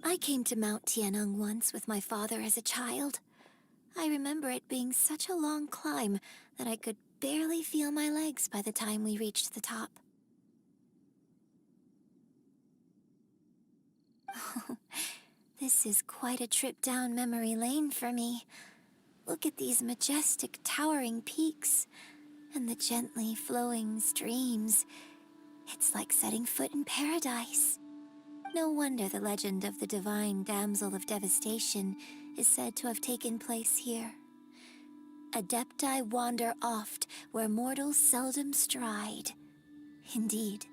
I came to Mount Tianeng once with my father as a child. I remember it being such a long climb that I could barely feel my legs by the time we reached the top. This is quite a trip down memory lane for me. Look at these majestic, towering peaks and the gently flowing streams. It's like setting foot in paradise. No wonder the legend of the divine damsel of devastation is said to have taken place here. Adepti wander oft where mortals seldom stride. Indeed,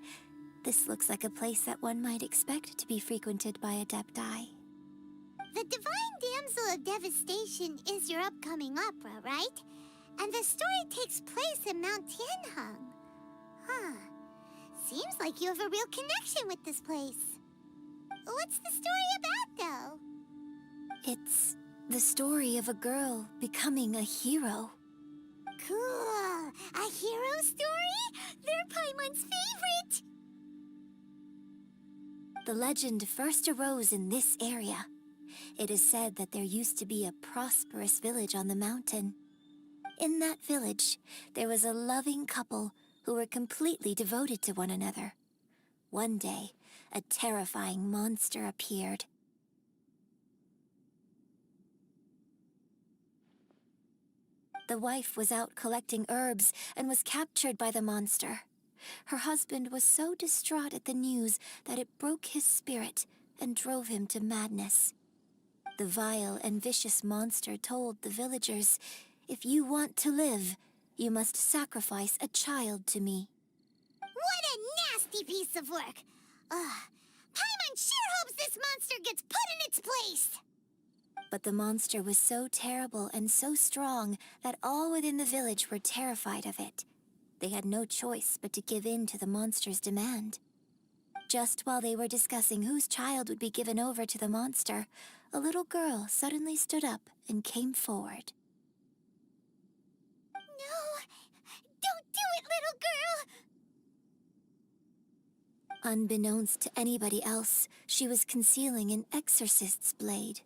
this looks like a place that one might expect to be frequented by Adepti. The Divine Damsel of Devastation is your upcoming opera, right? And the story takes place in Mount Tianheng. Huh. Seems like you have a real connection with this place. What's the story about, though? It's the story of a girl becoming a hero. Cool! A hero story? They're Paimon's favorite! The legend first arose in this area. It is said that there used to be a prosperous village on the mountain. In that village, there was a loving couple who were completely devoted to one another. One day, a terrifying monster appeared. The wife was out collecting herbs and was captured by the monster. Her husband was so distraught at the news that it broke his spirit and drove him to madness. The vile and vicious monster told the villagers, "If you want to live, you must sacrifice a child to me." What a nasty piece of work! Paimon sure hopes this monster gets put in its place! But the monster was so terrible and so strong that all within the village were terrified of it. They had no choice but to give in to the monster's demand. Just while they were discussing whose child would be given over to the monster, a little girl suddenly stood up and came forward. No! Don't do it, little girl! Unbeknownst to anybody else, she was concealing an exorcist's blade.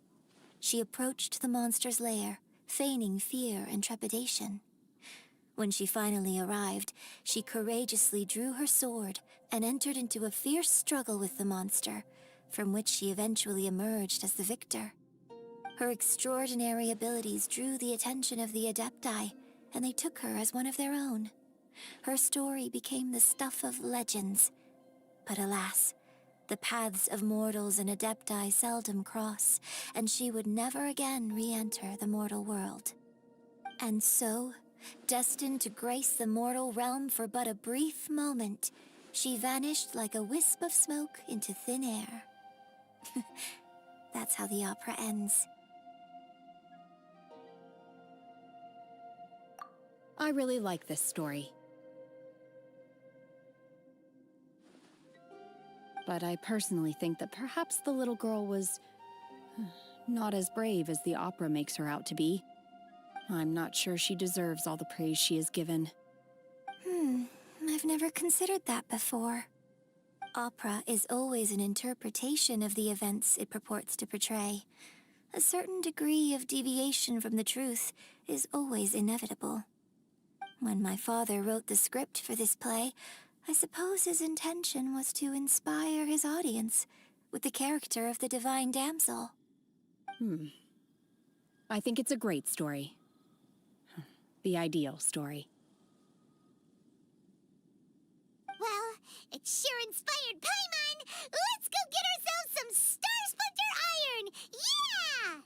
She approached the monster's lair, feigning fear and trepidation. When she finally arrived, she courageously drew her sword and entered into a fierce struggle with the monster, from which she eventually emerged as the victor. Her extraordinary abilities drew the attention of the Adepti, and they took her as one of their own. Her story became the stuff of legends. But alas, the paths of mortals and Adepti seldom cross, and she would never again re-enter the mortal world. And so, destined to grace the mortal realm for but a brief moment, she vanished like a wisp of smoke into thin air. That's how the opera ends. I really like this story. But I personally think that perhaps the little girl was not as brave as the opera makes her out to be. I'm not sure she deserves all the praise she is given. I've never considered that before. Opera is always an interpretation of the events it purports to portray. A certain degree of deviation from the truth is always inevitable. When my father wrote the script for this play, I suppose his intention was to inspire his audience with the character of the Divine Damsel. I think it's a great story. The ideal story. Well, it sure inspired Paimon! Let's go get ourselves some Star Splinter Iron! Yeah!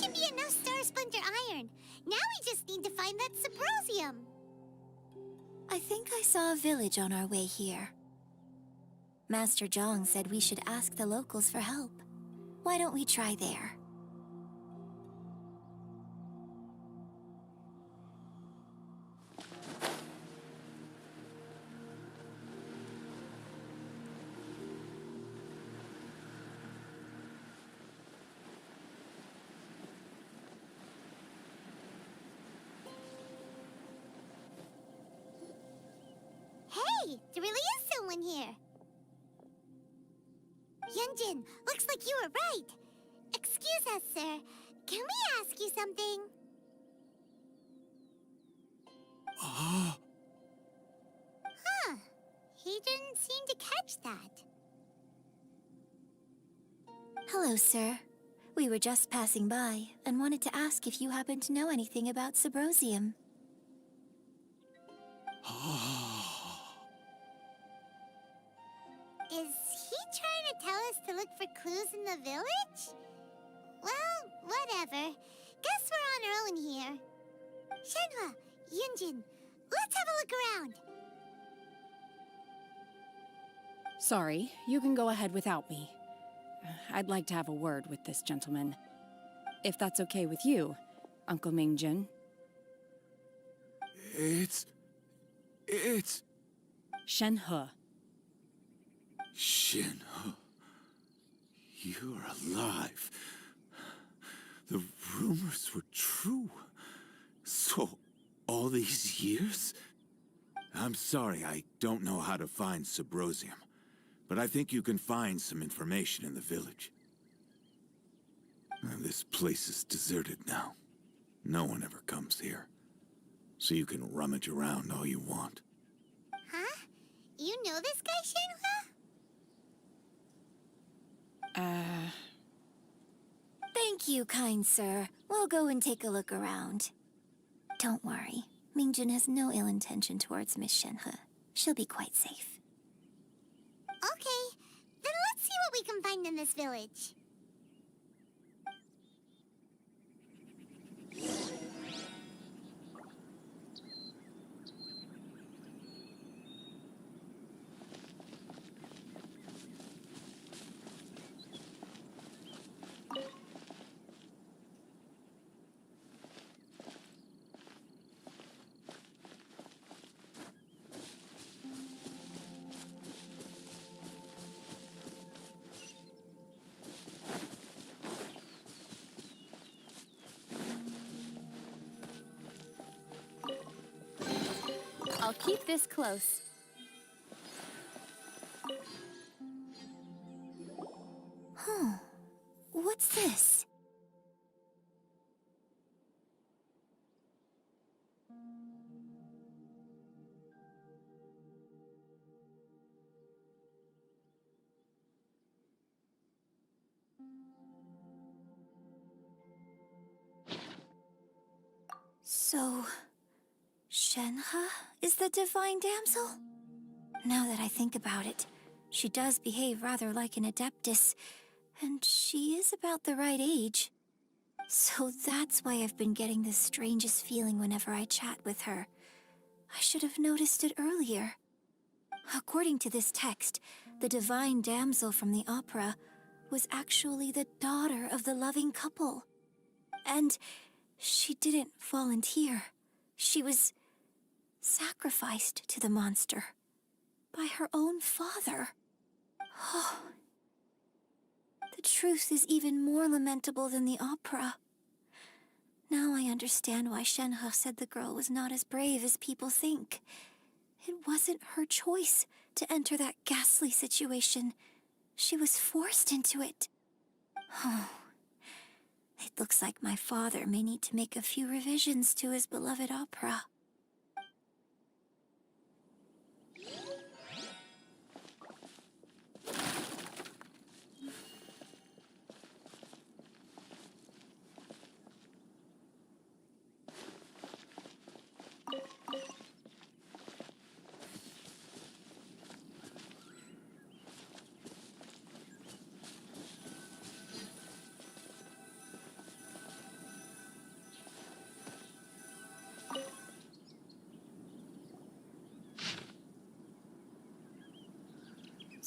should be enough Star Splinter iron. Now we just need to find that Subrosium. I think I saw a village on our way here. Master Zhang said we should ask the locals for help. Why don't we try there? Hey, there really is someone here. Yunjin, looks like you were right. Excuse us, sir. Can we ask you something? Huh. He didn't seem to catch that. Hello, sir. We were just passing by and wanted to ask if you happen to know anything about Subrosium. Is he trying to tell us to look for clues in the village? Well, whatever. Guess we're on our own here. Shenhua, Yunjin, let's have a look around. Sorry, you can go ahead without me. I'd like to have a word with this gentleman. If that's okay with you, Uncle Mingjun. It's... Shenhe. Shenhe. You're alive. The rumors were true. So, all these years? I'm sorry, I don't know how to find Subrosium. But I think you can find some information in the village. This place is deserted now. No one ever comes here. So you can rummage around all you want. Huh? You know this guy, Shenhua? Thank you, kind sir. We'll go and take a look around. Don't worry. Mingjun has no ill intention towards Miss Shenhe. She'll be quite safe. Okay, then let's see what we can find in this village. I'll keep this close. Huh. What's this? So, Shenhe is the divine damsel? Now that I think about it, she does behave rather like an adeptus, and she is about the right age. So that's why I've been getting the strangest feeling whenever I chat with her. I should have noticed it earlier. According to this text, the divine damsel from the opera was actually the daughter of the loving couple. And she didn't volunteer. She was sacrificed to the monster by her own father. Oh, the truth is even more lamentable than the opera. Now I understand why Shenhe said the girl was not as brave as people think. It wasn't her choice to enter that ghastly situation. She was forced into it. Oh, it looks like my father may need to make a few revisions to his beloved opera.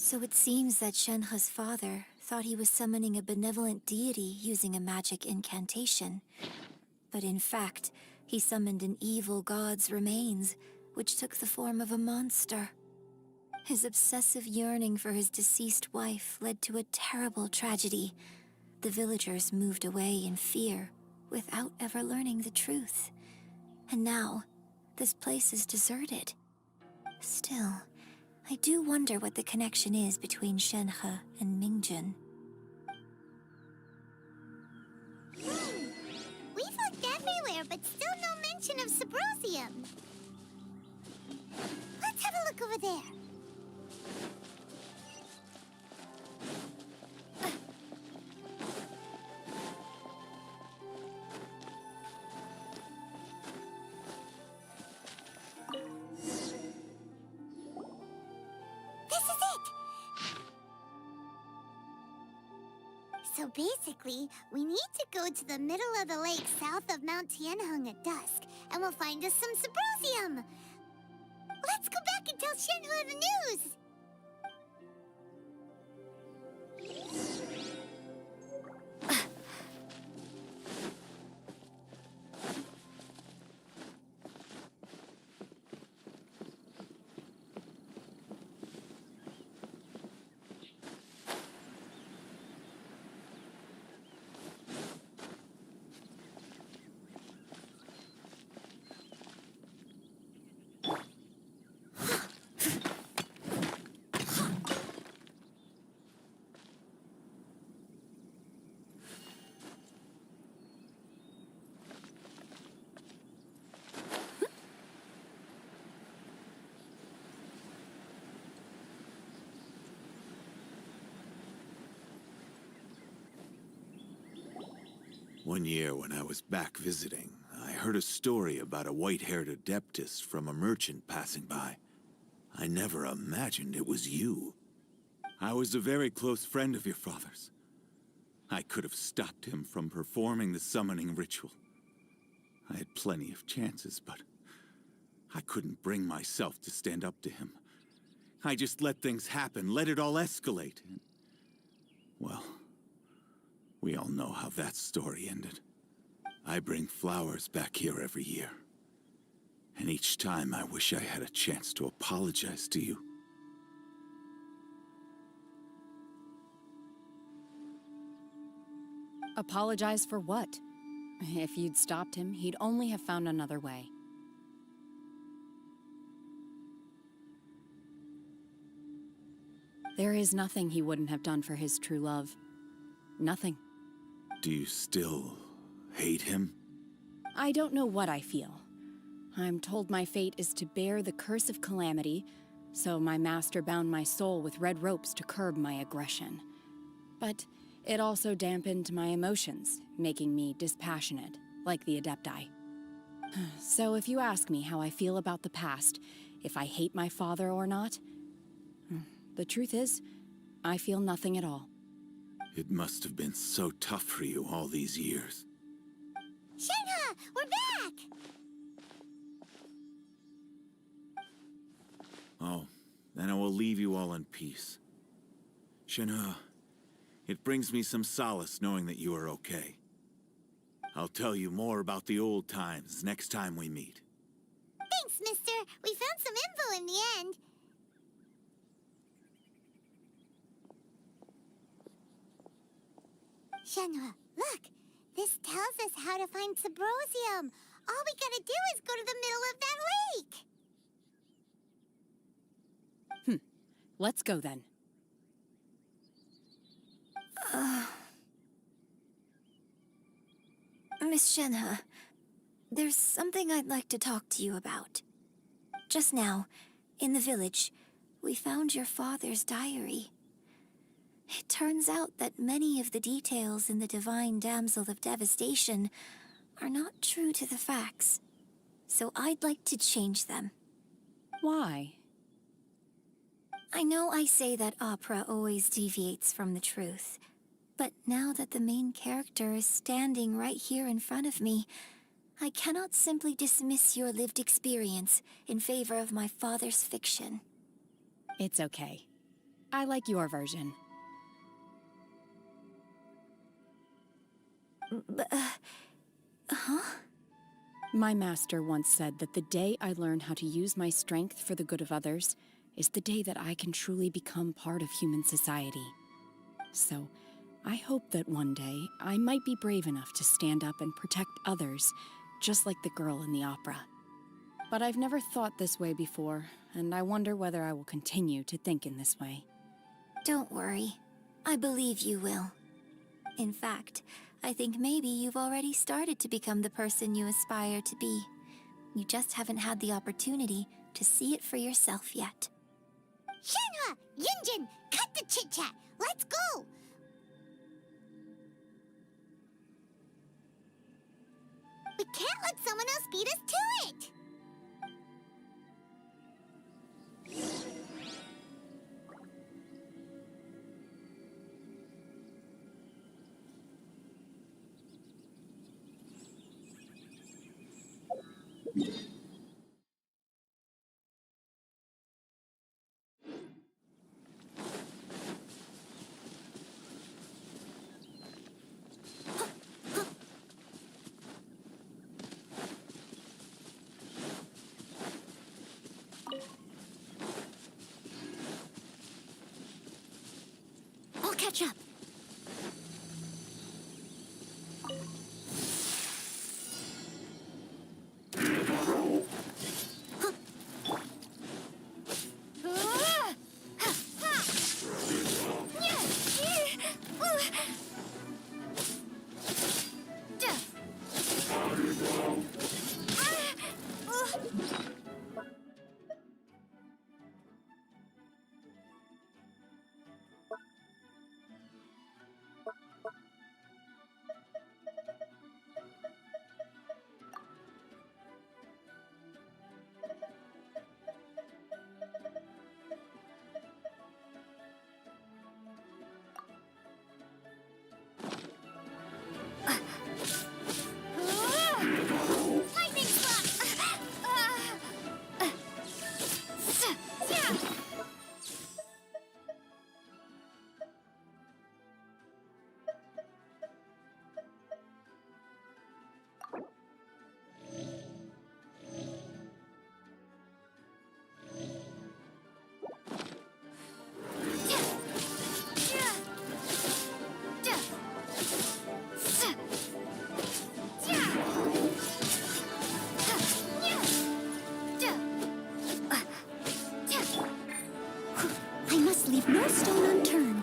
So it seems that Shenhe's father thought he was summoning a benevolent deity using a magic incantation. But in fact, he summoned an evil god's remains, which took the form of a monster. His obsessive yearning for his deceased wife led to a terrible tragedy. The villagers moved away in fear, without ever learning the truth. And now, this place is deserted. Still, I do wonder what the connection is between Shenhe and Mingjun. We've looked everywhere, but still no mention of Sabrosium. Let's have a look over there. This is it! So basically, we need to go to the middle of the lake south of Mount Tianheng at dusk, and we'll find us some Sabrosium! Let's go back and tell Shenhe the news! One year when I was back visiting, I heard a story about a white-haired adeptus from a merchant passing by. I never imagined it was you. I was a very close friend of your father's. I could have stopped him from performing the summoning ritual. I had plenty of chances, but I couldn't bring myself to stand up to him. I just let things happen, let it all escalate. And, well, we all know how that story ended. I bring flowers back here every year. And each time I wish I had a chance to apologize to you. Apologize for what? If you'd stopped him, he'd only have found another way. There is nothing he wouldn't have done for his true love. Nothing. Do you still hate him? I don't know what I feel. I'm told my fate is to bear the curse of calamity, so my master bound my soul with red ropes to curb my aggression. But it also dampened my emotions, making me dispassionate, like the Adepti. So if you ask me how I feel about the past, if I hate my father or not, the truth is, I feel nothing at all. It must have been so tough for you all these years. Shenhe, we're back! Oh, then I will leave you all in peace. Shenhe, it brings me some solace knowing that you are okay. I'll tell you more about the old times next time we meet. Thanks, mister. We found some info in the end. Shenhe, look. This tells us how to find Sabrosium. All we gotta do is go to the middle of that lake. Let's go then. Miss Shenhe, there's something I'd like to talk to you about. Just now, in the village, we found your father's diary. It turns out that many of the details in the Divine Damsel of Devastation are not true to the facts. So I'd like to change them. Why? I know I say that opera always deviates from the truth, but now that the main character is standing right here in front of me, I cannot simply dismiss your lived experience in favor of my father's fiction. It's okay. I like your version. Huh? My master once said that the day I learn how to use my strength for the good of others is the day that I can truly become part of human society. So, I hope that one day I might be brave enough to stand up and protect others, just like the girl in the opera. But I've never thought this way before, and I wonder whether I will continue to think in this way. Don't worry. I believe you will. In fact, I think maybe you've already started to become the person you aspire to be. You just haven't had the opportunity to see it for yourself yet. Shenhua! Yunjin! Cut the chit-chat! Let's go! We can't let someone else beat us to it! I'll catch up. Lightning slap! I must leave no stone unturned.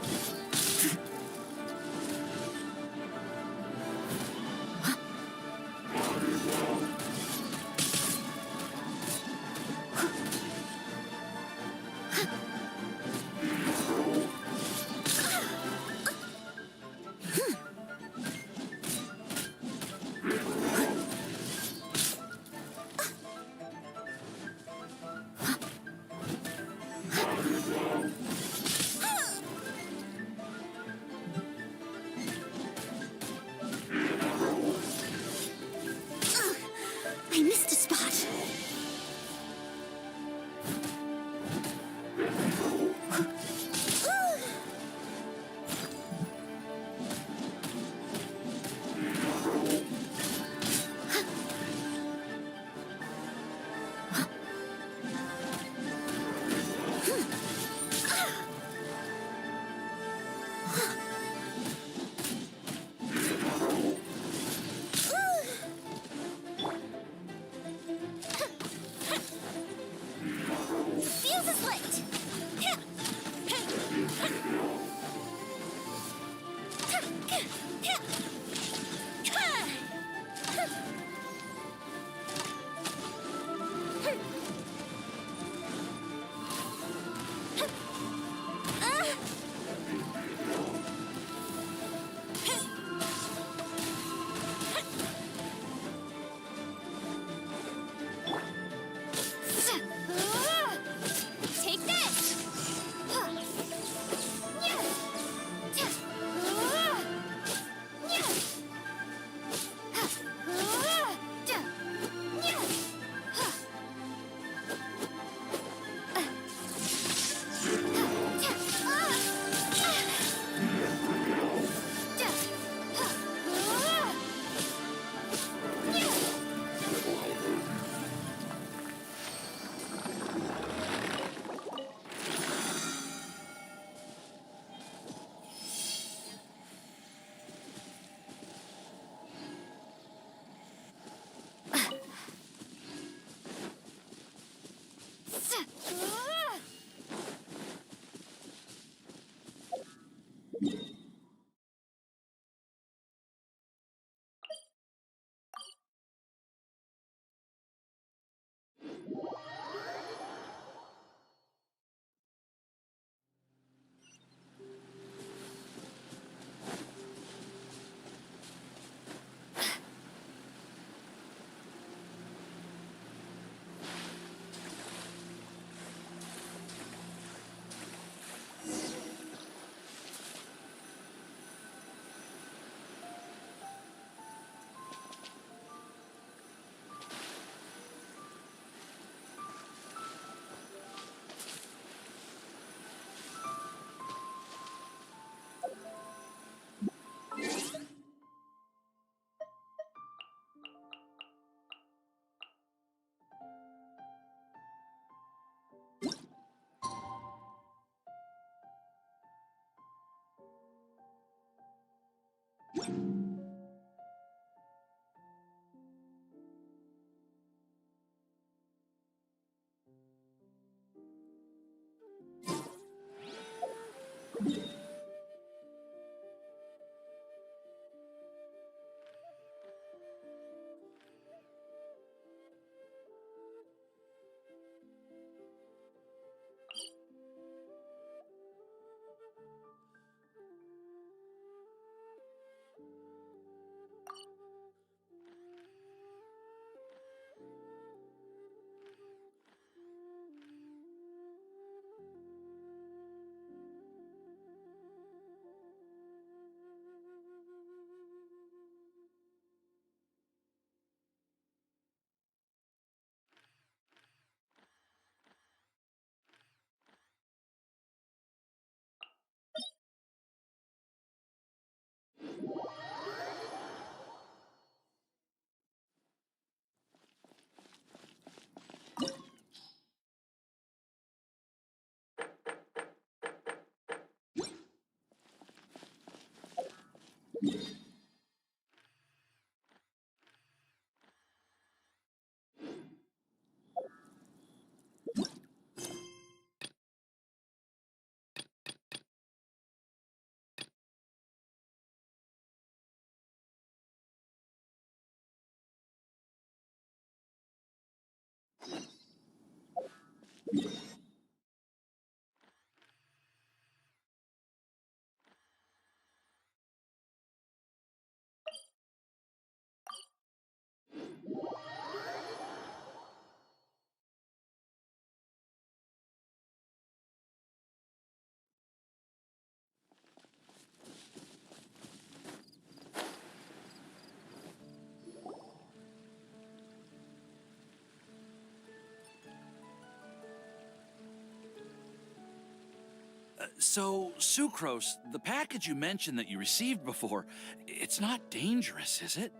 So, Sucrose, the package you mentioned that you received before, it's not dangerous, is it?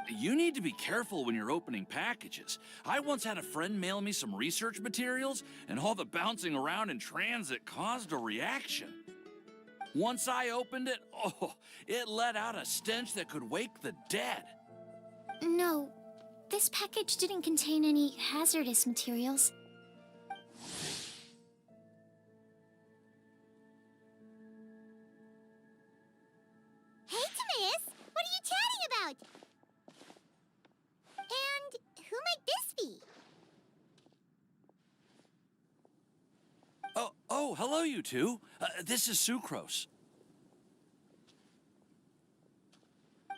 You need to be careful when you're opening packages. I once had a friend mail me some research materials, and all the bouncing around in transit caused a reaction. Once I opened it, oh, it let out a stench that could wake the dead. No, this package didn't contain any hazardous materials. Hey, Timaeus! What are you chatting about? And who might this be? Oh, hello, you two. This is Sucrose.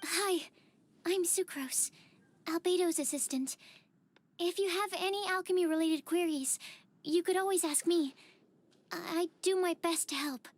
Hi, I'm Sucrose, Albedo's assistant. If you have any alchemy-related queries, you could always ask me. I do my best to help.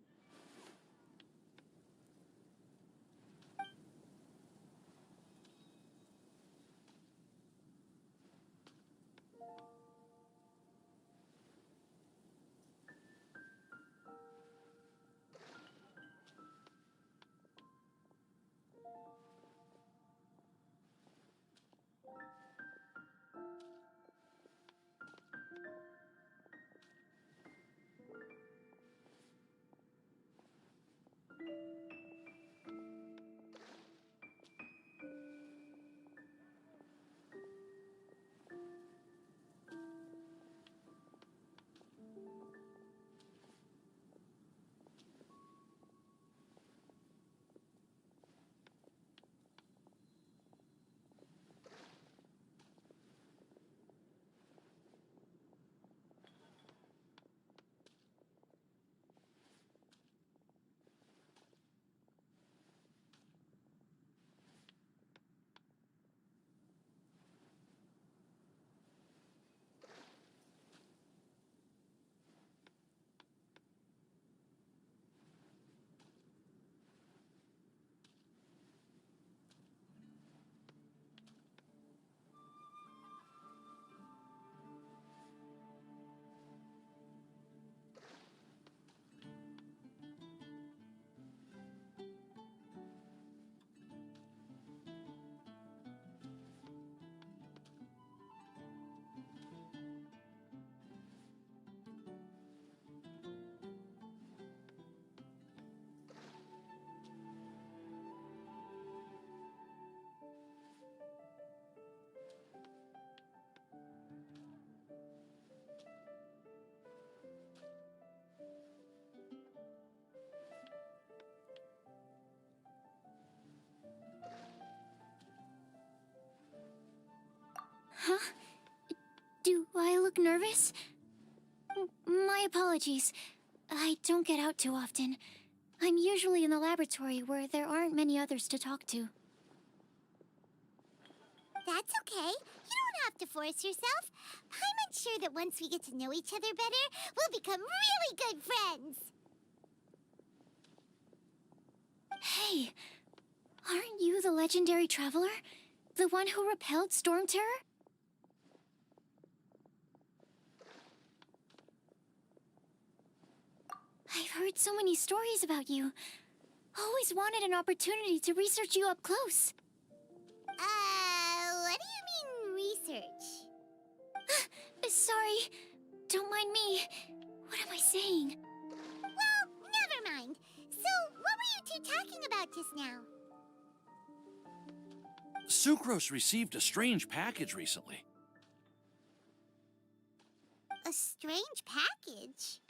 Huh? Do I look nervous? My apologies. I don't get out too often. I'm usually in the laboratory where there aren't many others to talk to. That's okay. You don't have to force yourself. I'm sure that once we get to know each other better, we'll become really good friends. Hey, aren't you the legendary traveler? The one who repelled Storm Terror? I've heard so many stories about you. Always wanted an opportunity to research you up close. What do you mean, research? Sorry. Don't mind me. What am I saying? Well, never mind. So, what were you two talking about just now? Sucrose received a strange package recently. A strange package?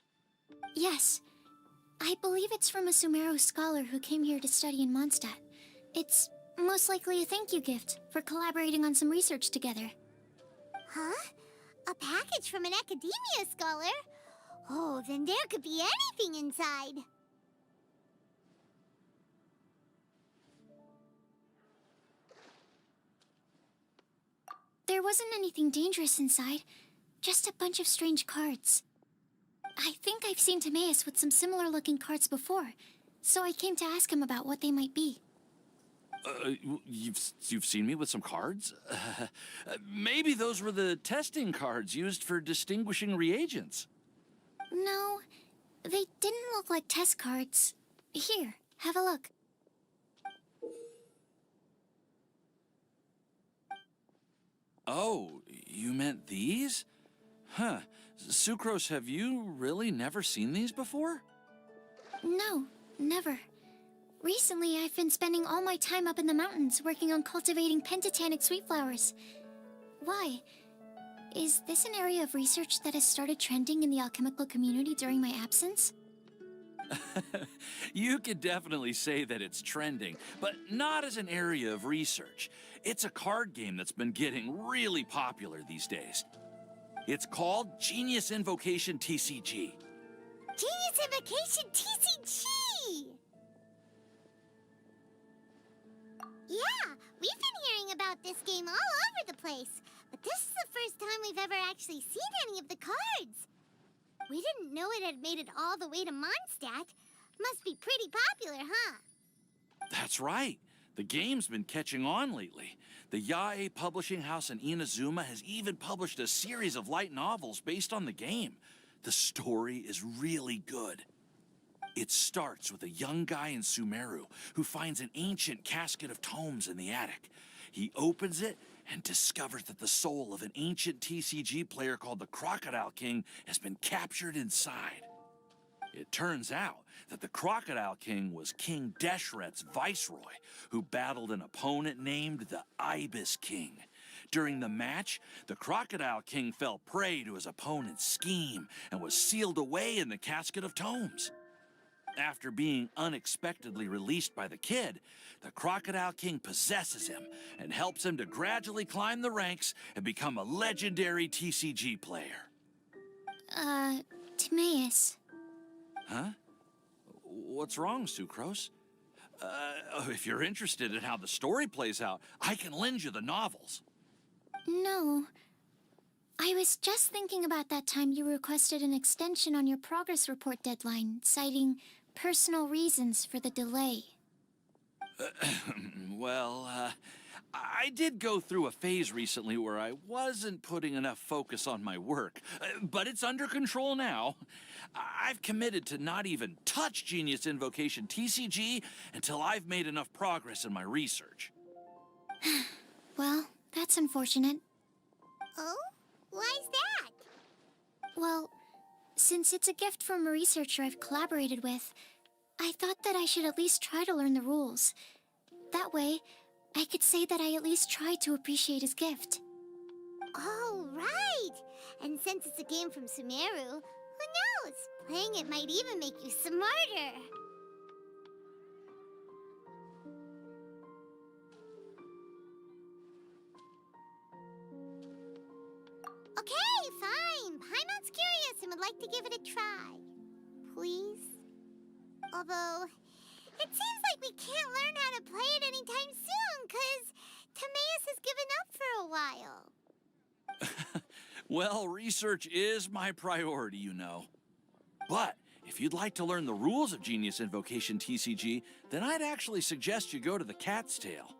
Yes. I believe it's from a Sumeru scholar who came here to study in Mondstadt. It's most likely a thank you gift for collaborating on some research together. Huh? A package from an academia scholar? Oh, then there could be anything inside. There wasn't anything dangerous inside, just a bunch of strange cards. I think I've seen Timaeus with some similar-looking cards before, so I came to ask him about what they might be. You've seen me with some cards? Maybe those were the testing cards used for distinguishing reagents. No, they didn't look like test cards. Here, have a look. Oh, you meant these? Huh. Sucrose, have you really never seen these before? No, never. Recently, I've been spending all my time up in the mountains working on cultivating pentatonic sweet flowers. Why? Is this an area of research that has started trending in the alchemical community during my absence? You could definitely say that it's trending, but not as an area of research. It's a card game that's been getting really popular these days. It's called Genius Invocation TCG. Genius Invocation TCG! Yeah, we've been hearing about this game all over the place, but this is the first time we've ever actually seen any of the cards. We didn't know it had made it all the way to Mondstadt. Must be pretty popular, huh? That's right. The game's been catching on lately. The Yae publishing house in Inazuma has even published a series of light novels based on the game. The story is really good. It starts with a young guy in Sumeru who finds an ancient casket of tomes in the attic. He opens it and discovers that the soul of an ancient TCG player called the Crocodile King has been captured inside. It turns out that the Crocodile King was King Deshret's viceroy, who battled an opponent named the Ibis King. During the match, the Crocodile King fell prey to his opponent's scheme and was sealed away in the casket of tomes. After being unexpectedly released by the kid, the Crocodile King possesses him and helps him to gradually climb the ranks and become a legendary TCG player. Timaeus. Huh? What's wrong, Sucrose? If you're interested in how the story plays out, I can lend you the novels. No. I was just thinking about that time you requested an extension on your progress report deadline, citing personal reasons for the delay. Well, I did go through a phase recently where I wasn't putting enough focus on my work, but it's under control now. I've committed to not even touch Genius Invocation TCG until I've made enough progress in my research. Well, that's unfortunate. Oh? Why's that? Well, since it's a gift from a researcher I've collaborated with, I thought that I should at least try to learn the rules. That way, I could say that I at least tried to appreciate his gift. Oh, right! And since it's a game from Sumeru, who knows? Playing it might even make you smarter. Paimon's curious and would like to give it a try. Please? Although, it seems like we can't learn how to play it anytime soon, 'cause Timaeus has given up for a while. Well, research is my priority, you know. But if you'd like to learn the rules of Genius Invocation TCG, then I'd actually suggest you go to the Cat's Tail.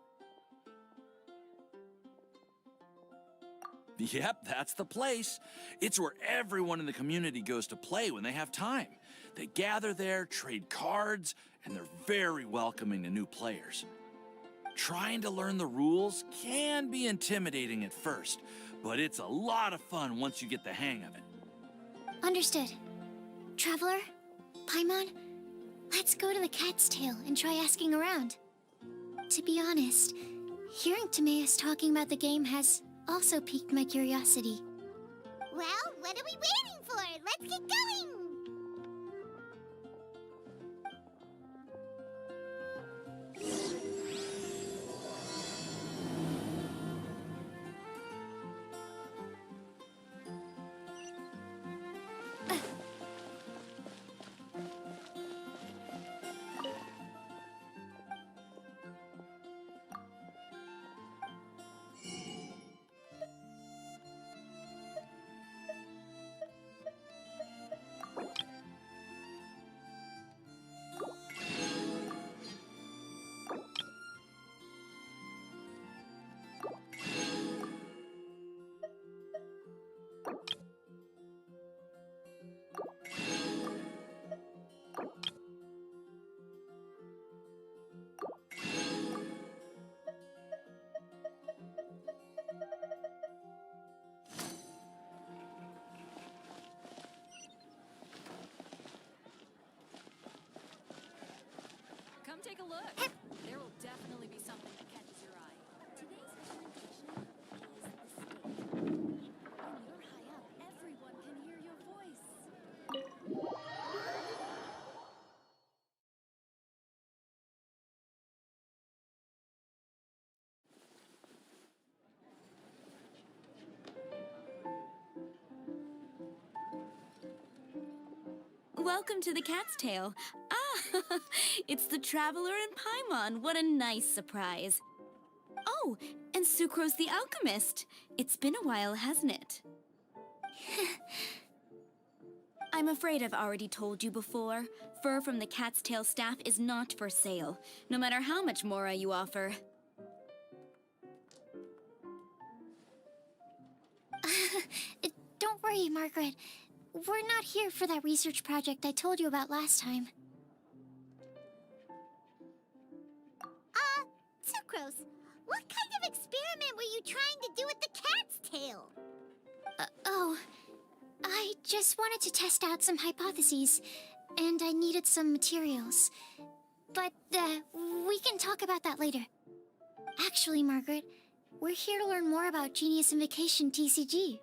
Yep, that's the place. It's where everyone in the community goes to play when they have time. They gather there, trade cards, and they're very welcoming to new players. Trying to learn the rules can be intimidating at first, but it's a lot of fun once you get the hang of it. Understood. Traveler, Paimon, let's go to the Cat's Tail and try asking around. To be honest, hearing Timaeus talking about the game has also piqued my curiosity. Well, what are we waiting for? Let's get going! Come take a look. There will definitely be something that catches your eye. Today's presentation is the stage. When you're high up, everyone can hear your voice. Welcome to the Cat's Tail. Ah, it's the Traveler and Paimon. What a nice surprise. Oh, and Sucrose the Alchemist. It's been a while, hasn't it? I'm afraid I've already told you before. Fur from the Cat's Tail staff is not for sale, no matter how much Mora you offer. Don't worry, Margaret. We're not here for that research project I told you about last time. Sucrose, what kind of experiment were you trying to do with the cat's tail? I just wanted to test out some hypotheses, and I needed some materials. But, we can talk about that later. Actually, Margaret, we're here to learn more about Genius Invocation TCG.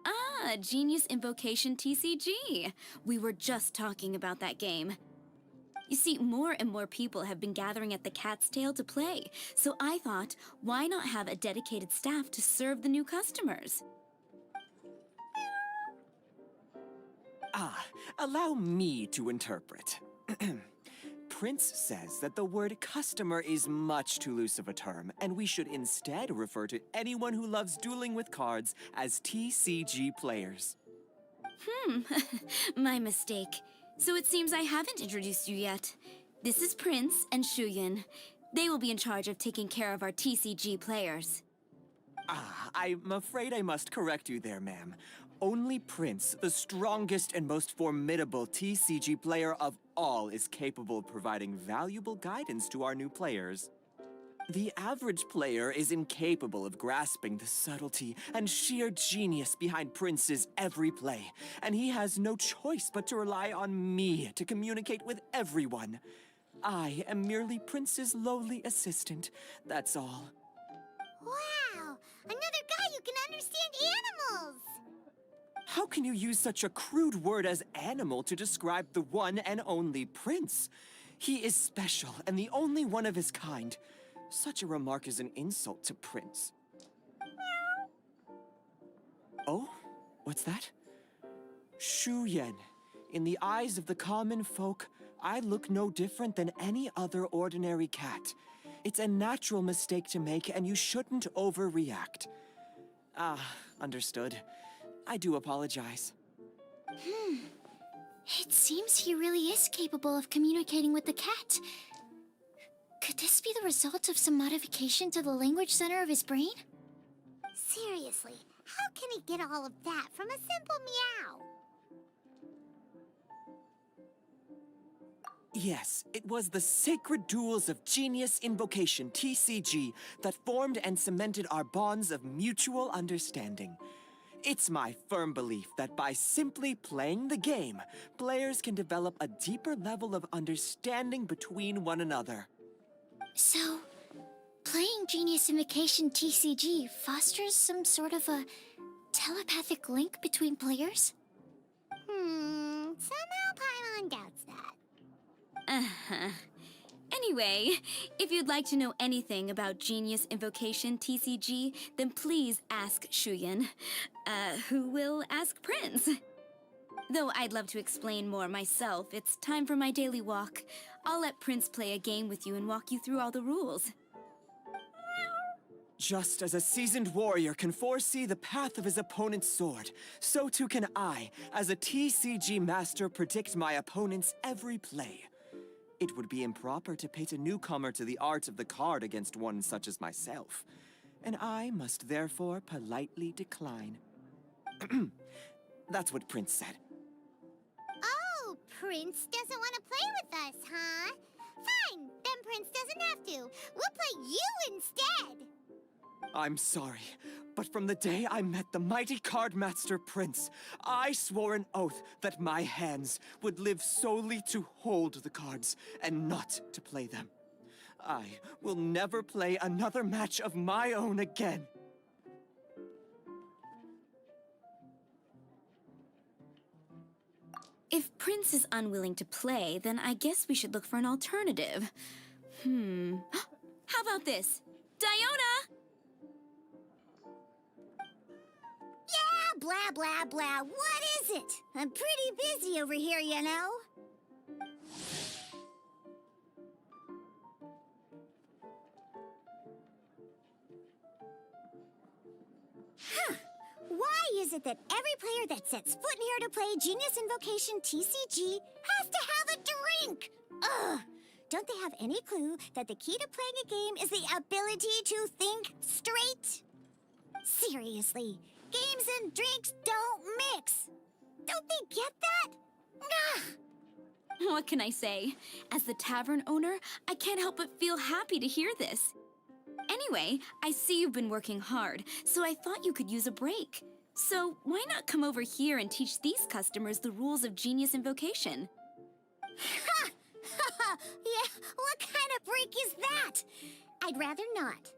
Ah, Genius Invocation TCG. We were just talking about that game. You see, more and more people have been gathering at the Cat's Tail to play, so I thought, why not have a dedicated staff to serve the new customers? Allow me to interpret. Prince says that the word customer is much too loose of a term, and we should instead refer to anyone who loves dueling with cards as TCG players. My mistake. So it seems I haven't introduced you yet. This is Prince and Shuyan. They will be in charge of taking care of our TCG players. I'm afraid I must correct you there, ma'am. Only Prince, the strongest and most formidable TCG player of all, is capable of providing valuable guidance to our new players. The average player is incapable of grasping the subtlety and sheer genius behind Prince's every play, and he has no choice but to rely on me to communicate with everyone. I am merely Prince's lowly assistant, that's all. Wow, another guy who can understand animals! How can you use such a crude word as animal to describe the one and only Prince? He is special and the only one of his kind. Such a remark is an insult to Prince. Oh? What's that? Shu Yen, in the eyes of the common folk, I look no different than any other ordinary cat. It's a natural mistake to make, and you shouldn't overreact. Ah, understood. I do apologize. It seems he really is capable of communicating with the cat. Could this be the result of some modification to the language center of his brain? Seriously, how can he get all of that from a simple meow? Yes, it was the sacred duels of Genius Invocation, TCG, that formed and cemented our bonds of mutual understanding. It's my firm belief that by simply playing the game, players can develop a deeper level of understanding between one another. So, playing Genius Invocation TCG fosters some sort of a telepathic link between players? Somehow Paimon doubts that. Uh-huh. Anyway, if you'd like to know anything about Genius Invocation TCG, then please ask Shuyan, who will ask Prince. Though I'd love to explain more myself, it's time for my daily walk. I'll let Prince play a game with you and walk you through all the rules. Just as a seasoned warrior can foresee the path of his opponent's sword, so too can I, as a TCG master, predict my opponent's every play. It would be improper to pit a newcomer to the art of the card against one such as myself, and I must therefore politely decline. That's what Prince said. Oh, Prince doesn't want to play with us, huh? Fine, then Prince doesn't have to. We'll play you instead. I'm sorry, but from the day I met the mighty card master Prince, I swore an oath that my hands would live solely to hold the cards and not to play them. I will never play another match of my own again. If Prince is unwilling to play, then I guess we should look for an alternative. How about this? Diona! Yeah, blah, blah, blah. What is it? I'm pretty busy over here, you know. Why is it that every player that sets foot in here to play Genius Invocation TCG has to have a drink? Ugh! Don't they have any clue that the key to playing a game is the ability to think straight? Seriously, games and drinks don't mix. Don't they get that? Nah! What can I say? As the tavern owner, I can't help but feel happy to hear this. Anyway, I see you've been working hard, so I thought you could use a break. So why not come over here and teach these customers the rules of Genius Invocation? Ha! Yeah, what kind of break is that? I'd rather not.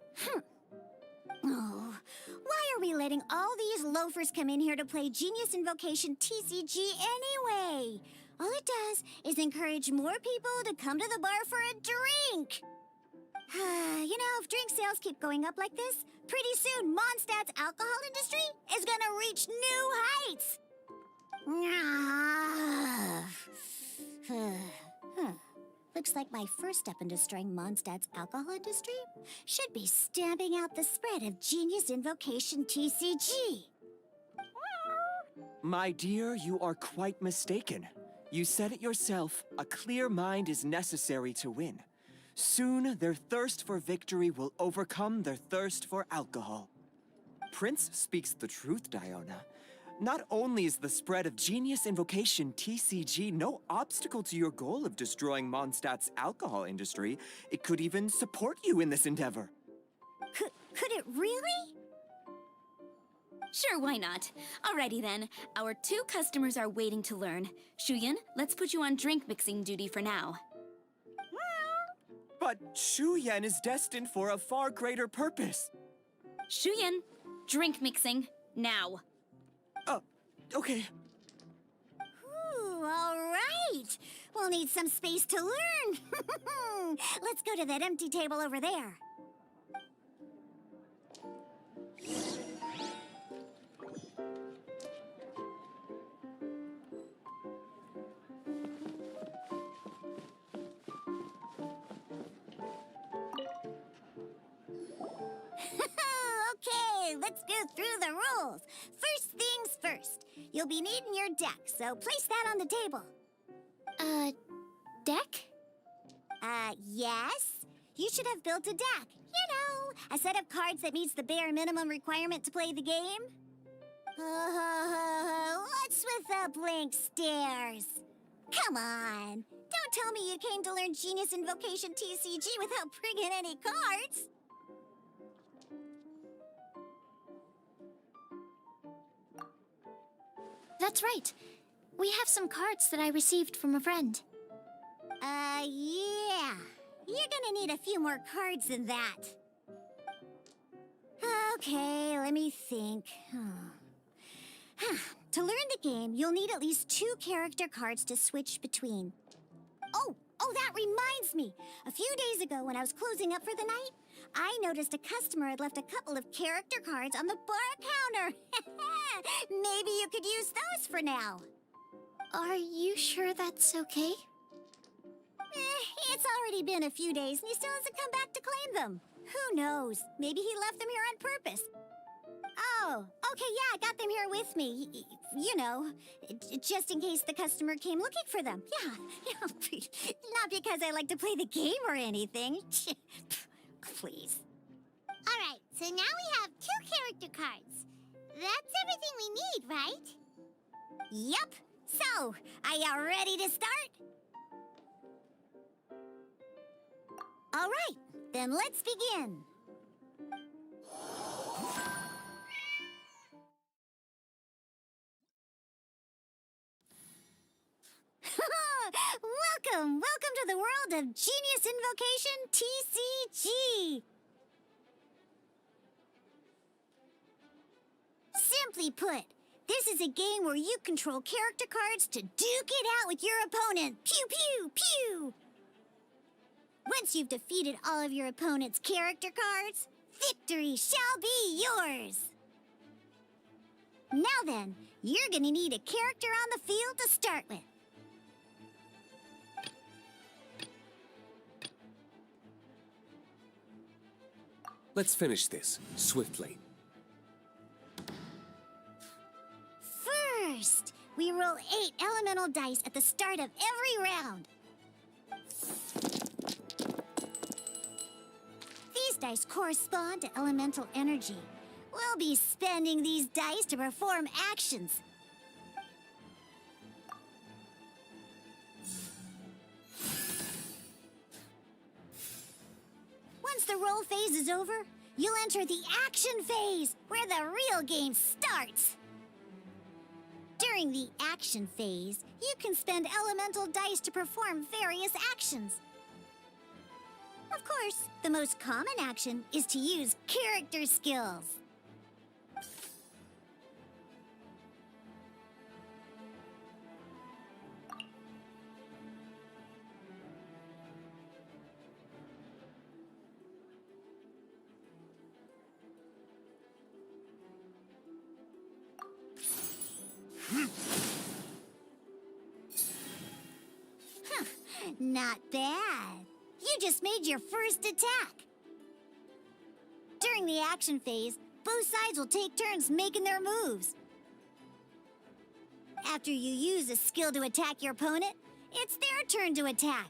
Oh, why are we letting all these loafers come in here to play Genius Invocation TCG anyway? All it does is encourage more people to come to the bar for a drink. You know, if drink sales keep going up like this, pretty soon Mondstadt's alcohol industry is gonna reach new heights. Looks like my first step in destroying Mondstadt's alcohol industry should be stamping out the spread of Genius Invocation TCG. My dear, you are quite mistaken. You said it yourself, a clear mind is necessary to win. Soon, their thirst for victory will overcome their thirst for alcohol. Prince speaks the truth, Diona. Not only is the spread of Genius Invocation TCG no obstacle to your goal of destroying Mondstadt's alcohol industry, it could even support you in this endeavor. Could it really? Sure, why not? Alrighty then. Our 2 customers are waiting to learn. Shuyan, let's put you on drink mixing duty for now. But Shu Yan is destined for a far greater purpose. Shuyan, drink mixing, now. Okay. Ooh, all right. We'll need some space to learn. Let's go to that empty table over there. let's go through the rules. First things first. You'll be needing your deck, so place that on the table. Deck? Yes. You should have built a deck. You know, a set of cards that meets the bare minimum requirement to play the game. What's with the blank stares? Come on. Don't tell me you came to learn Genius Invocation TCG without bringing any cards. That's right. We have some cards that I received from a friend. Yeah. You're gonna need a few more cards than that. Okay, let me think. To learn the game, you'll need at least 2 character cards to switch between. Oh, that reminds me. A few days ago, when I was closing up for the night, I noticed a customer had left a couple of character cards on the bar counter. Maybe you could use those for now. Are you sure that's okay? It's already been a few days and he still hasn't come back to claim them. Who knows? Maybe he left them here on purpose. Oh, okay, yeah, I got them here with me. You know, just in case the customer came looking for them. Yeah, not because I like to play the game or anything. Please. All right, so now we have 2 character cards. That's everything we need, right? Yep. So, are you ready to start? All right, then let's begin. Welcome to the world of Genius Invocation TCG. Simply put, this is a game where you control character cards to duke it out with your opponent. Pew, pew, pew! Once you've defeated all of your opponent's character cards, victory shall be yours! Now then, you're gonna need a character on the field to start with. Let's finish this swiftly. First, we roll 8 elemental dice at the start of every round. These dice correspond to elemental energy. We'll be spending these dice to perform actions. Once the roll phase is over, you'll enter the action phase, where the real game starts. During the action phase, you can spend elemental dice to perform various actions. Of course, the most common action is to use character skills. Not bad. You just made your first attack. During the action phase, both sides will take turns making their moves. After you use a skill to attack your opponent, it's their turn to attack.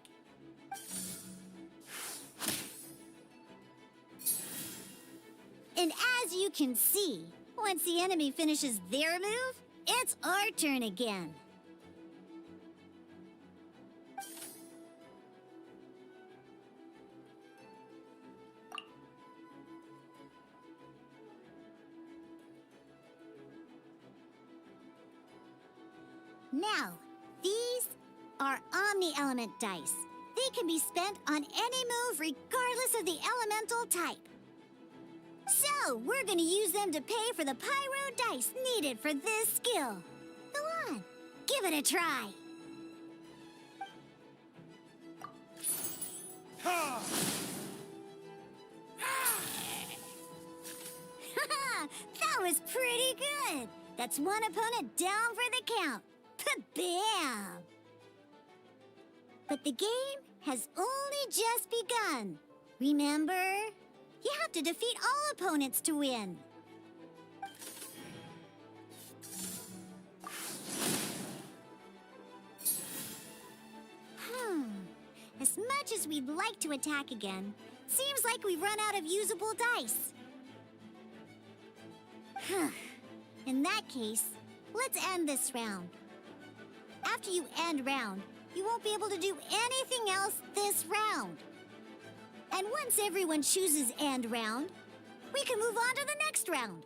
And as you can see, once the enemy finishes their move, it's our turn again. Now, these are Omni-Element dice. They can be spent on any move regardless of the elemental type. So, we're gonna use them to pay for the pyro dice needed for this skill. Go on, give it a try. That was pretty good. That's one opponent down for the count. Bam! But the game has only just begun. Remember? You have to defeat all opponents to win. As much as we'd like to attack again, seems like we've run out of usable dice. In that case, let's end this round. After you end round, you won't be able to do anything else this round. And once everyone chooses end round, we can move on to the next round.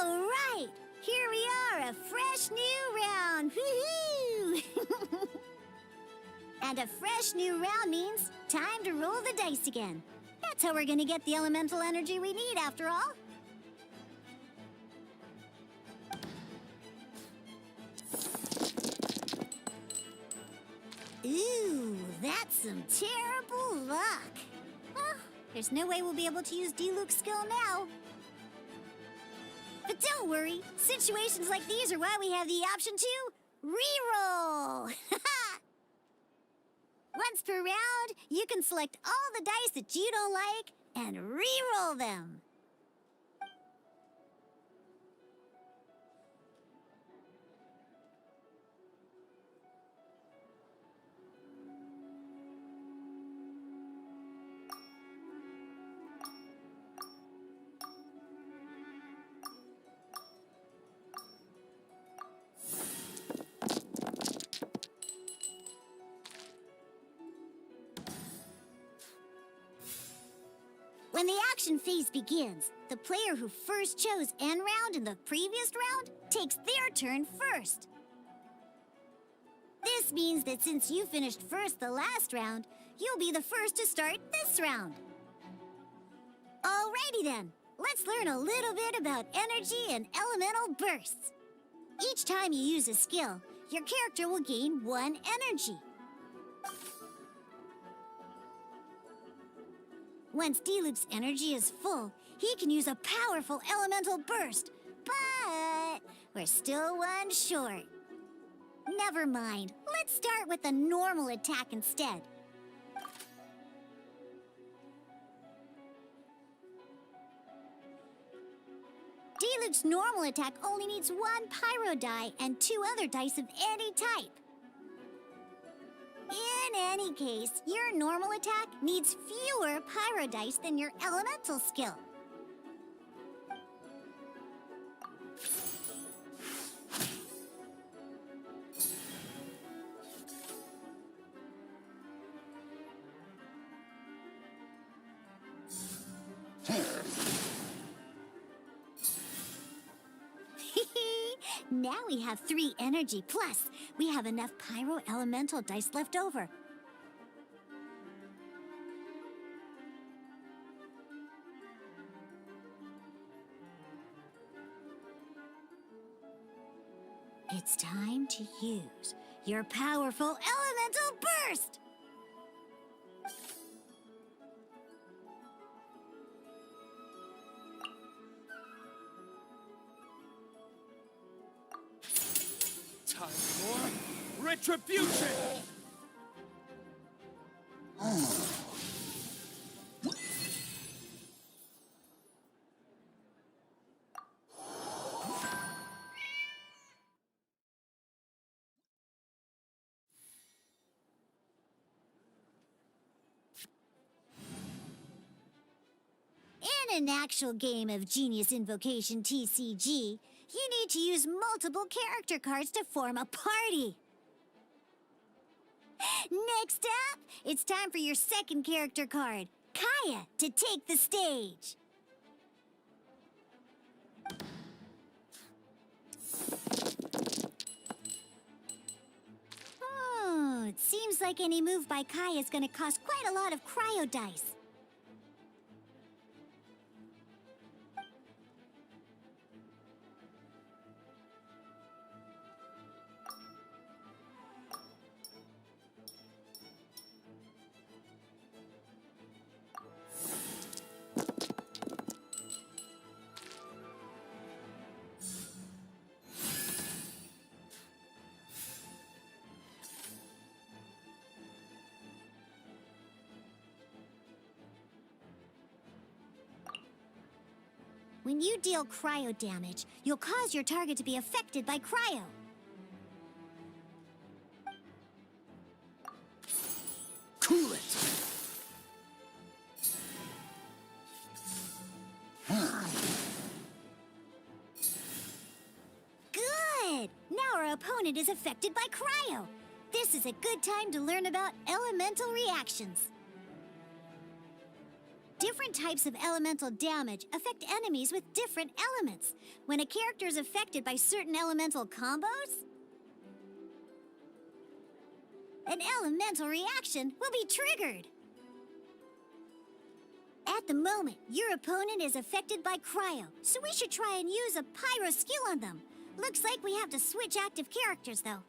All right, here we are, a fresh new round. Woohoo! And a fresh new round means time to roll the dice again. That's how we're gonna get the elemental energy we need, after all. Ooh, that's some terrible luck. Well, there's no way we'll be able to use D-Luke's skill now. But don't worry, situations like these are why we have the option to re-roll. Once per round, you can select all the dice that you don't like and re-roll them. When the action phase begins, the player who first chose end round in the previous round takes their turn first. This means that since you finished first the last round, you'll be the first to start this round. Alrighty then, let's learn a little bit about energy and elemental bursts. Each time you use a skill, your character will gain 1 energy. Once D-Luke's energy is full, he can use a powerful elemental burst. But we're still 1 short. Never mind. Let's start with a normal attack instead. D-Luke's normal attack only needs 1 pyro die and 2 other dice of any type. In any case, your normal attack needs fewer pyro dice than your elemental skill. Now we have 3 energy, plus we have enough pyro elemental dice left over. It's time to use your powerful elemental burst! Time for retribution! In an actual game of Genius Invocation TCG, you need to use multiple character cards to form a party. Next up, it's time for your second character card, Kaya, to take the stage. It seems like any move by Kaya is going to cost quite a lot of cryo dice. When you deal cryo damage, you'll cause your target to be affected by cryo. Cool it! Good! Now our opponent is affected by cryo. This is a good time to learn about elemental reactions. Different types of elemental damage affect enemies with different elements. When a character is affected by certain elemental combos, an elemental reaction will be triggered. At the moment, your opponent is affected by cryo, so we should try and use a pyro skill on them. Looks like we have to switch active characters, though.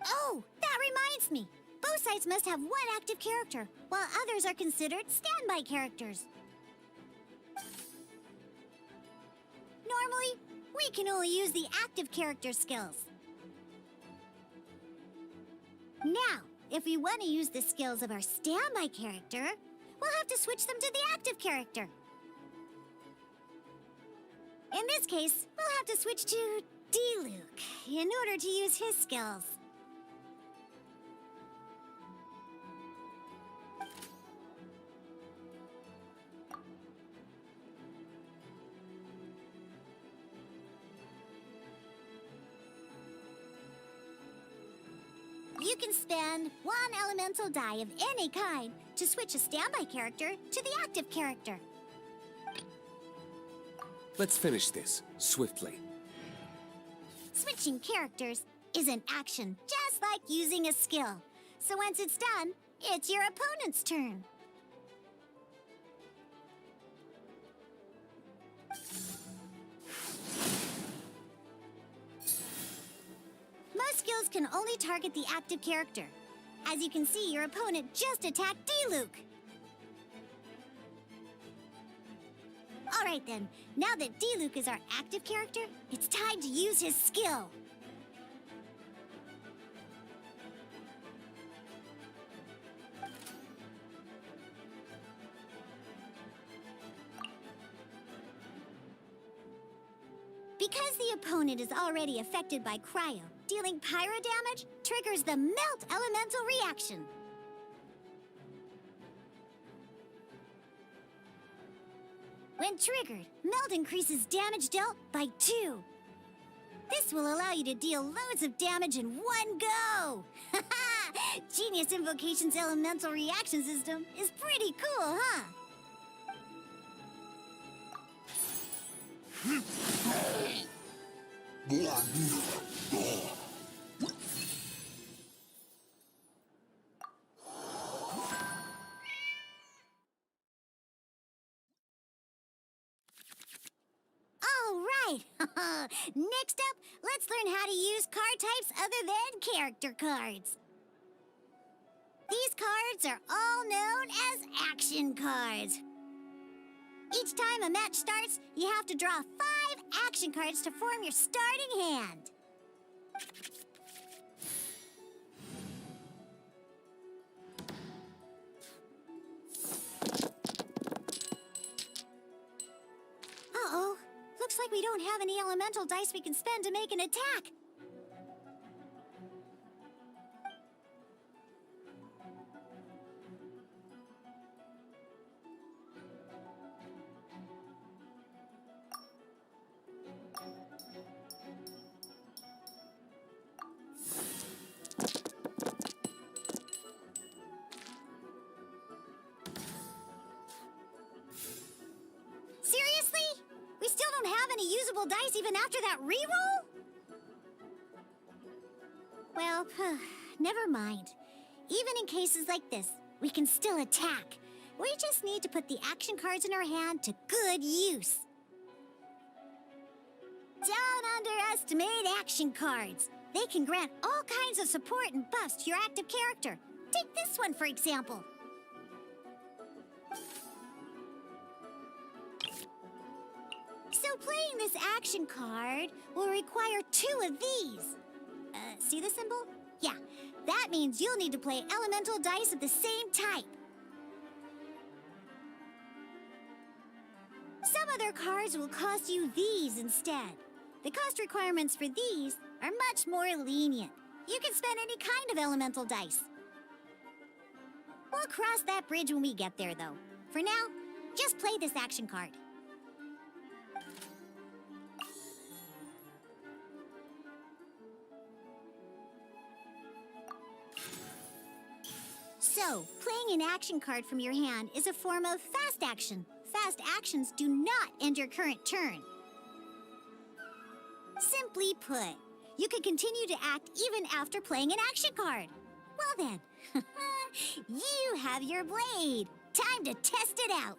Oh, that reminds me. Both sides must have one active character, while others are considered standby characters. Normally, we can only use the active character skills. Now, if we want to use the skills of our standby character, we'll have to switch them to the active character. In this case, we'll have to switch to D-Luke in order to use his skills. You can spend one elemental die of any kind to switch a standby character to the active character. Let's finish this, swiftly. Switching characters is an action, just like using a skill. So once it's done, it's your opponent's turn. Most skills can only target the active character. As you can see, your opponent just attacked D-Luke. All right then, now that D-Luke is our active character, it's time to use his skill. Because the opponent is already affected by cryo, dealing pyro damage triggers the melt elemental reaction. When triggered, melt increases damage dealt by 2. This will allow you to deal loads of damage in one go! Genius Invocation's elemental reaction system is pretty cool, huh? All right! Next up, let's learn how to use card types other than character cards. These cards are all known as action cards. Each time a match starts, you have to draw 5 action cards to form your starting hand. Uh-oh. Looks like we don't have any elemental dice we can spend to make an attack. Seriously? We still don't have any usable dice even after that reroll? Well, never mind. Even in cases like this, we can still attack. We just need to put the action cards in our hand to good use. Don't underestimate action cards. They can grant all kinds of support and buffs to your active character. Take this one, for example. So playing this action card will require 2 of these. See the symbol? Yeah, that means you'll need to play elemental dice of the same type. So other cards will cost you these instead. The cost requirements for these are much more lenient. You can spend any kind of elemental dice. We'll cross that bridge when we get there, though. For now, just play this action card. So, playing an action card from your hand is a form of fast action. Fast actions do not end your current turn. Simply put, you can continue to act even after playing an action card. Well then, you have your blade. Time to test it out.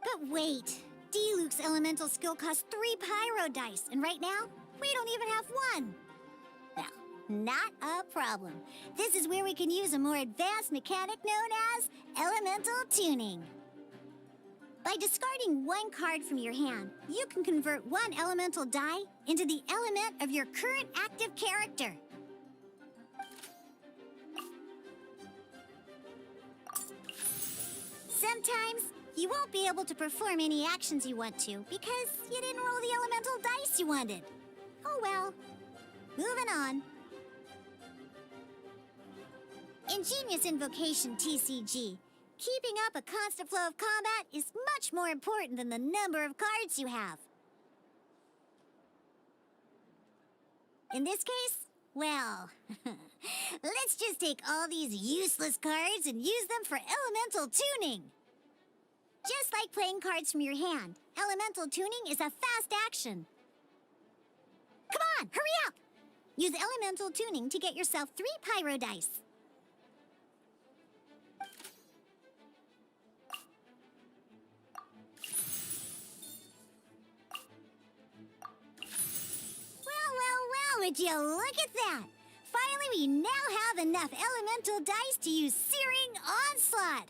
But wait, D-Luke's elemental skill costs 3 pyro dice, and right now, we don't even have 1. Well, not a problem. This is where we can use a more advanced mechanic known as elemental tuning. By discarding 1 card from your hand, you can convert 1 elemental die into the element of your current active character. Sometimes, you won't be able to perform any actions you want to because you didn't roll the elemental dice you wanted. Oh well. Moving on. In Genius Invocation TCG, keeping up a constant flow of combat is much more important than the number of cards you have. In this case, well, let's just take all these useless cards and use them for elemental tuning. Just like playing cards from your hand, elemental tuning is a fast action. Come on, hurry up! Use elemental tuning to get yourself 3 pyro dice. Well, would you look at that? Finally, we now have enough elemental dice to use Searing Onslaught.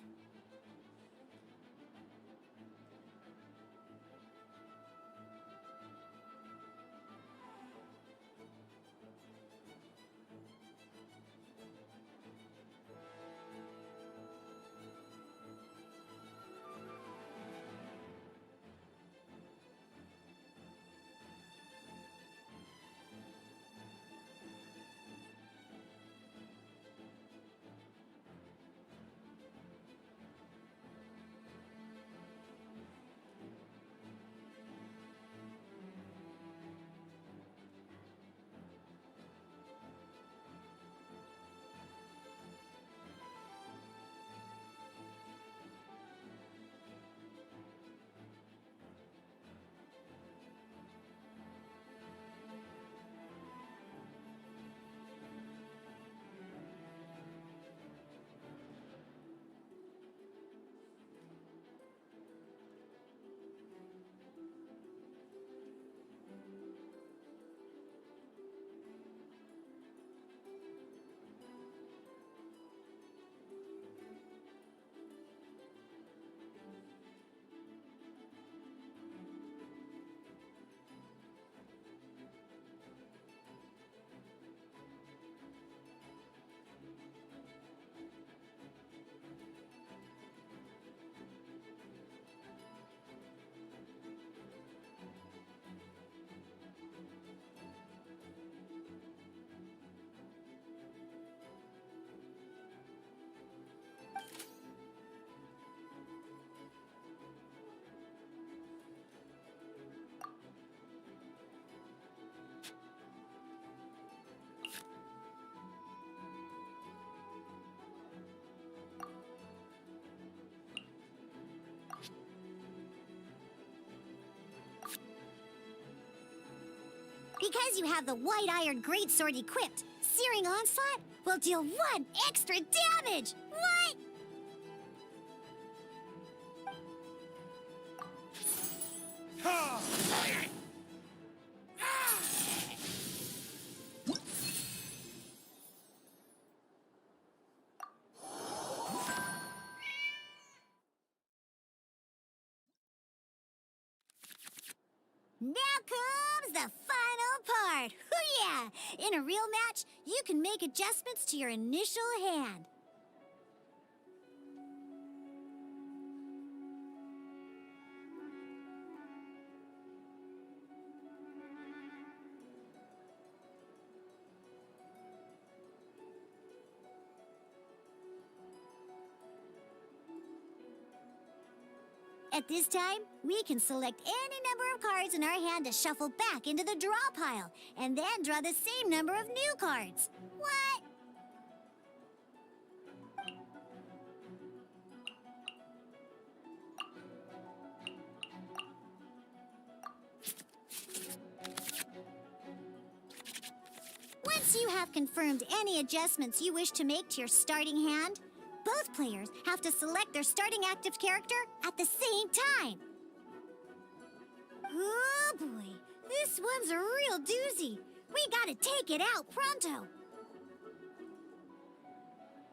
Because you have the White-Iron Greatsword equipped, Searing Onslaught will deal 1 extra damage! What? Now comes the final part! Hoo-yeah! In a real match, you can make adjustments to your initial hand. At this time, we can select any number of cards in our hand to shuffle back into the draw pile, and then draw the same number of new cards. What? Once you have confirmed any adjustments you wish to make to your starting hand, both players have to select their starting active character at the same time. Oh boy, this one's a real doozy. We gotta take it out pronto.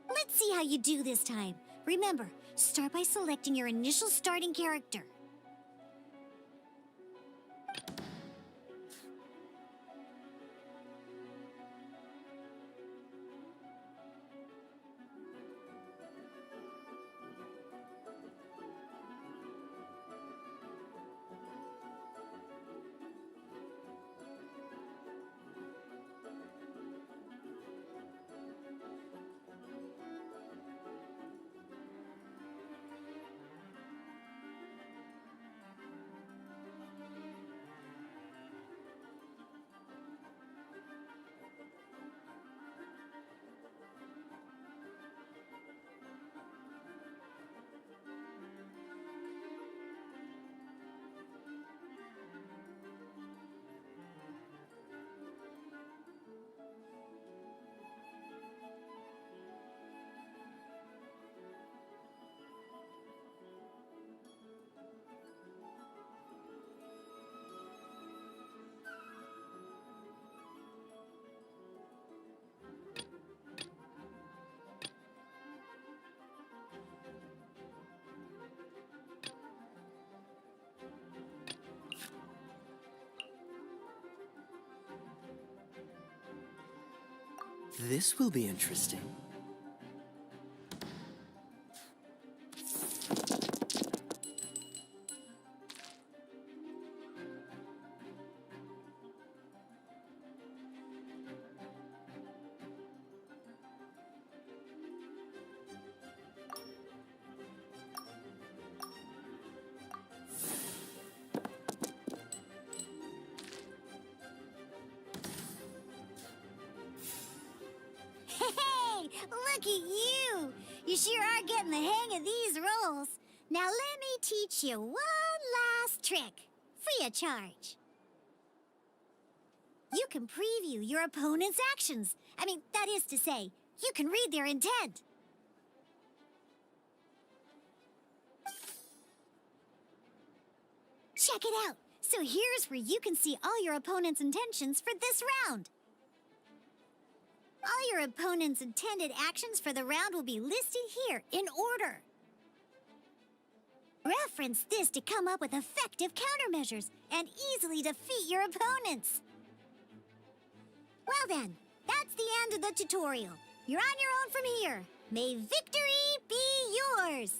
Let's see how you do this time. Remember, start by selecting your initial starting character. This will be interesting. Hey, look at you! You sure are getting the hang of these rolls. Now let me teach you one last trick, free of charge. You can preview your opponent's actions. That is to say, you can read their intent. Check it out. So here's where you can see all your opponent's intentions for this round. All your opponent's intended actions for the round will be listed here in order. Reference this to come up with effective countermeasures and easily defeat your opponents. Well then, that's the end of the tutorial. You're on your own from here. May victory be yours!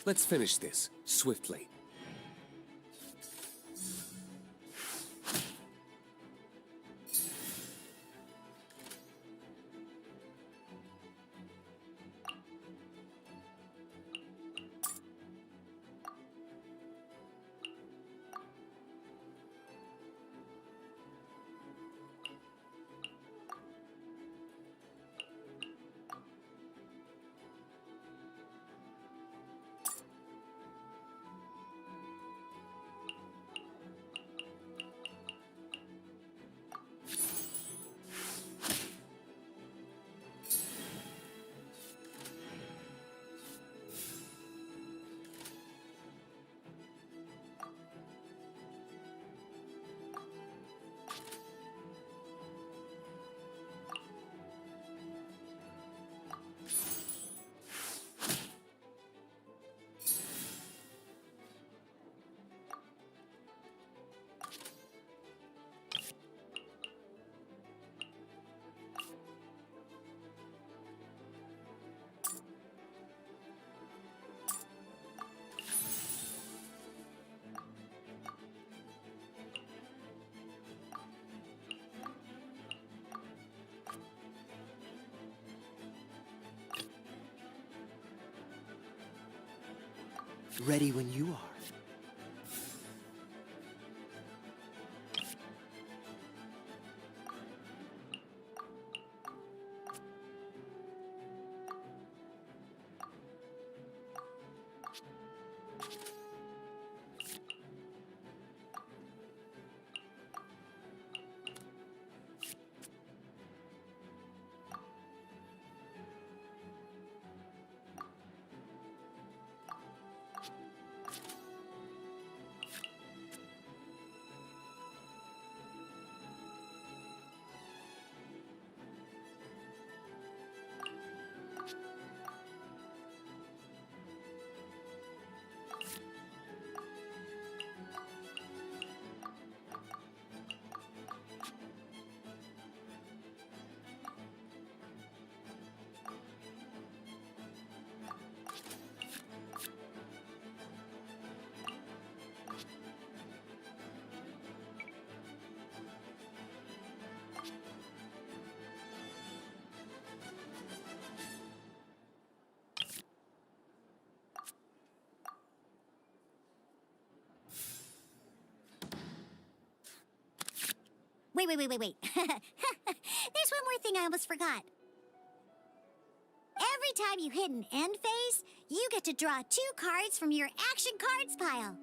Let's finish this, swiftly. Ready when you are. Wait. There's one more thing I almost forgot. Every time you hit an end phase, you get to draw 2 cards from your action cards pile.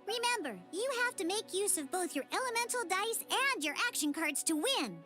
Remember, you have to make use of both your elemental dice and your action cards to win.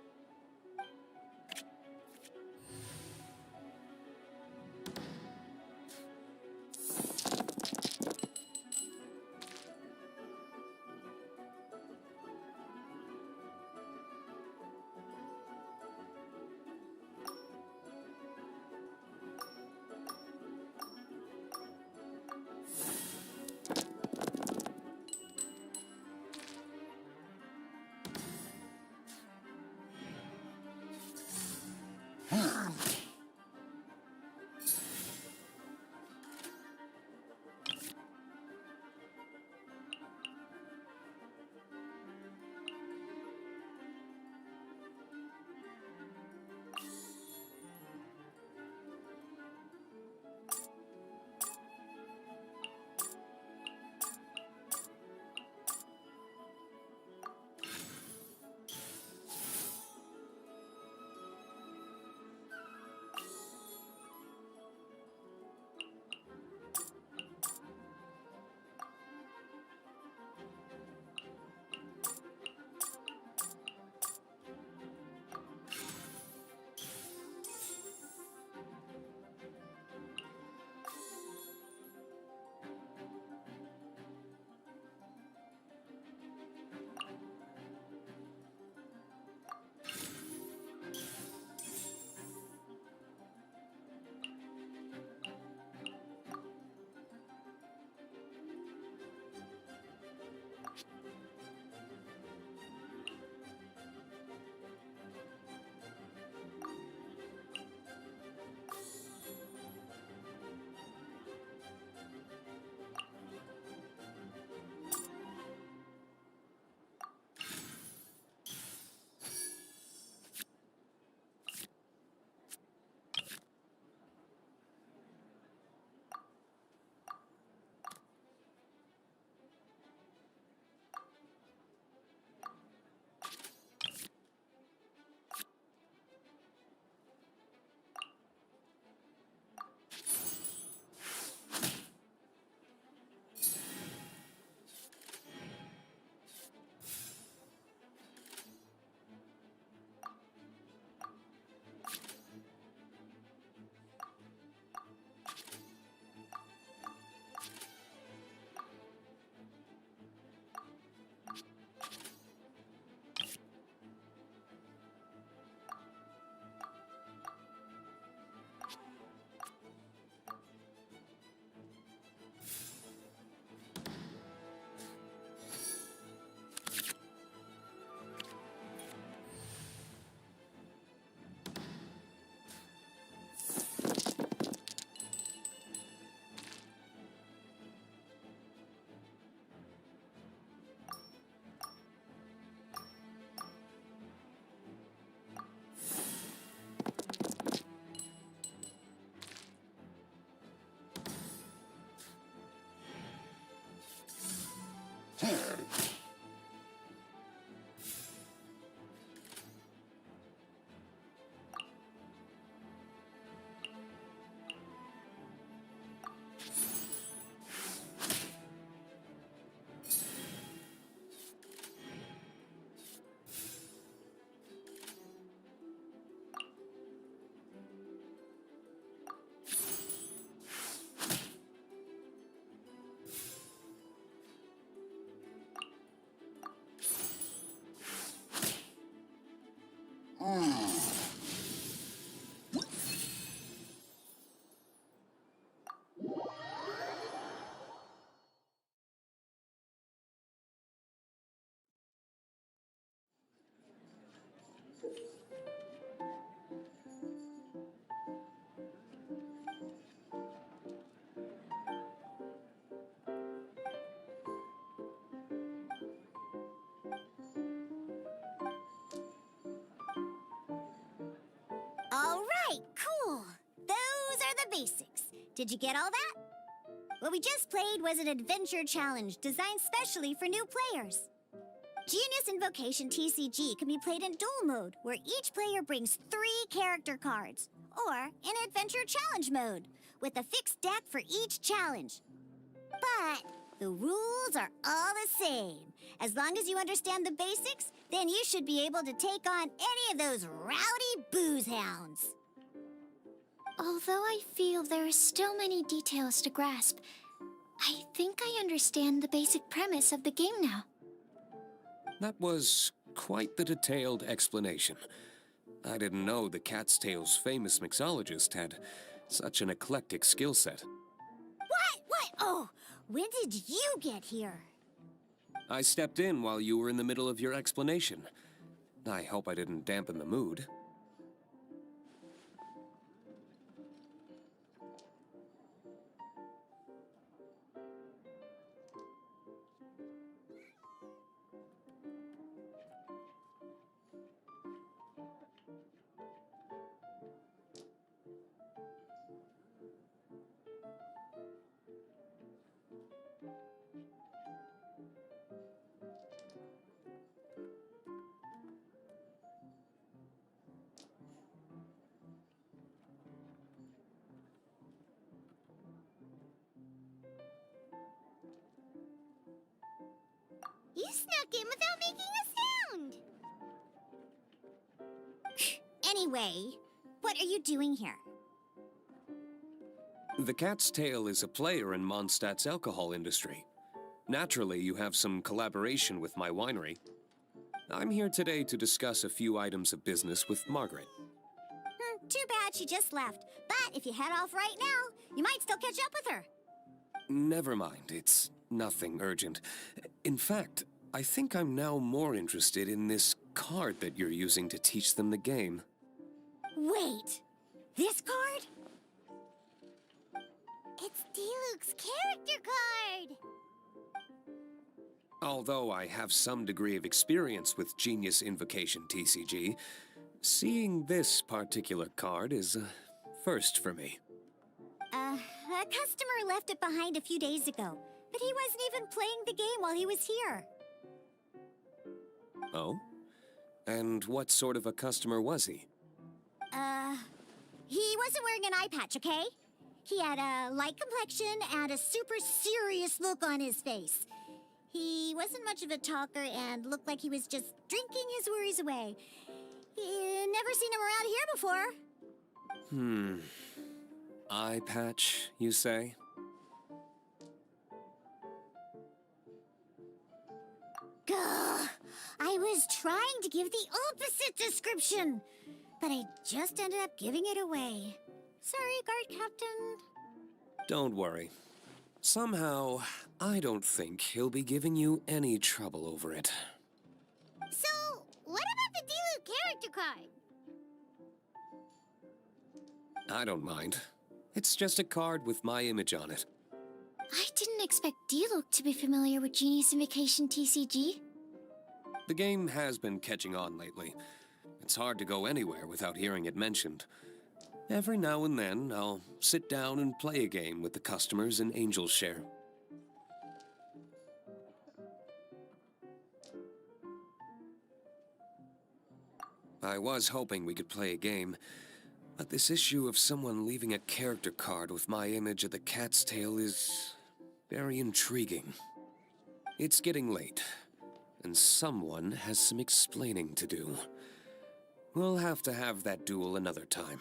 basics. Did you get all that? What we just played was an adventure challenge designed specially for new players. Genius Invocation TCG can be played in duel mode, where each player brings 3 character cards, or in adventure challenge mode, with a fixed deck for each challenge. But the rules are all the same. As long as you understand the basics, then you should be able to take on any of those rowdy booze hounds. Although I feel there are still many details to grasp, I think I understand the basic premise of the game now. That was quite the detailed explanation. I didn't know the Cat's Tail's famous mixologist had such an eclectic skill set. What? Oh, when did you get here? I stepped in while you were in the middle of your explanation. I hope I didn't dampen the mood. You snuck in without making a sound! Anyway, what are you doing here? The Cat's Tail is a player in Mondstadt's alcohol industry. Naturally, you have some collaboration with my winery. I'm here today to discuss a few items of business with Margaret. Too bad she just left. But if you head off right now, you might still catch up with her. Never mind, it's nothing urgent. In fact, I think I'm now more interested in this card that you're using to teach them the game. Wait, this card? It's Diluc's character card! Although I have some degree of experience with Genius Invocation TCG, seeing this particular card is a first for me. A customer left it behind a few days ago, but he wasn't even playing the game while he was here. Oh? And what sort of a customer was he? He wasn't wearing an eye patch, okay? He had a light complexion and a super serious look on his face. He wasn't much of a talker and looked like he was just drinking his worries away. Never seen him around here before. Eye patch, you say? Gah! I was trying to give the opposite description, but I just ended up giving it away. Sorry, guard captain. Don't worry. Somehow, I don't think he'll be giving you any trouble over it. So, what about the Diluc character card? I don't mind. It's just a card with my image on it. I didn't expect Diluc to be familiar with Genius Invocation TCG. The game has been catching on lately. It's hard to go anywhere without hearing it mentioned. Every now and then, I'll sit down and play a game with the customers in Angel's Share. I was hoping we could play a game, but this issue of someone leaving a character card with my image at the Cat's Tail is very intriguing. It's getting late, and someone has some explaining to do. We'll have to have that duel another time.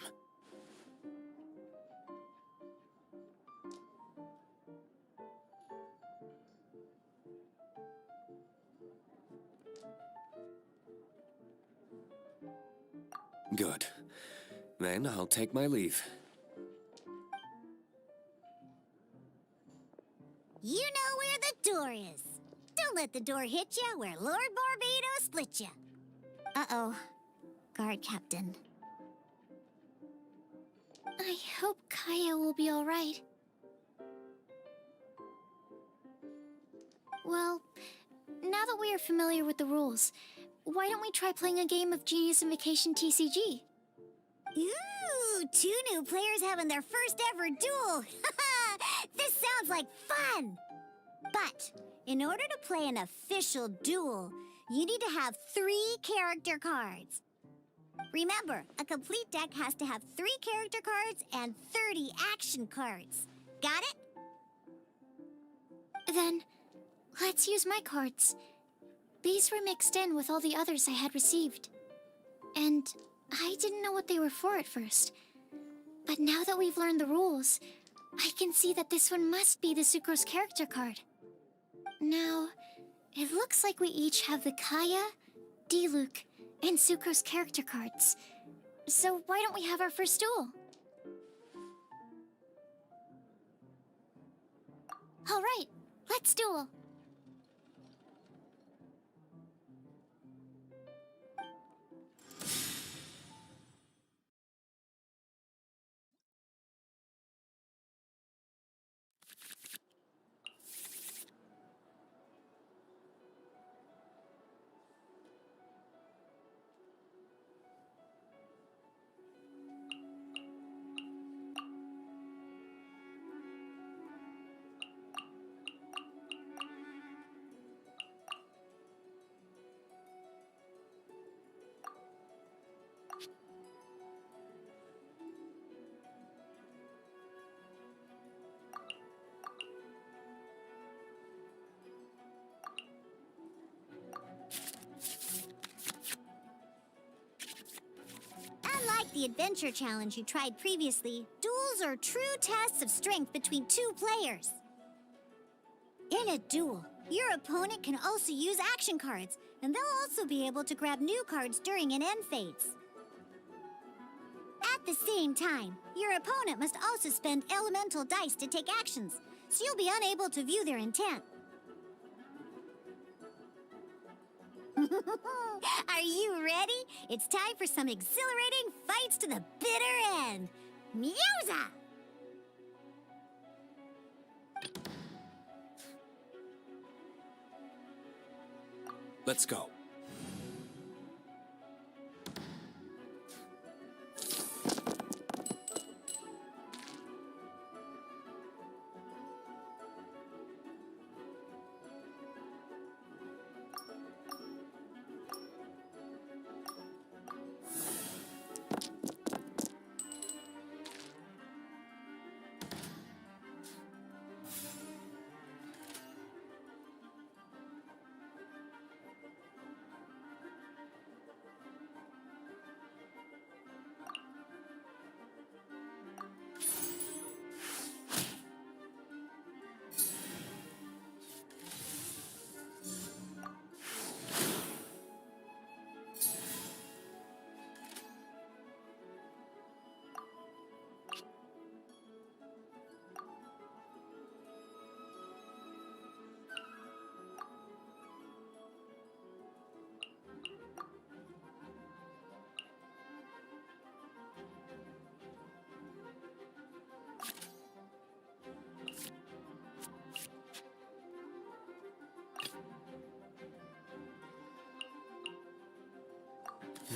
Good. Then I'll take my leave. You know where the door is. Don't let the door hit you where Lord Barbados split you. Uh-oh. Guard captain. I hope Kaya will be alright. Well, now that we are familiar with the rules, why don't we try playing a game of Genius Invocation TCG? Ooh, two new players having their first ever duel. This sounds like fun! But in order to play an official duel, you need to have 3 character cards. Remember, a complete deck has to have 3 character cards and 30 action cards. Got it? Then, let's use my cards. These were mixed in with all the others I had received. And I didn't know what they were for at first. But now that we've learned the rules, I can see that this one must be the Sucrose character card. Now, it looks like we each have the Kaya, Diluc, and Sucrose character cards. So why don't we have our first duel? All right, let's duel. Unlike the adventure challenge you tried previously, duels are true tests of strength between 2 players. In a duel, your opponent can also use action cards, and they'll also be able to grab new cards during an end phase. At the same time, your opponent must also spend elemental dice to take actions, so you'll be unable to view their intent. Are you ready? It's time for some exhilarating fights to the bitter end. Musa! Let's go.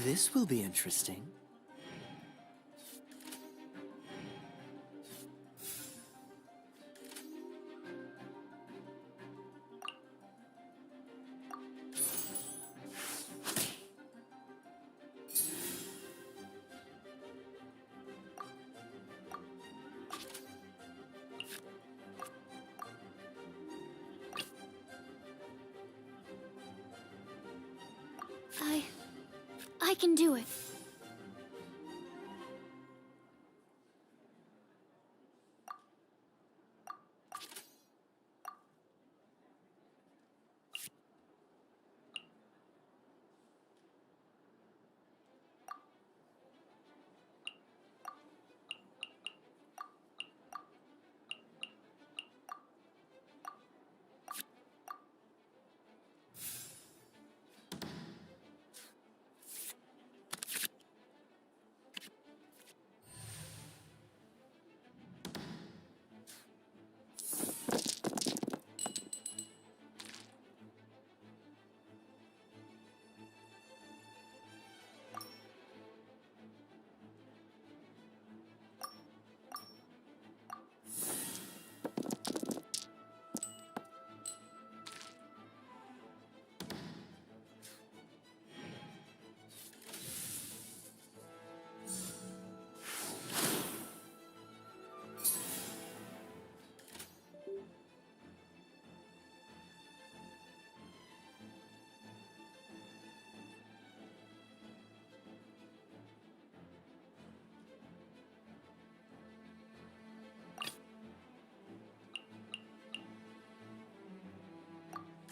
This will be interesting. I can do it.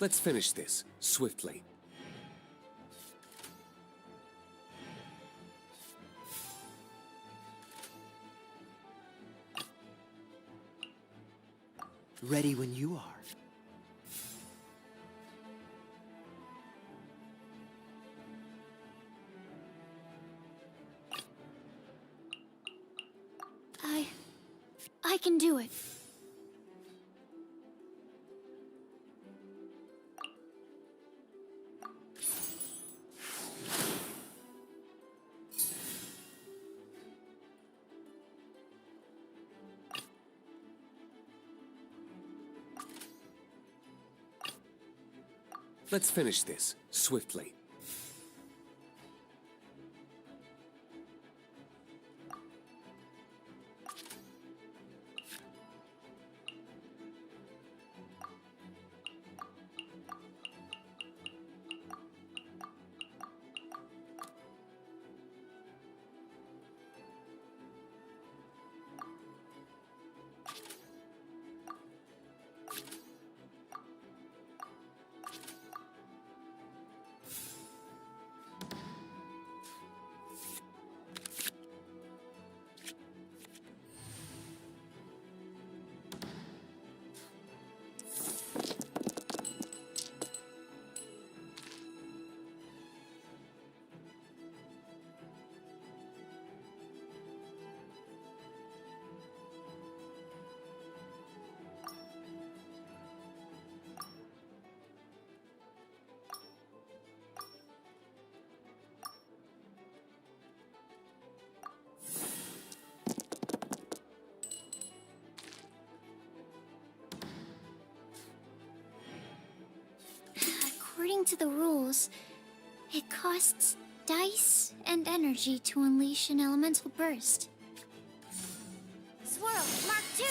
Let's finish this, swiftly. Ready when you are. I can do it. Let's finish this, swiftly. According to the rules, it costs dice and energy to unleash an elemental burst. Swirl, Mark 2!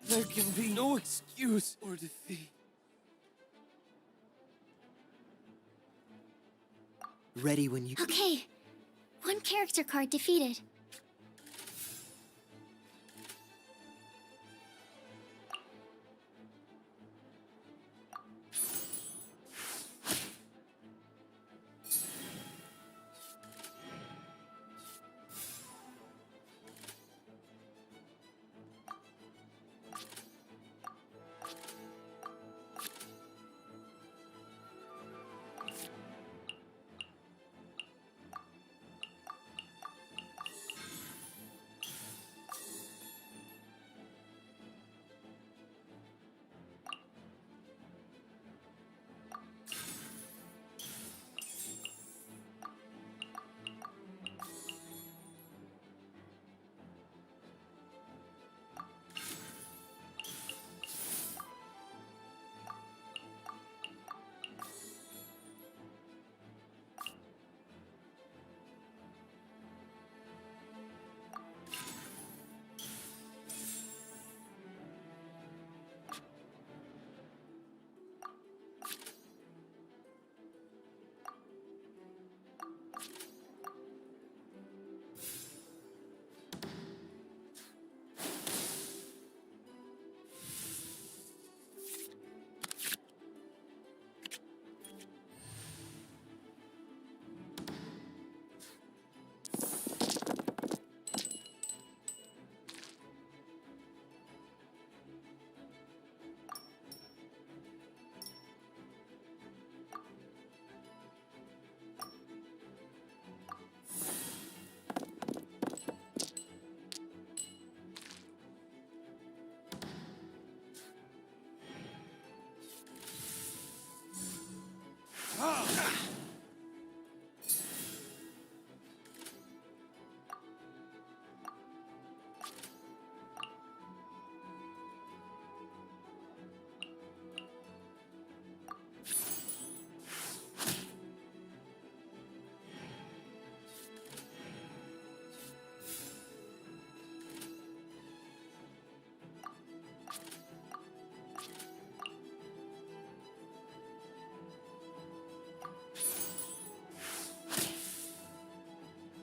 There can be no excuse or defeat. Ready when you... Okay. One character card defeated.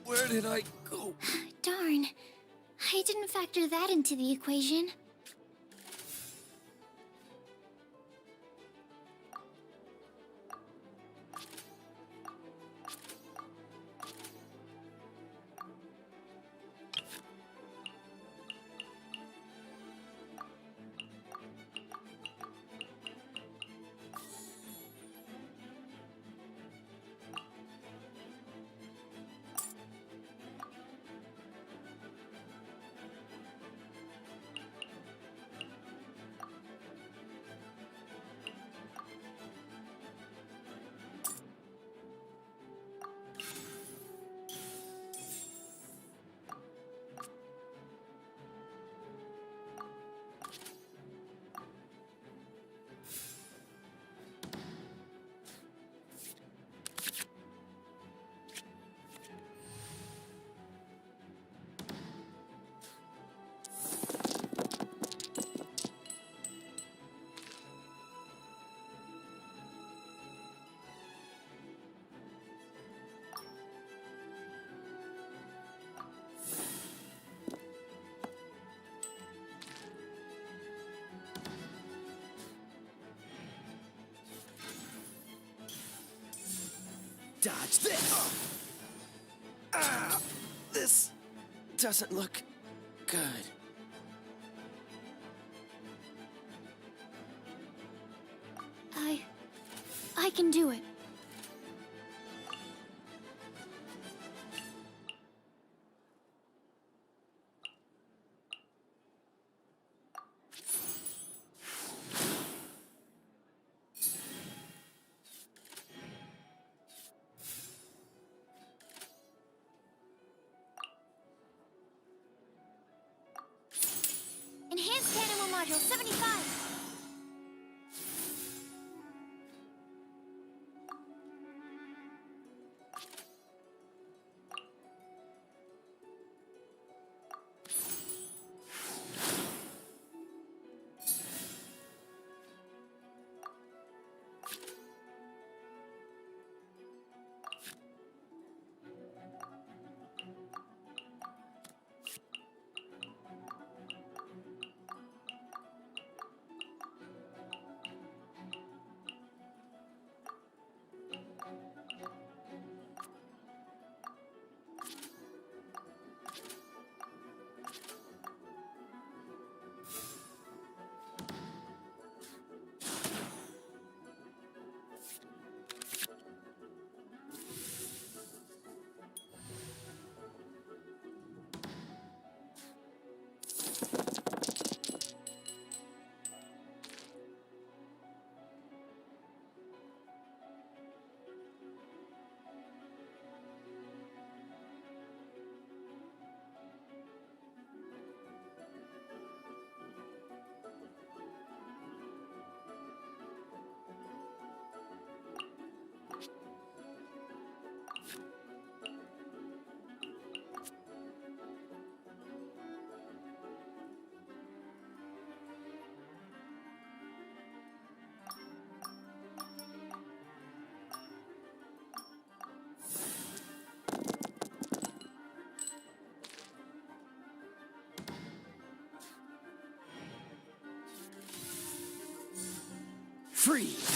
Where did I go? Darn. I didn't factor that into the equation. Dodge this! Ah! This doesn't look good. I can do it. Enhanced Animal Module 75! Freeze!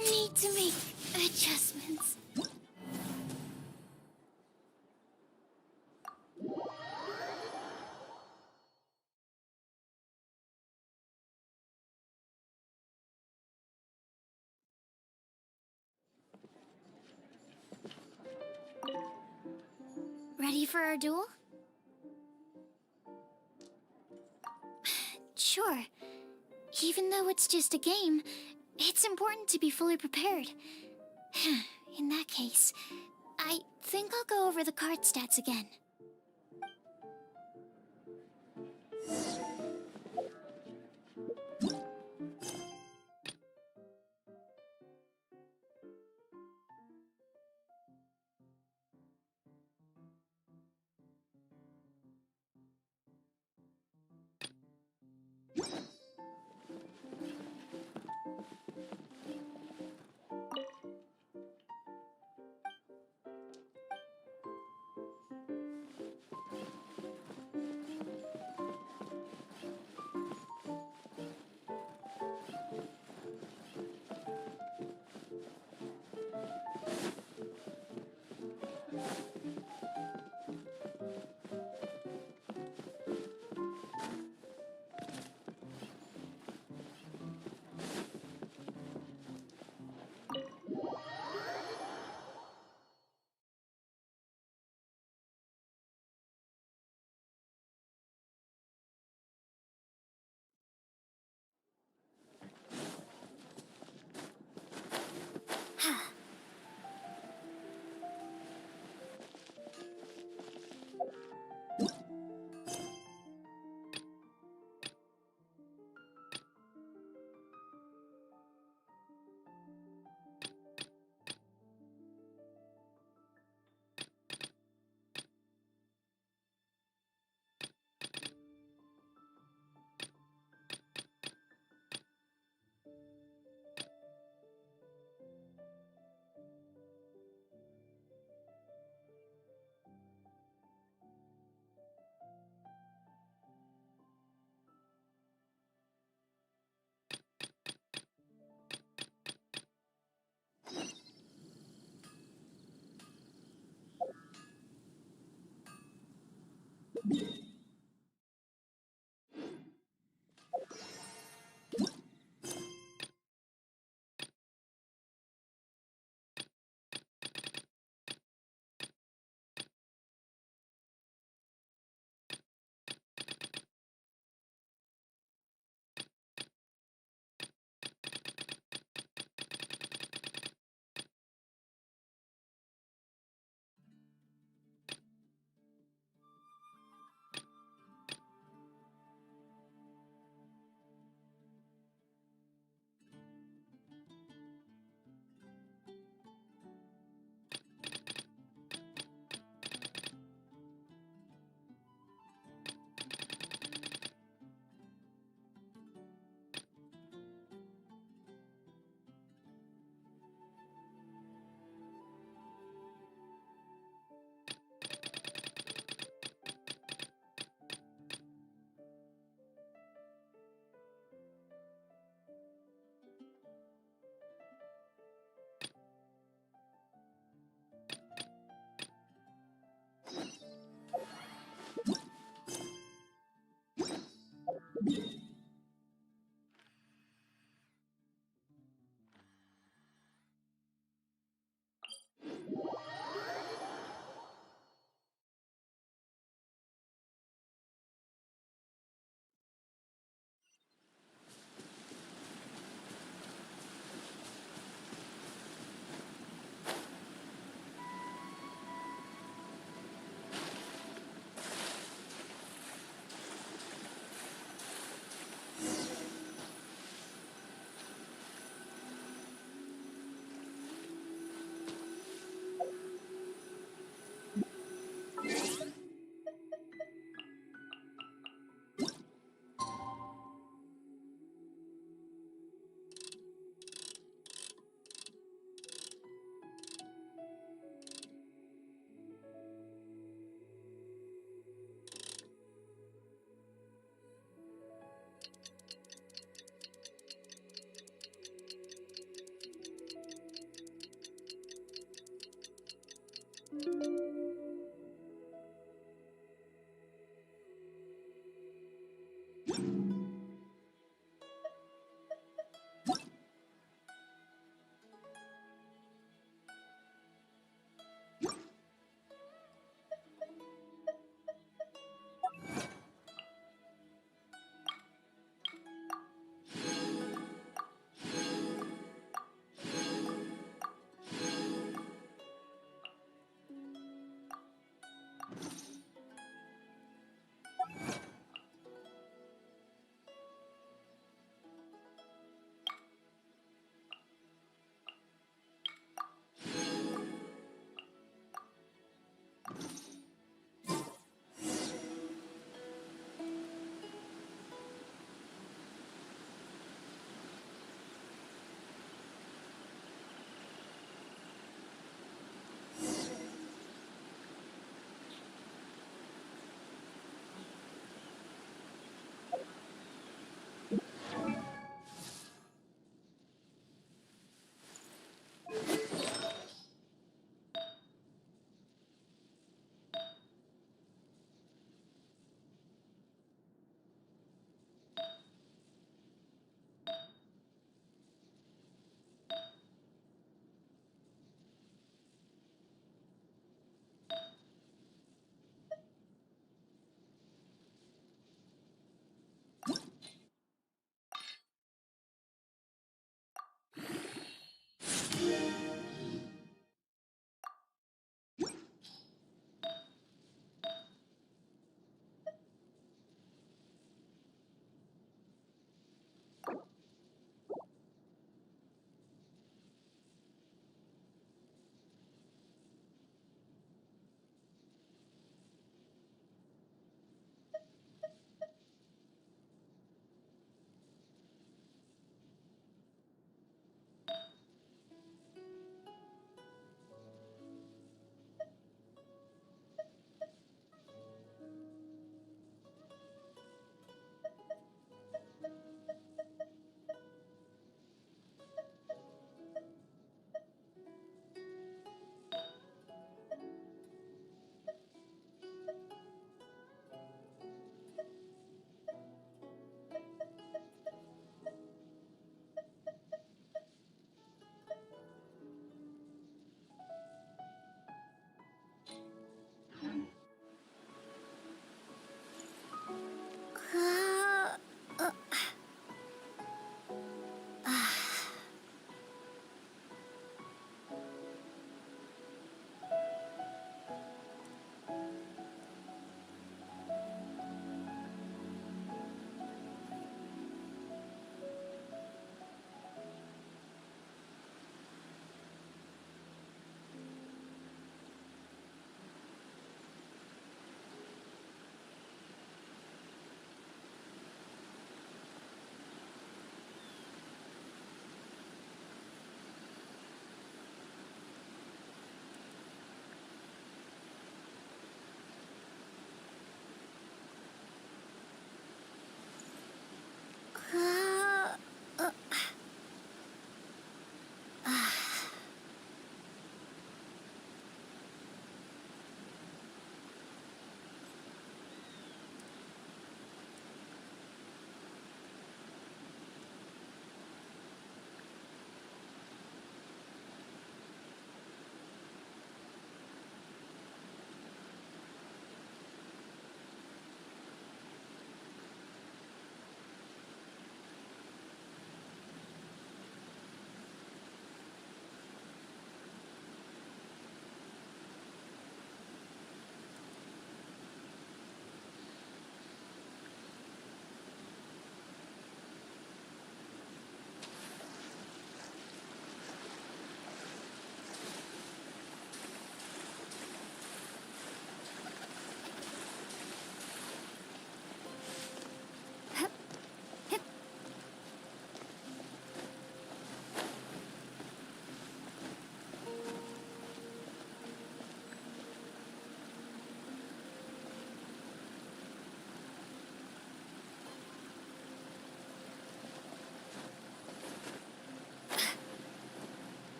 Need to make adjustments. Ready for our duel? Sure. Even though it's just a game, it's important to be fully prepared. In that case, I think I'll go over the card stats again.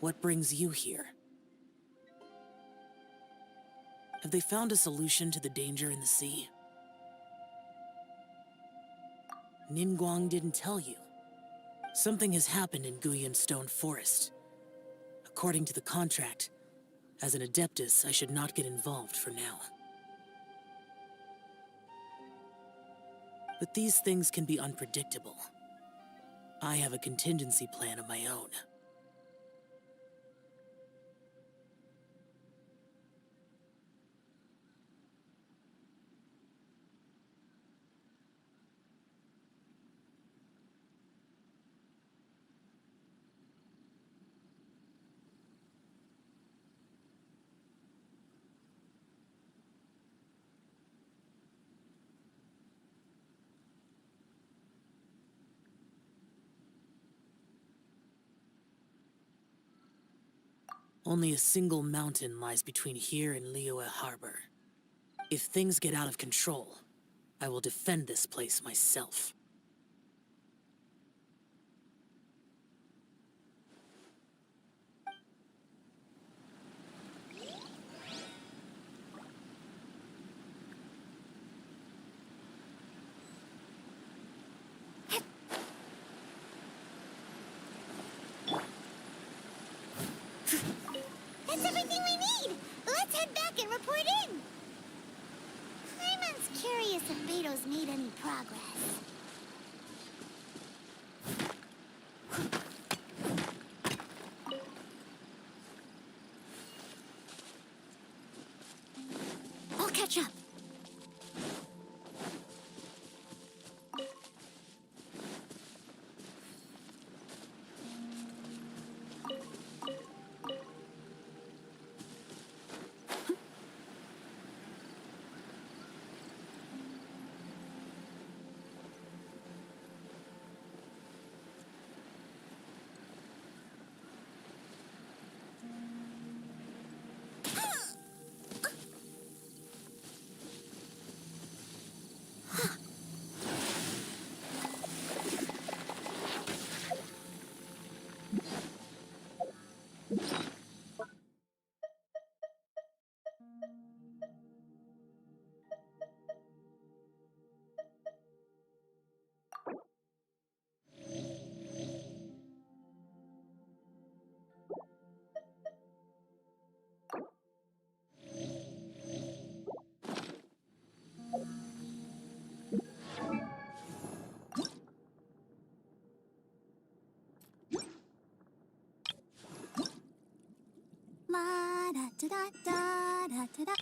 What brings you here? Have they found a solution to the danger in the sea? Ningguang didn't tell you. Something has happened in Guyan Stone Forest. According to the contract, as an Adeptus, I should not get involved for now. But these things can be unpredictable. I have a contingency plan of my own. Only a single mountain lies between here and Liyue Harbor. If things get out of control, I will defend this place myself. That's everything we need! Let's head back and report in! Hyman's curious if Beto's made any progress. I'll catch up. La da da da da da da da.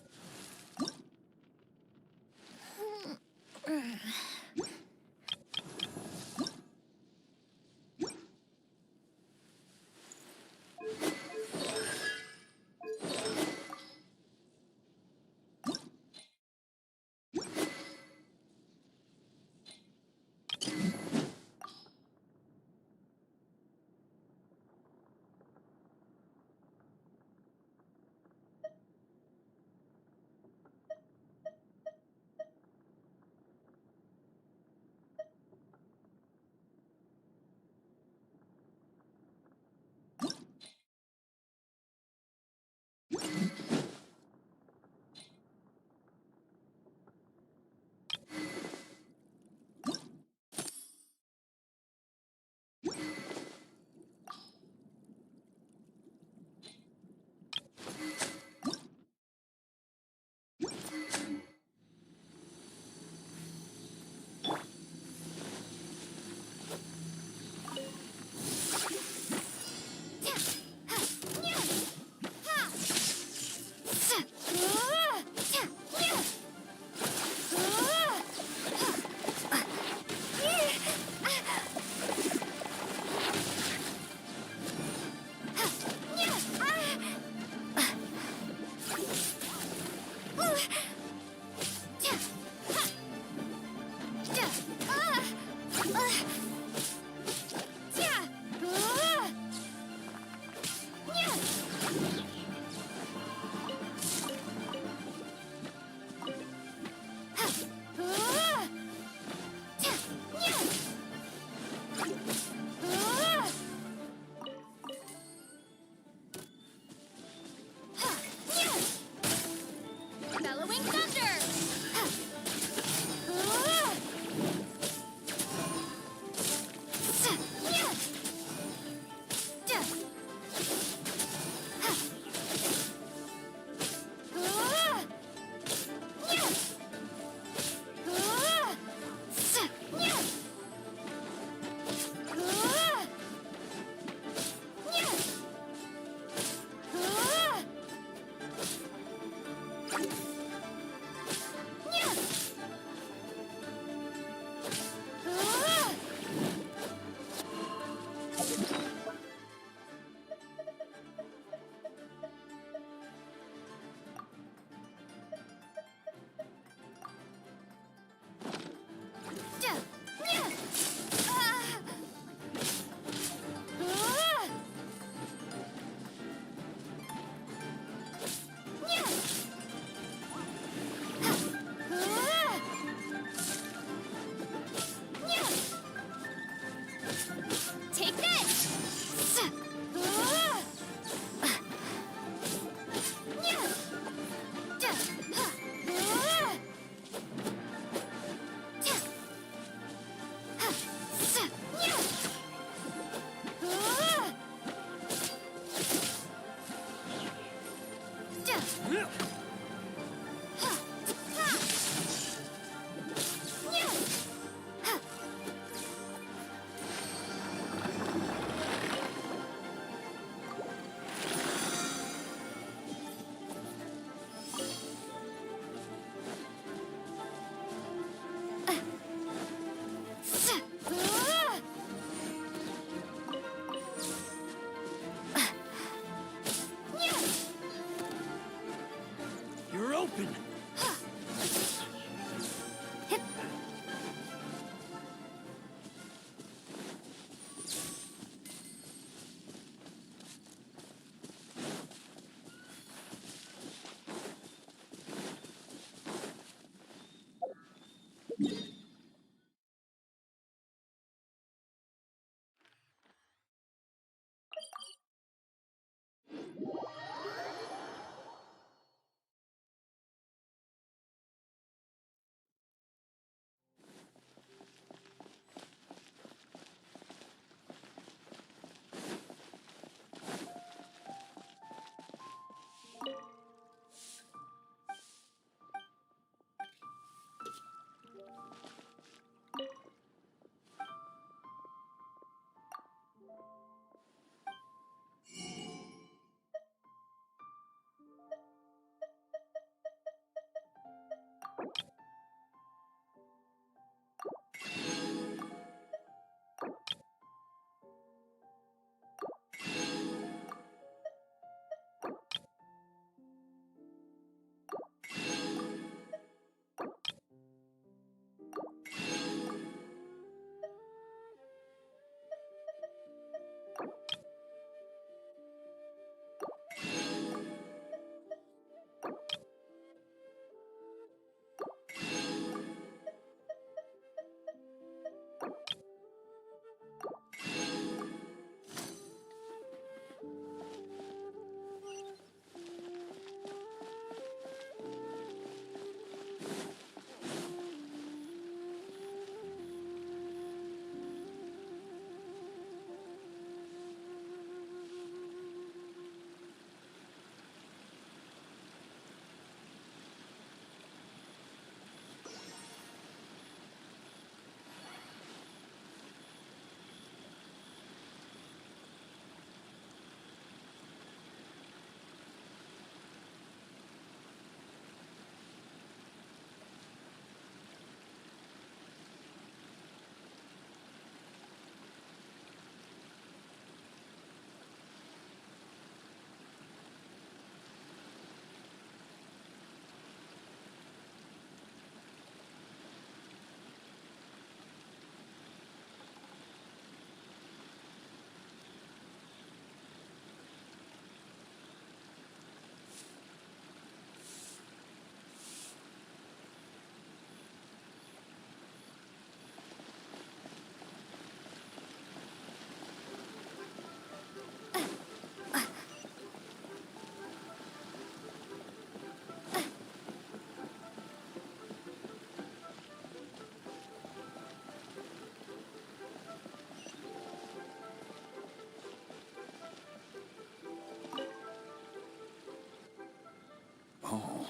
Oh,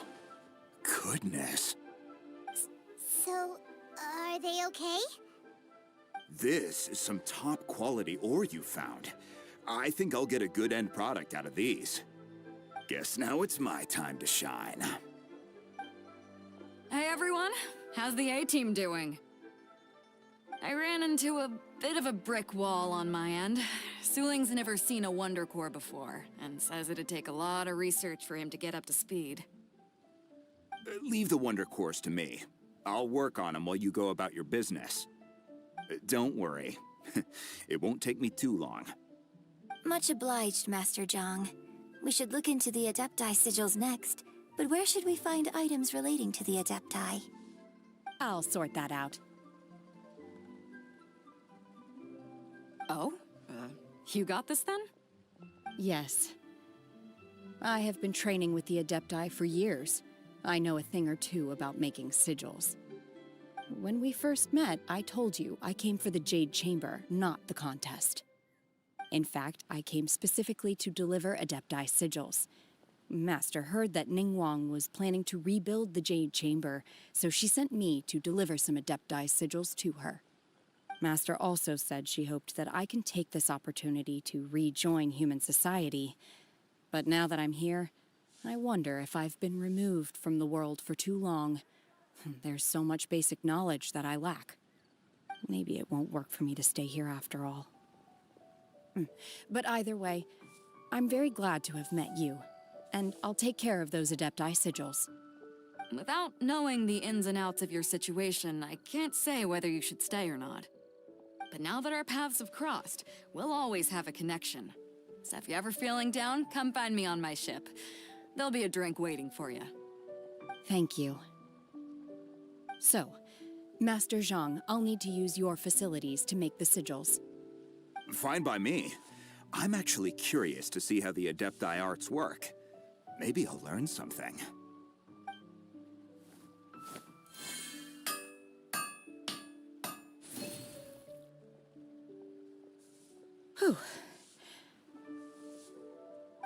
goodness. So, are they okay? This is some top quality ore you found. I think I'll get a good end product out of these. Guess now it's my time to shine. Hey everyone, how's the A-team doing? I ran into a bit of a brick wall on my end. Suling's never seen a Wonder Core before, and says it'd take a lot of research for him to get up to speed. Leave the Wonder Cores to me. I'll work on them while you go about your business. Don't worry. It won't take me too long. Much obliged, Master Zhang. We should look into the Adepti sigils next, but where should we find items relating to the Adepti? I'll sort that out. Oh? You got this then? Yes. I have been training with the Adepti for years. I know a thing or two about making sigils. When we first met, I told you I came for the Jade Chamber, not the contest. In fact, I came specifically to deliver Adepti sigils. Master heard that Ningguang was planning to rebuild the Jade Chamber, so she sent me to deliver some Adepti sigils to her. Master also said she hoped that I can take this opportunity to rejoin human society. But now that I'm here, I wonder if I've been removed from the world for too long. There's so much basic knowledge that I lack. Maybe it won't work for me to stay here after all. But either way, I'm very glad to have met you, and I'll take care of those Adepti sigils. Without knowing the ins and outs of your situation, I can't say whether you should stay or not. But now that our paths have crossed, we'll always have a connection. So if you're ever feeling down, come find me on my ship. There'll be a drink waiting for you. Thank you. So, Master Zhang, I'll need to use your facilities to make the sigils. Fine by me. I'm actually curious to see how the Adepti arts work. Maybe I'll learn something. Whew.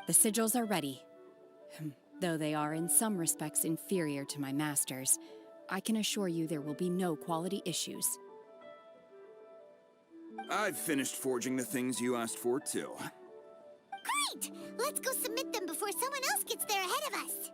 The sigils are ready. Though they are in some respects inferior to my master's, I can assure you there will be no quality issues. I've finished forging the things you asked for, too. Great! Let's go submit them before someone else gets there ahead of us.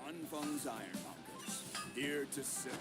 Unfung's Ironmongers, here to serve.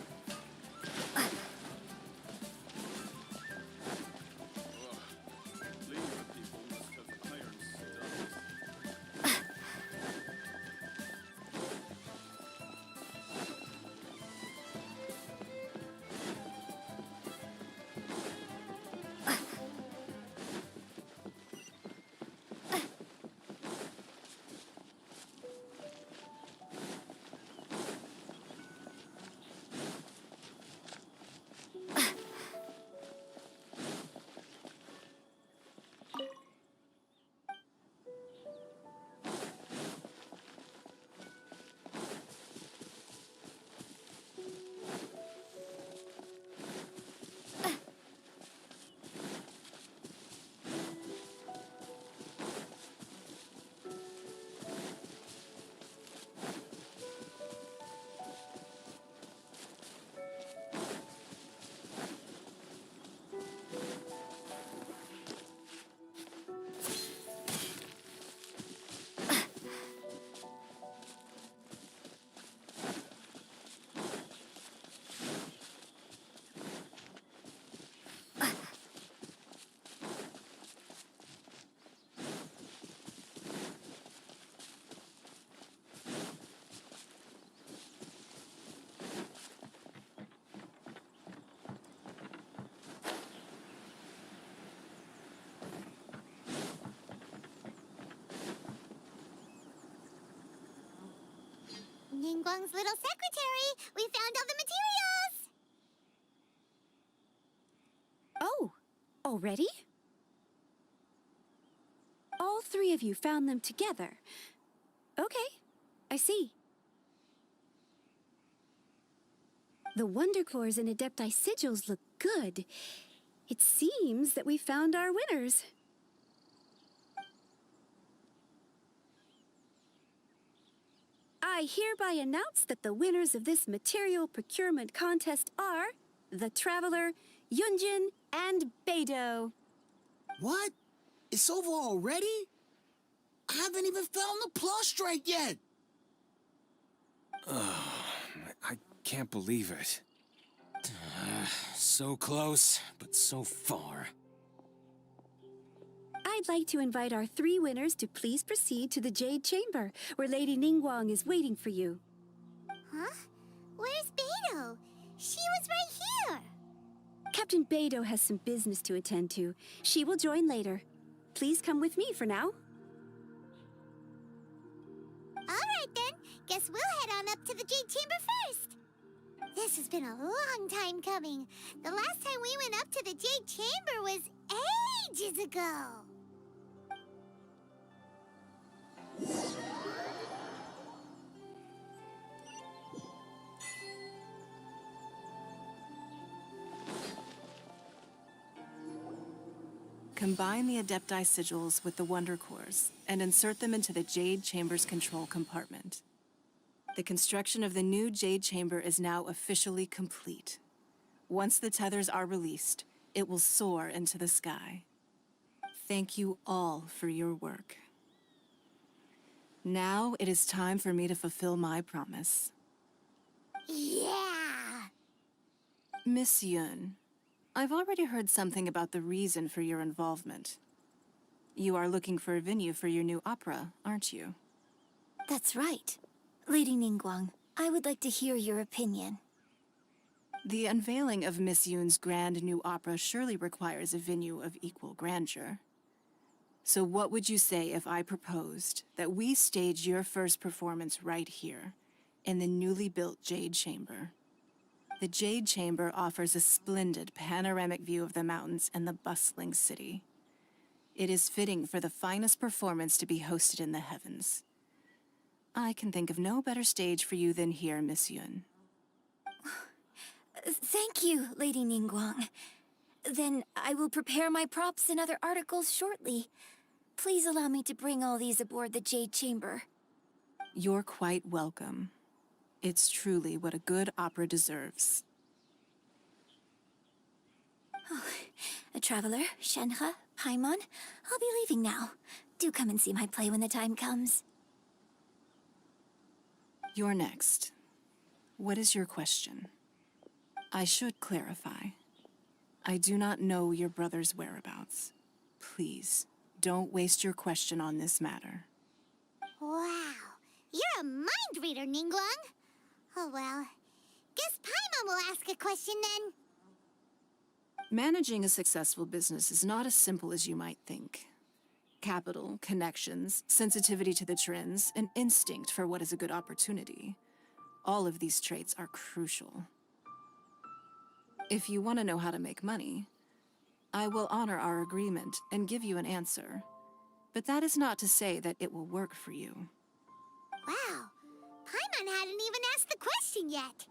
Ningguang's little secretary! We found all the materials! Oh, already? All three of you found them together. Okay, I see. The Wonder Cores and Adepti sigils look good. It seems that we found our winners. I hereby announce that the winners of this material procurement contest are the Traveler, Yunjin, and Beidou. What? It's over already? I haven't even found the prostrate yet! I can't believe it. So close, but so far. I'd like to invite our three winners to please proceed to the Jade Chamber, where Lady Ningguang is waiting for you. Huh? Where's Beidou? She was right here! Captain Beidou has some business to attend to. She will join later. Please come with me for now. Alright then, guess we'll head on up to the Jade Chamber first! This has been a long time coming. The last time we went up to the Jade Chamber was ages ago. Combine the Adepti sigils with the Wonder Cores and insert them into the Jade Chamber's control compartment. The construction of the new Jade Chamber is now officially complete. Once the tethers are released, it will soar into the sky. Thank you all for your work. Now it is time for me to fulfill my promise. Yeah! Miss Yun, I've already heard something about the reason for your involvement. You are looking for a venue for your new opera, aren't you? That's right. Lady Ningguang, I would like to hear your opinion. The unveiling of Miss Yun's grand new opera surely requires a venue of equal grandeur. So what would you say if I proposed that we stage your first performance right here, in the newly built Jade Chamber? The Jade Chamber offers a splendid panoramic view of the mountains and the bustling city. It is fitting for the finest performance to be hosted in the heavens. I can think of no better stage for you than here, Miss Yun. Thank you, Lady Ningguang. Then I will prepare my props and other articles shortly. Please allow me to bring all these aboard the Jade Chamber. You're quite welcome. It's truly what a good opera deserves. A traveler, Shenhe, Paimon, I'll be leaving now. Do come and see my play when the time comes. You're next. What is your question? I should clarify. I do not know your brother's whereabouts. Please, don't waste your question on this matter. Wow, you're a mind reader, Ningguang. Oh well, guess Paimon will ask a question then. Managing a successful business is not as simple as you might think. Capital, connections, sensitivity to the trends, and instinct for what is a good opportunity. All of these traits are crucial. If you want to know how to make money, I will honor our agreement and give you an answer. But that is not to say that it will work for you. Wow, Paimon hadn't even asked the question yet.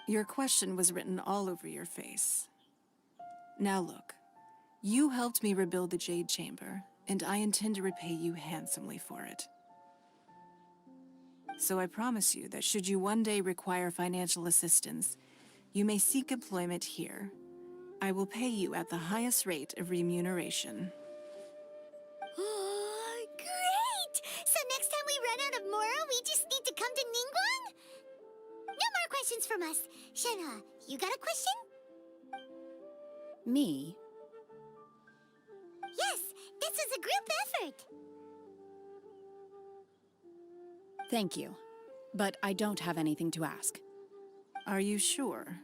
Your question was written all over your face. Now look, you helped me rebuild the Jade Chamber, and I intend to repay you handsomely for it. So I promise you that should you one day require financial assistance, you may seek employment here. I will pay you at the highest rate of remuneration. Oh, great! So next time we run out of Mora, we just need to come to Ningguang? No more questions from us. Shenhe, you got a question? Me? Yes, this is a group effort. Thank you. But I don't have anything to ask. Are you sure?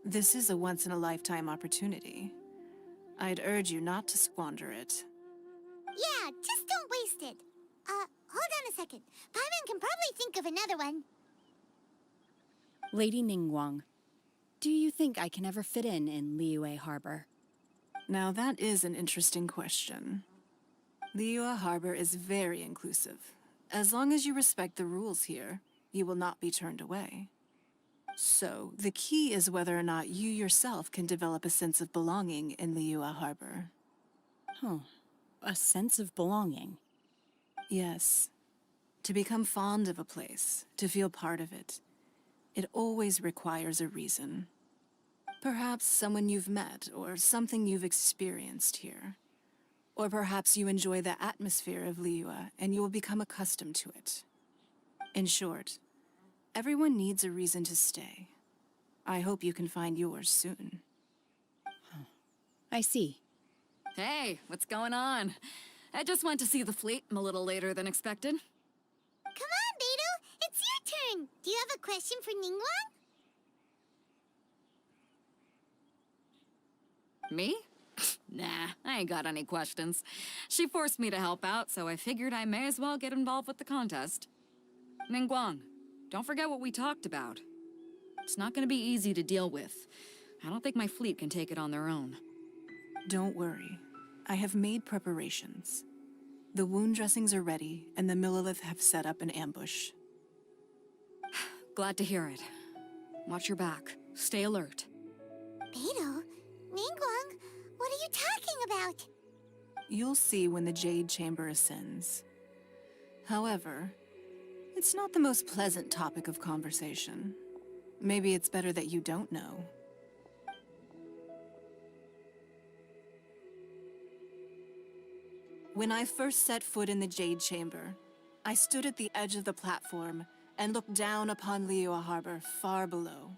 This is a once-in-a-lifetime opportunity. I'd urge you not to squander it. Yeah, just don't waste it. Hold on a second. Paimon can probably think of another one. Lady Ningguang, do you think I can ever fit in Liyue Harbor? Now that is an interesting question. Liyue Harbor is very inclusive. As long as you respect the rules here, you will not be turned away. So, the key is whether or not you yourself can develop a sense of belonging in Liyue Harbor. Huh. A sense of belonging. Yes. To become fond of a place, to feel part of it, it always requires a reason. Perhaps someone you've met, or something you've experienced here. Or perhaps you enjoy the atmosphere of Liyue, and you will become accustomed to it. In short, everyone needs a reason to stay. I hope you can find yours soon. I see. Hey, what's going on? I just went to see the fleet a little later than expected. Come on, Beidou, it's your turn. Do you have a question for Ningguang? Me? Nah, I ain't got any questions. She forced me to help out, so I figured I may as well get involved with the contest. Ningguang, don't forget what we talked about. It's not gonna be easy to deal with. I don't think my fleet can take it on their own. Don't worry. I have made preparations. The wound dressings are ready, and the Millilith have set up an ambush. Glad to hear it. Watch your back. Stay alert. Beidou, Ningguang, what are you talking about? You'll see when the Jade Chamber ascends. However, it's not the most pleasant topic of conversation. Maybe it's better that you don't know. When I first set foot in the Jade Chamber, I stood at the edge of the platform and looked down upon Liyue Harbor far below.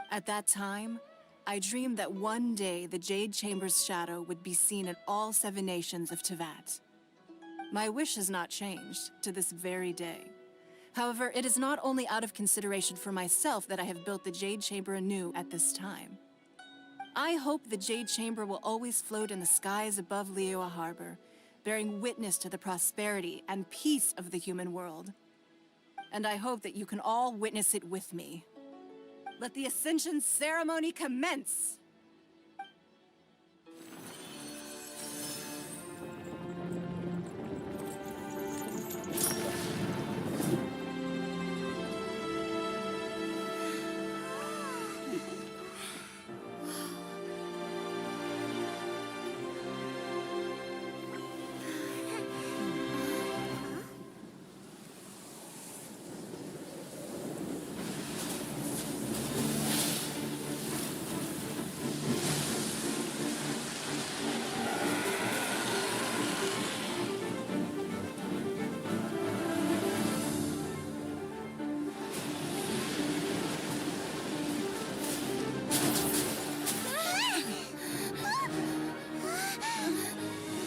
At that time, I dreamed that one day the Jade Chamber's shadow would be seen in all 7 nations of Tevat. My wish has not changed to this very day. However, it is not only out of consideration for myself that I have built the Jade Chamber anew at this time. I hope the Jade Chamber will always float in the skies above Liyue Harbor, bearing witness to the prosperity and peace of the human world. And I hope that you can all witness it with me. Let the Ascension ceremony commence!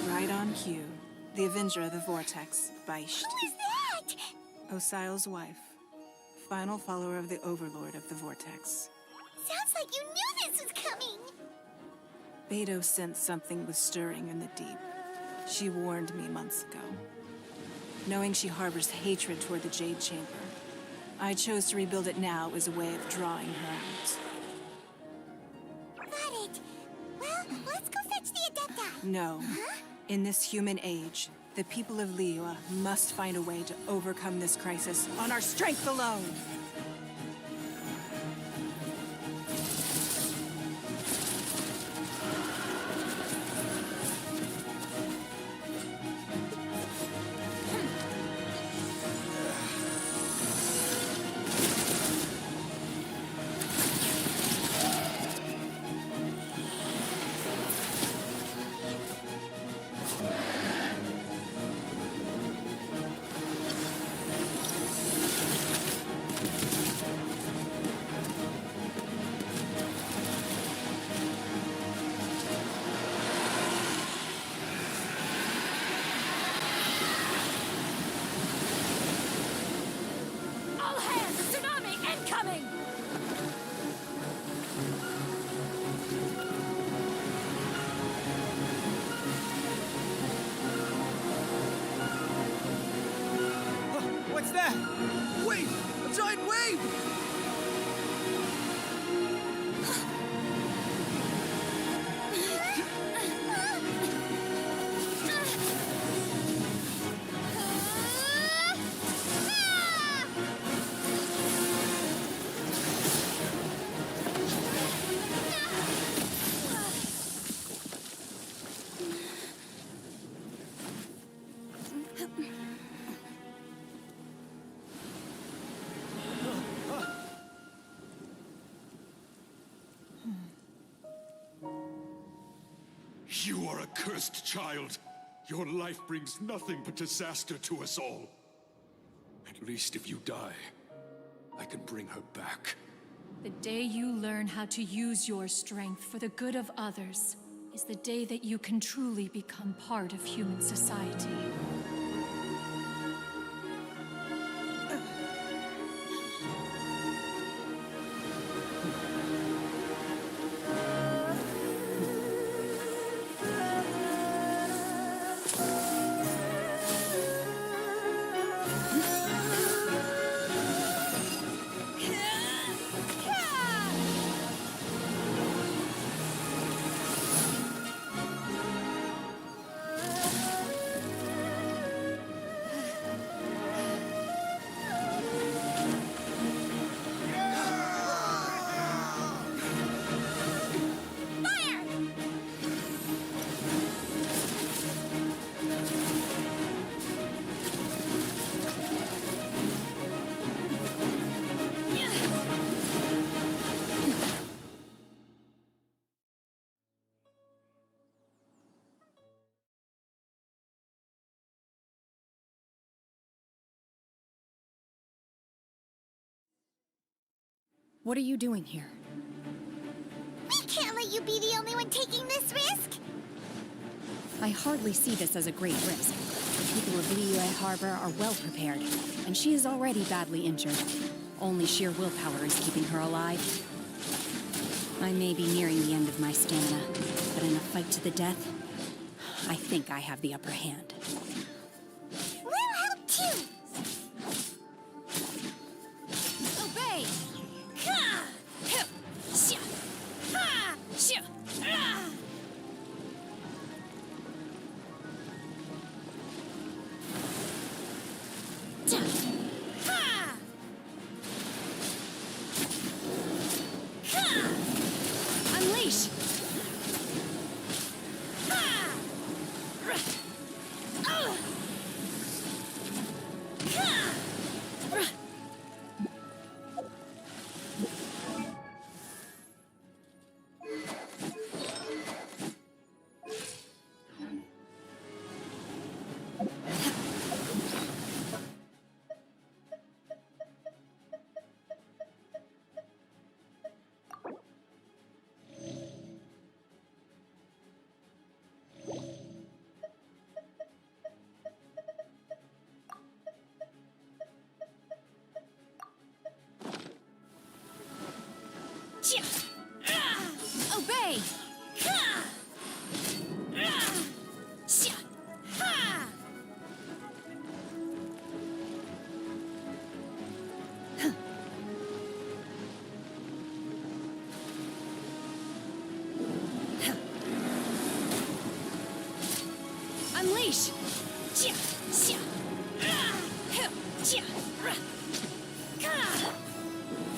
Right on cue. The Avenger of the Vortex, Baish. Who is that? Osial's wife. Final follower of the Overlord of the Vortex. Sounds like you knew this was coming. Beidou sensed something was stirring in the deep. She warned me months ago. Knowing she harbors hatred toward the Jade Chamber, I chose to rebuild it now as a way of drawing her out. Got it. Well, let's go fetch the Adepti. No. Huh? In this human age, the people of Liyue must find a way to overcome this crisis on our strength alone. All hands! A tsunami incoming! What's that? Wait! A giant wave! You are a cursed child. Your life brings nothing but disaster to us all. At least if you die, I can bring her back. The day you learn how to use your strength for the good of others is the day that you can truly become part of human society. What are you doing here? We can't let you be the only one taking this risk! I hardly see this as a great risk. The people of Liyue Harbor are well prepared, and she is already badly injured. Only sheer willpower is keeping her alive. I may be nearing the end of my stamina, but in a fight to the death, I think I have the upper hand. We'll help too! Obey! Unleash! Obey! Unleash!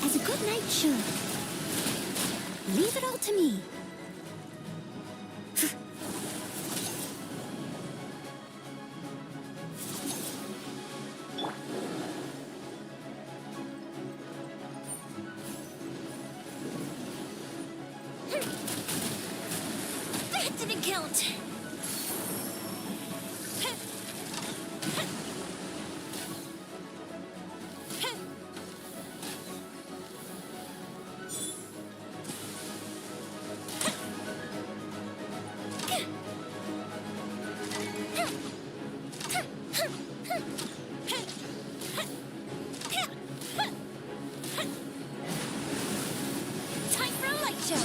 As a good knight should. Leave it all to me. That didn't count. Time for a light show.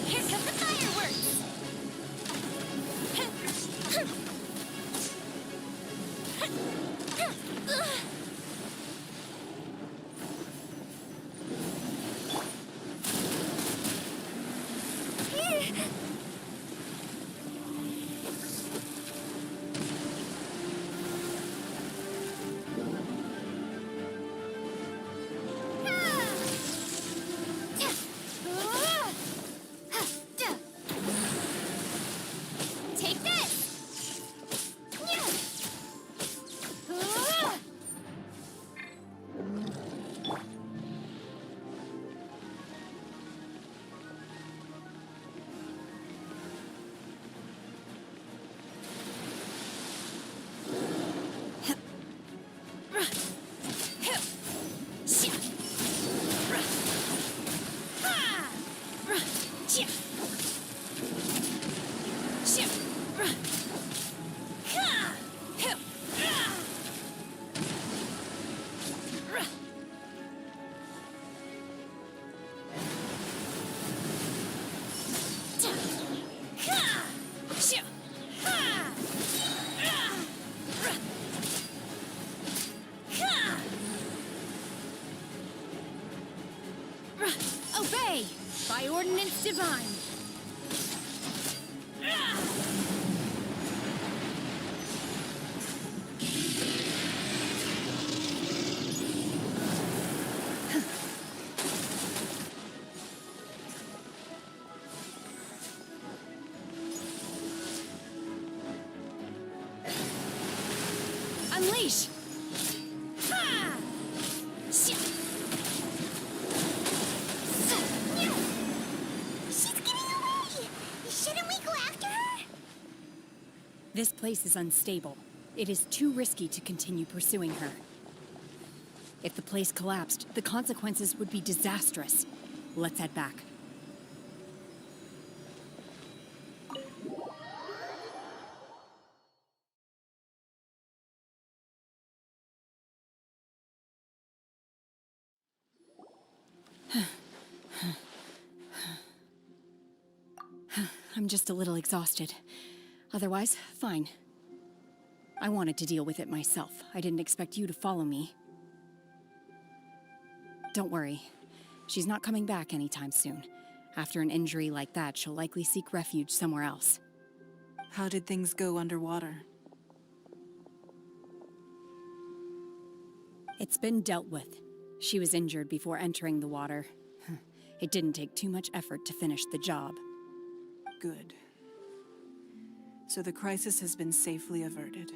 Here come the fireworks. Take this! Obey! By ordinance divine! Unleash! She's getting away! Shouldn't we go after her? This place is unstable. It is too risky to continue pursuing her. If the place collapsed, the consequences would be disastrous. Let's head back. I'm just a little exhausted. Otherwise, fine. I wanted to deal with it myself. I didn't expect you to follow me. Don't worry. She's not coming back anytime soon. After an injury like that, she'll likely seek refuge somewhere else. How did things go underwater? It's been dealt with. She was injured before entering the water. It didn't take too much effort to finish the job. Good. So the crisis has been safely averted.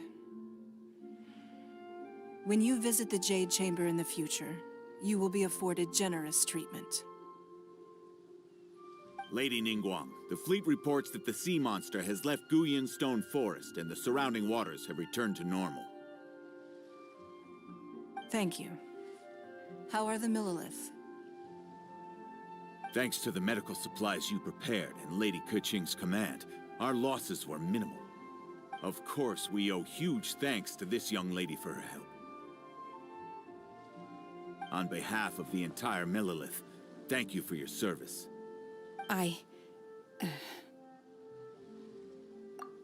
When you visit the Jade Chamber in the future, you will be afforded generous treatment. Lady Ningguang, the fleet reports that the sea monster has left Guyan Stone Forest and the surrounding waters have returned to normal. Thank you. How are the Millilith? Thanks to the medical supplies you prepared and Lady Keqing's command, our losses were minimal. Of course, we owe huge thanks to this young lady for her help. On behalf of the entire Millilith, thank you for your service.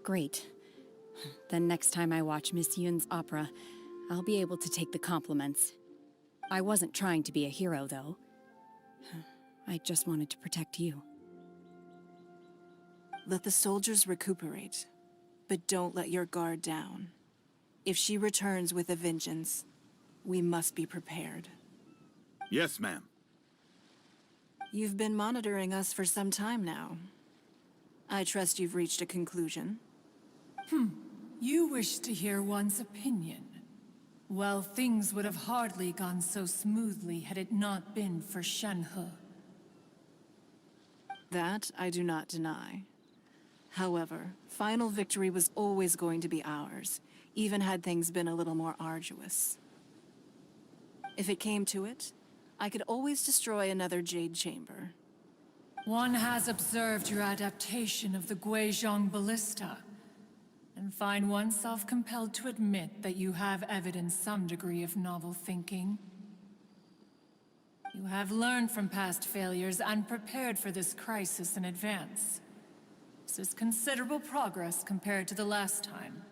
Great. Then next time I watch Miss Yun's opera, I'll be able to take the compliments. I wasn't trying to be a hero, though. I just wanted to protect you. Let the soldiers recuperate, but don't let your guard down. If she returns with a vengeance, we must be prepared. Yes, ma'am. You've been monitoring us for some time now. I trust you've reached a conclusion. You wish to hear one's opinion. Well, things would have hardly gone so smoothly had it not been for Shenhe. That I do not deny. However, final victory was always going to be ours, even had things been a little more arduous. If it came to it, I could always destroy another Jade Chamber. One has observed your adaptation of the Guizhong Ballista, and find oneself compelled to admit that you have evidenced some degree of novel thinking. You have learned from past failures and prepared for this crisis in advance. This is considerable progress compared to the last time.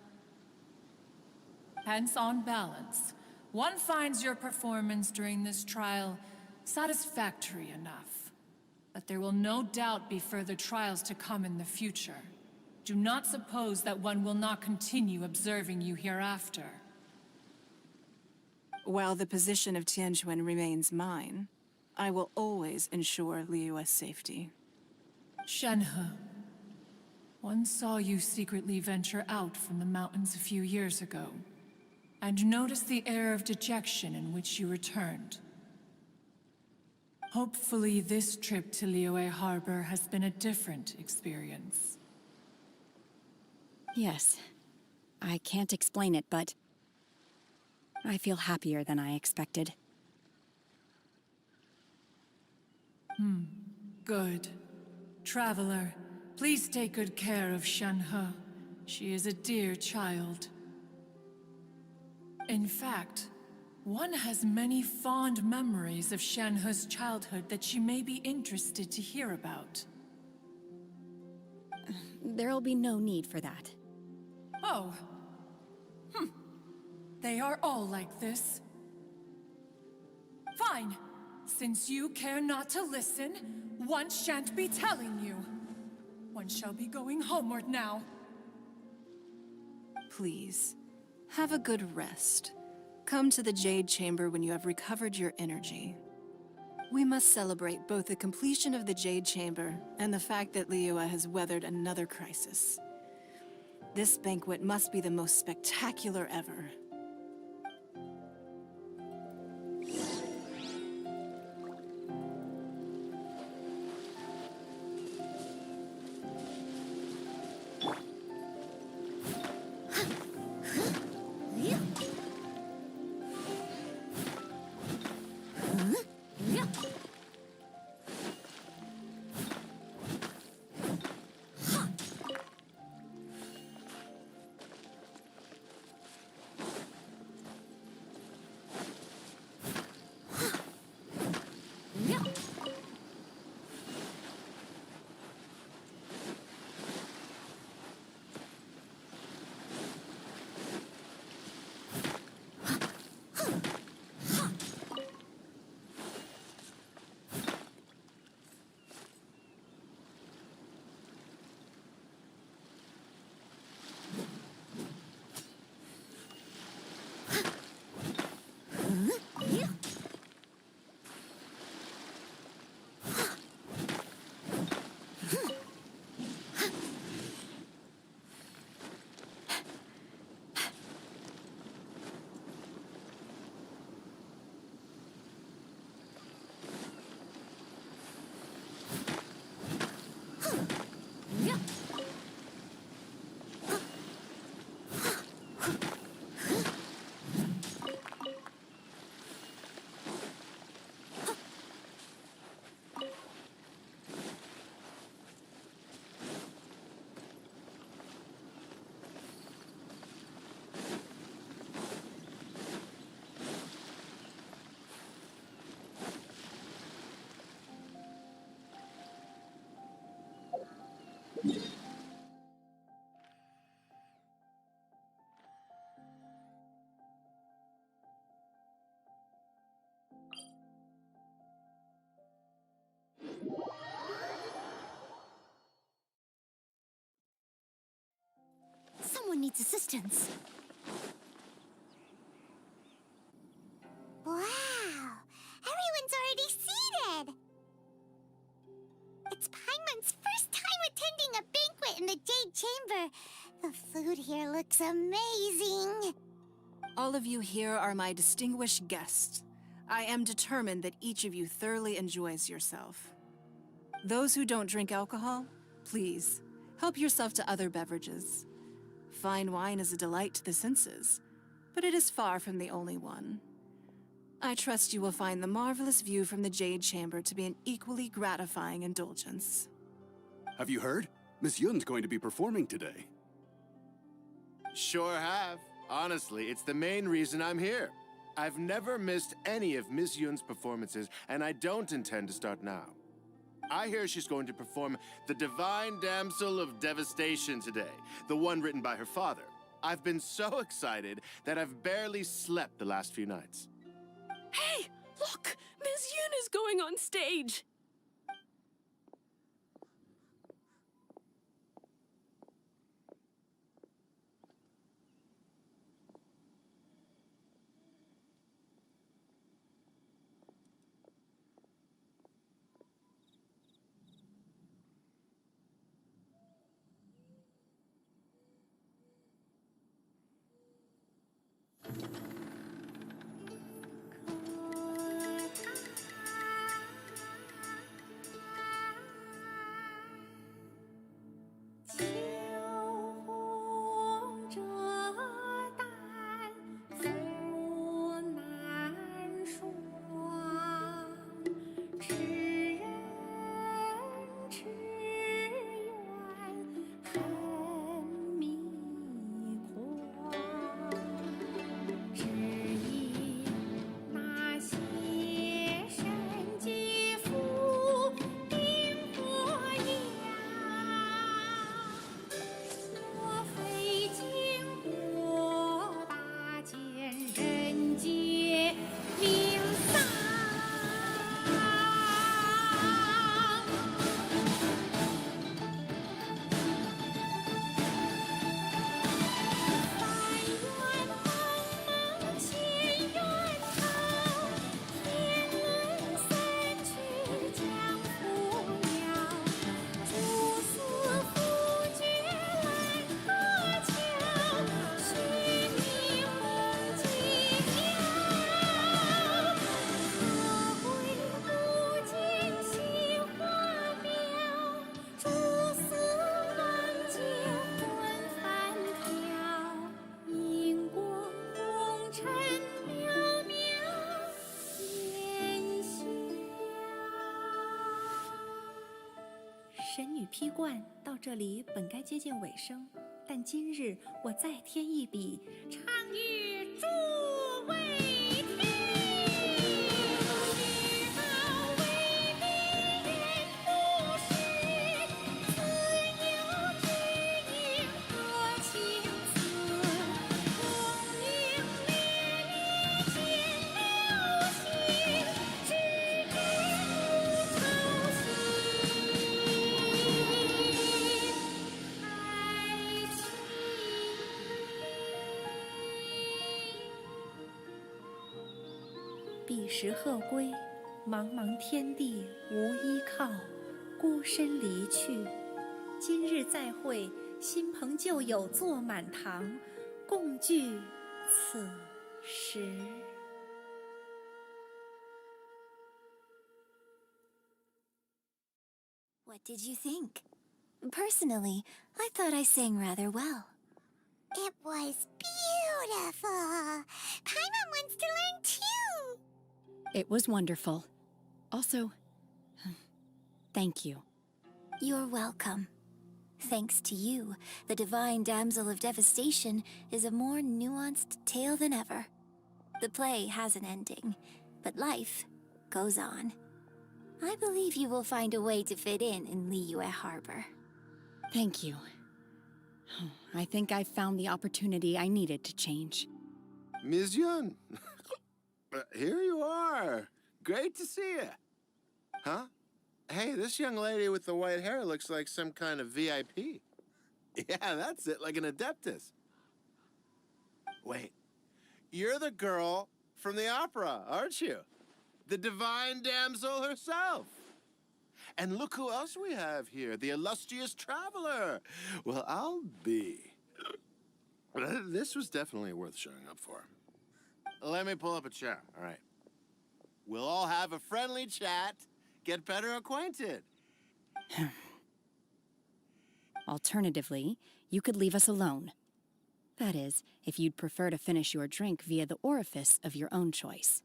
Hence, on balance, one finds your performance during this trial satisfactory enough. But there will no doubt be further trials to come in the future. Do not suppose that one will not continue observing you hereafter. While the position of Tianquan remains mine, I will always ensure Liyue's safety. Shenhe, one saw you secretly venture out from the mountains a few years ago, and noticed the air of dejection in which you returned. Hopefully this trip to Liyue Harbor has been a different experience. Yes. I can't explain it, but I feel happier than I expected. Good. Traveler, please take good care of Shenhe. She is a dear child. In fact, one has many fond memories of Shenhe's childhood that you may be interested to hear about. There'll be no need for that. Oh. They are all like this. Fine. Since you care not to listen, one shan't be telling you. One shall be going homeward now. Please, have a good rest. Come to the Jade Chamber when you have recovered your energy. We must celebrate both the completion of the Jade Chamber and the fact that Liyue has weathered another crisis. This banquet must be the most spectacular ever. distance. Wow! Everyone's already seated! It's Paimon's first time attending a banquet in the Jade Chamber. The food here looks amazing. All of you here are my distinguished guests. I am determined that each of you thoroughly enjoys yourself. Those who don't drink alcohol, please, help yourself to other beverages. Fine wine is a delight to the senses, but it is far from the only one. I trust you will find the marvelous view from the Jade Chamber to be an equally gratifying indulgence. Have you heard? Miss Yun's going to be performing today. Sure have. Honestly, it's the main reason I'm here. I've never missed any of Miss Yun's performances, and I don't intend to start now. I hear she's going to perform The Divine Damsel of Devastation today, the one written by her father. I've been so excited that I've barely slept the last few nights. Hey, look! Miss Yun is going on stage!神女劈冠到这里本该接近尾声，但今日我再添一笔，唱与诸位听。世道未必言不实，自有知音和情思。功名烈烈见了心，只知无愁心。彼时鹤归，茫茫天地无依靠，孤身离去。今日再会，新朋旧友坐满堂，共聚此时。What did you think? Personally, I thought I sang rather well. It was beautiful. Paimon wants to learn too. It was wonderful. Also, thank you. You're welcome. Thanks to you, the Divine Damsel of Devastation is a more nuanced tale than ever. The play has an ending, but life goes on. I believe you will find a way to fit in Liyue Harbor. Thank you. I think I've found the opportunity I needed to change. Ms. Yun, here you are. Great to see you. Huh? Hey, this young lady with the white hair looks like some kind of VIP. Yeah, that's it, like an Adeptus. Wait, you're the girl from the opera, aren't you? The divine damsel herself. And look who else we have here, the illustrious traveler. Well, I'll be. This was definitely worth showing up for. Let me pull up a chair, all right? We'll all have a friendly chat, get better acquainted. Alternatively, you could leave us alone. That is, if you'd prefer to finish your drink via the orifice of your own choice.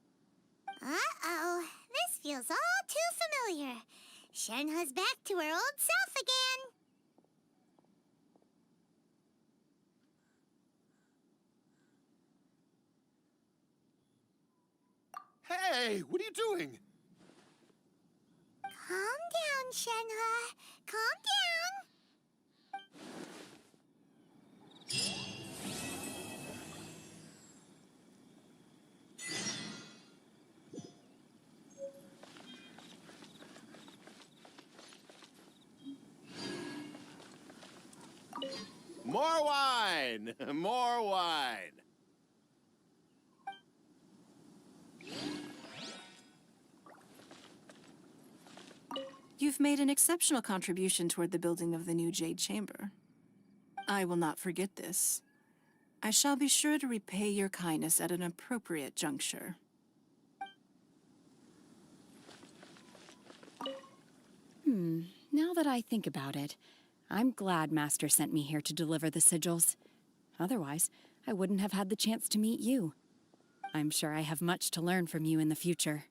Uh-oh, this feels all too familiar. Shenhe's back to her old self again. Hey, what are you doing? Calm down, Shenhe. Calm down. More wine! More wine! You've made an exceptional contribution toward the building of the new Jade Chamber. I will not forget this. I shall be sure to repay your kindness at an appropriate juncture. Now that I think about it, I'm glad Master sent me here to deliver the sigils. Otherwise, I wouldn't have had the chance to meet you. I'm sure I have much to learn from you in the future.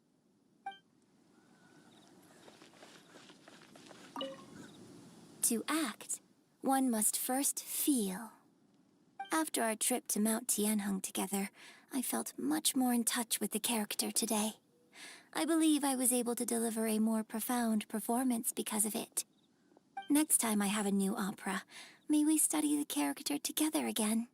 To act, one must first feel. After our trip to Mount Tianheng together, I felt much more in touch with the character today. I believe I was able to deliver a more profound performance because of it. Next time I have a new opera, may we study the character together again.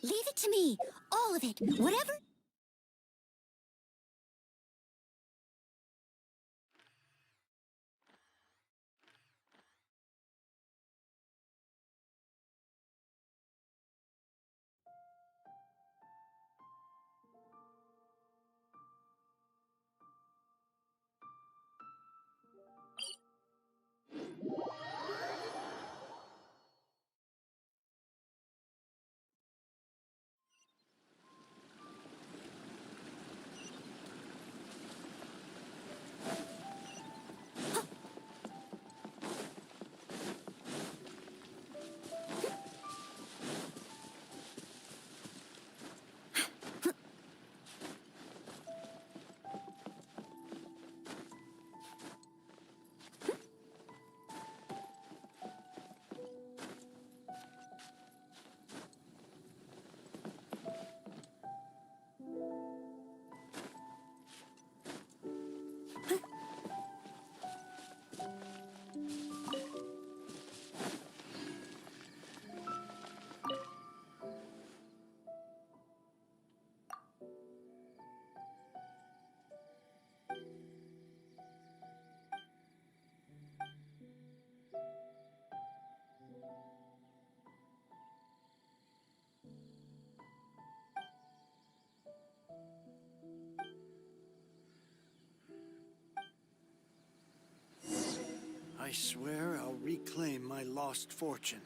Leave it to me. All of it. Whatever. I swear I'll reclaim my lost fortune.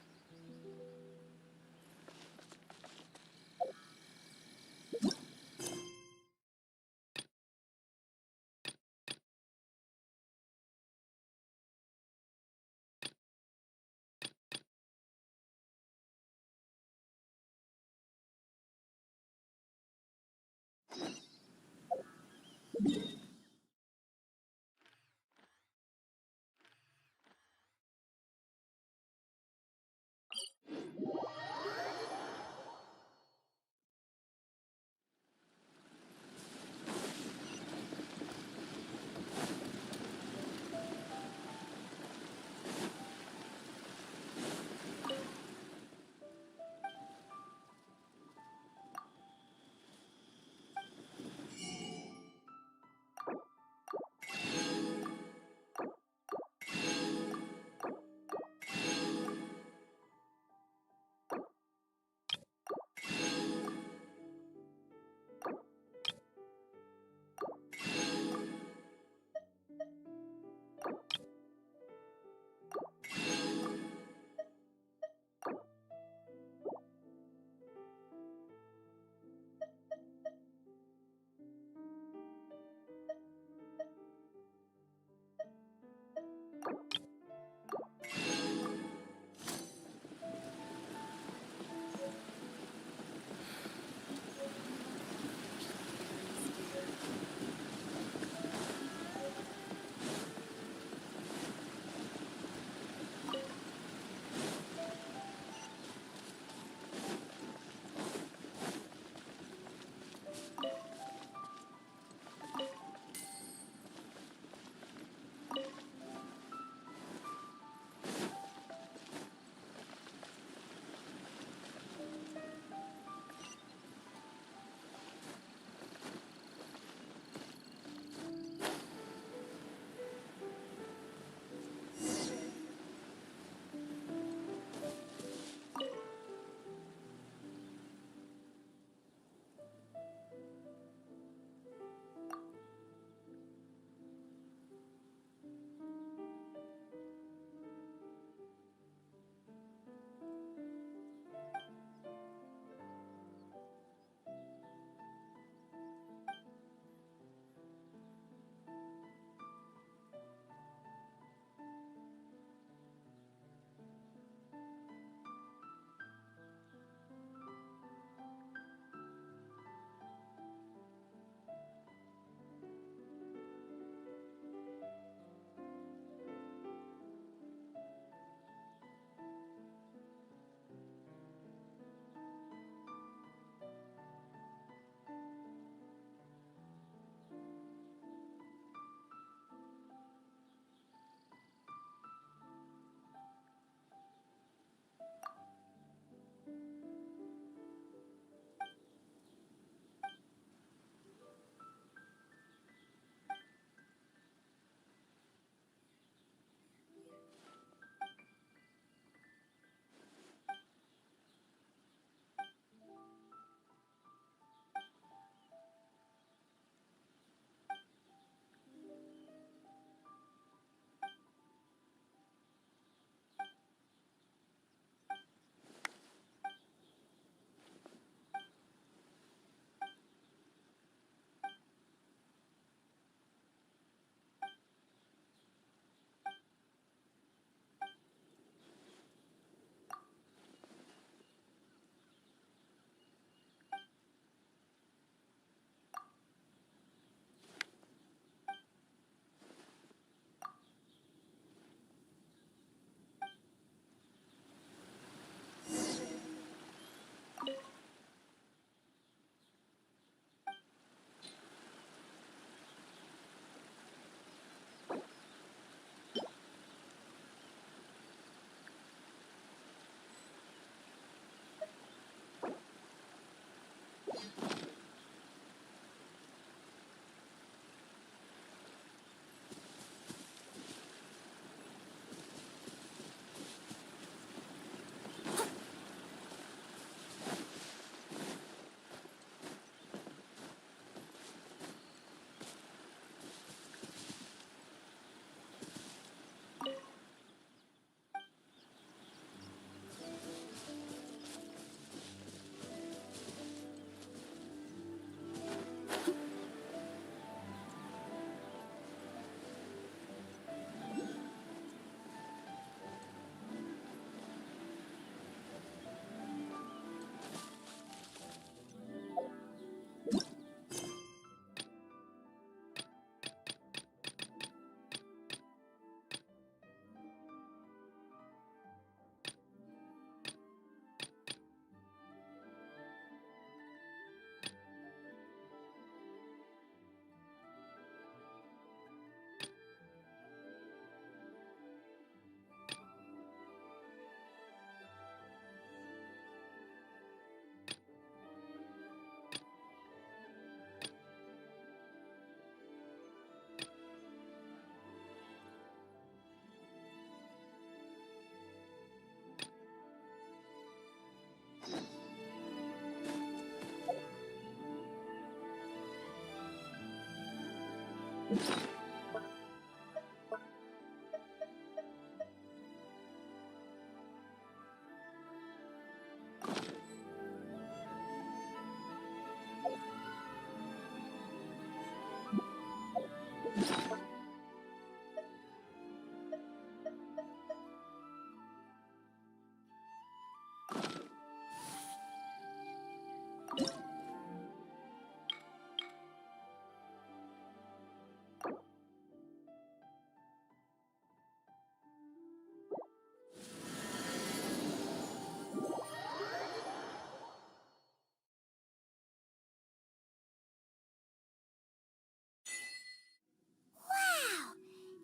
Wow!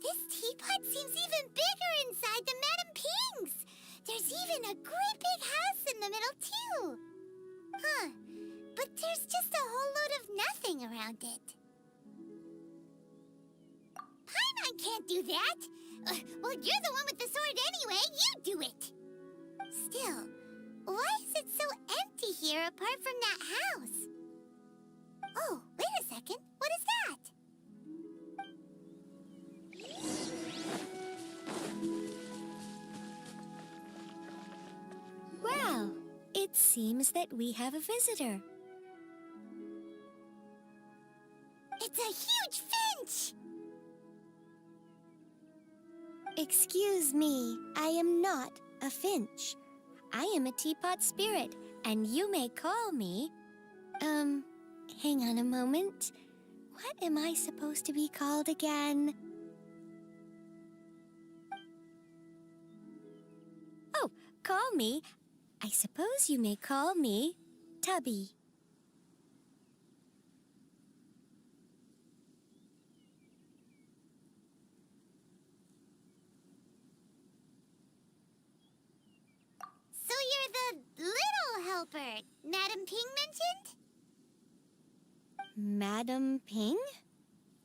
This teapot seems even bigger inside than Madame Ping's! There's even a great big house in the middle, too! Huh. But there's just a whole load of nothing around it. Paimon can't do that! Well, you're the one with the sword anyway. You do it! Still, why is it so empty here apart from that house? Oh, wait a second. What is that? Well, it seems that we have a visitor. It's a huge finch! Excuse me, I am not a finch. I am a teapot spirit, and you may call me... hang on a moment. What am I supposed to be called again? Oh, call me. I suppose you may call me Tubby. So you're the little helper Madame Ping mentioned? Madam Ping?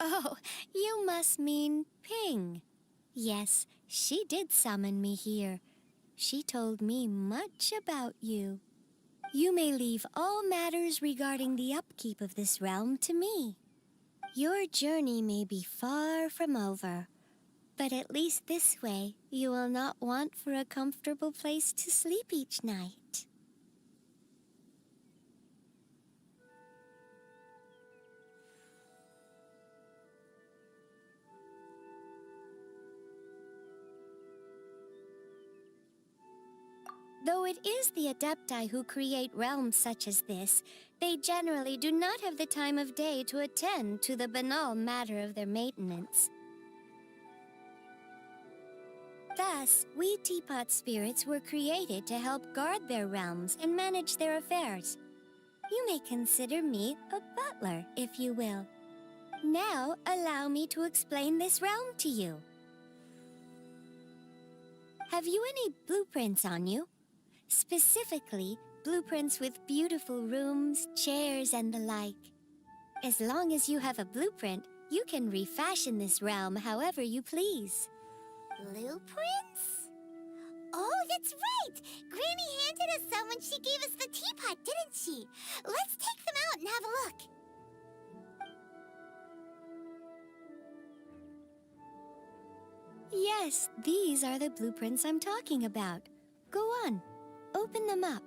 Oh, you must mean Ping. Yes, she did summon me here. She told me much about you. You may leave all matters regarding the upkeep of this realm to me. Your journey may be far from over, but at least this way you will not want for a comfortable place to sleep each night. Though it is the Adepti who create realms such as this, they generally do not have the time of day to attend to the banal matter of their maintenance. Thus, we teapot spirits were created to help guard their realms and manage their affairs. You may consider me a butler, if you will. Now, allow me to explain this realm to you. Have you any blueprints on you? Specifically, blueprints with beautiful rooms, chairs, and the like. As long as you have a blueprint, you can refashion this realm however you please. Blueprints? Oh, that's right! Granny handed us some when she gave us the teapot, didn't she? Let's take them out and have a look. Yes, these are the blueprints I'm talking about. Go on, open them up.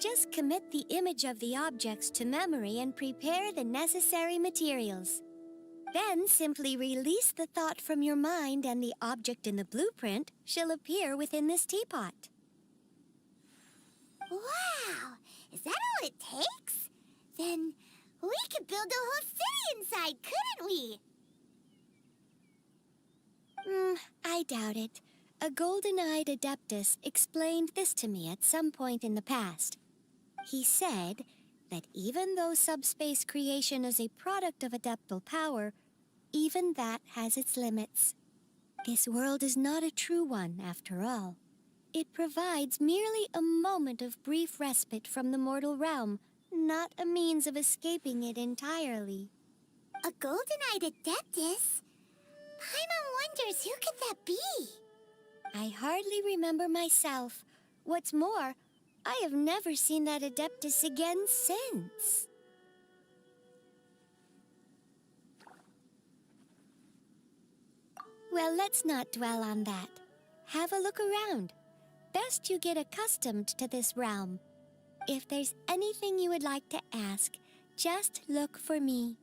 Just commit the image of the objects to memory and prepare the necessary materials. Then simply release the thought from your mind and the object in the blueprint shall appear within this teapot. Wow! Is that all it takes? Then we could build a whole city inside, couldn't we? I doubt it. A golden-eyed Adeptus explained this to me at some point in the past. He said that even though subspace creation is a product of adeptal power, even that has its limits. This world is not a true one, after all. It provides merely a moment of brief respite from the mortal realm, not a means of escaping it entirely. A golden-eyed Adeptus? Paimon wonders who could that be? I hardly remember myself. What's more, I have never seen that Adeptus again since. Well, let's not dwell on that. Have a look around. Best you get accustomed to this realm. If there's anything you would like to ask, just look for me.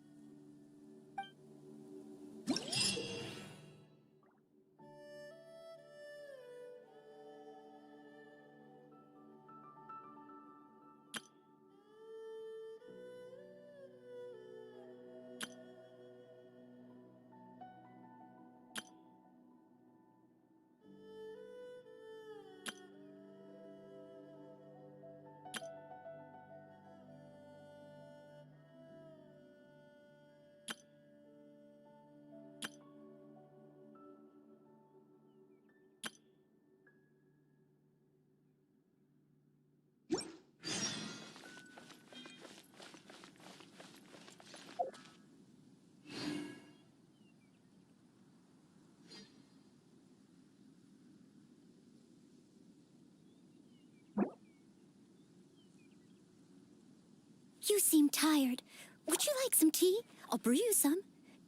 You seem tired. Would you like some tea? I'll brew you some.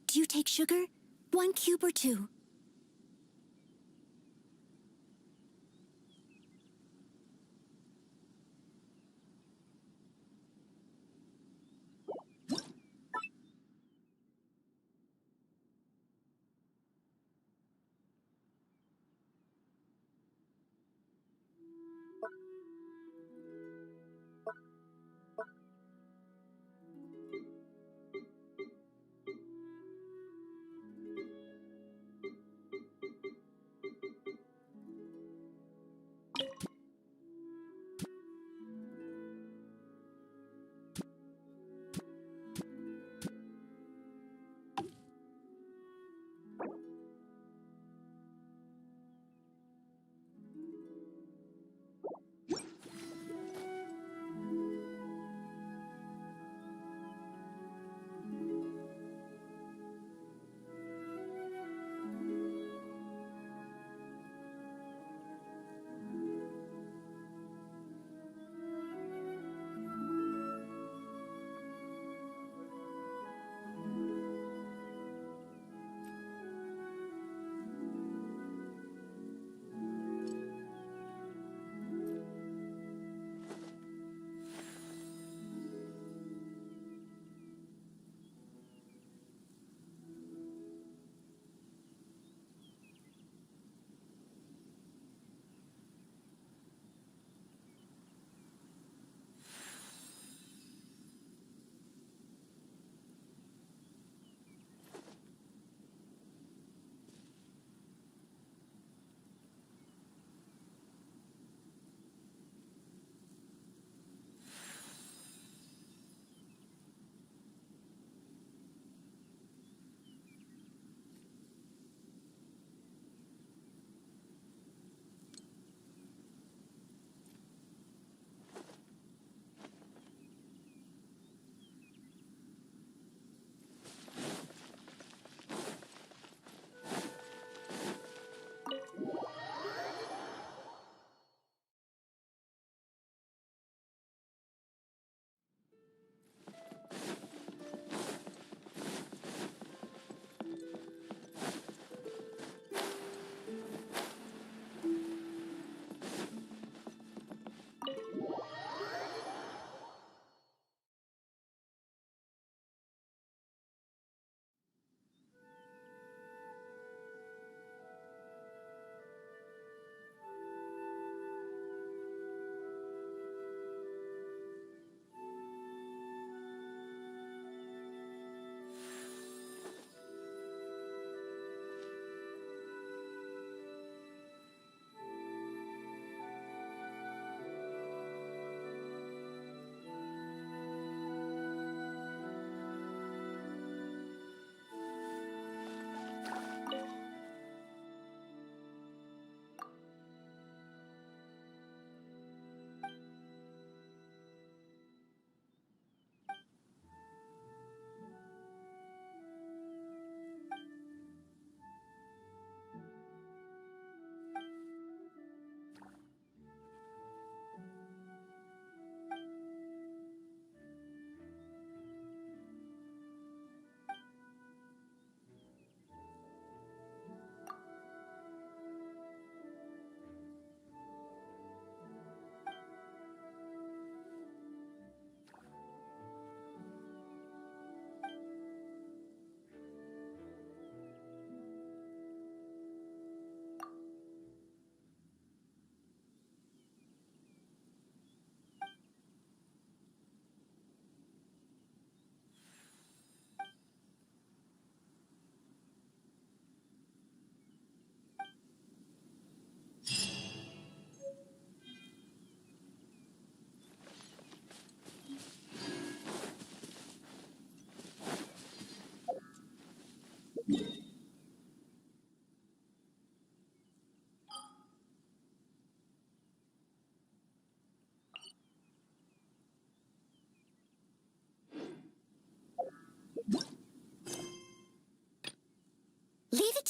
Do you take sugar? 1 cube or 2?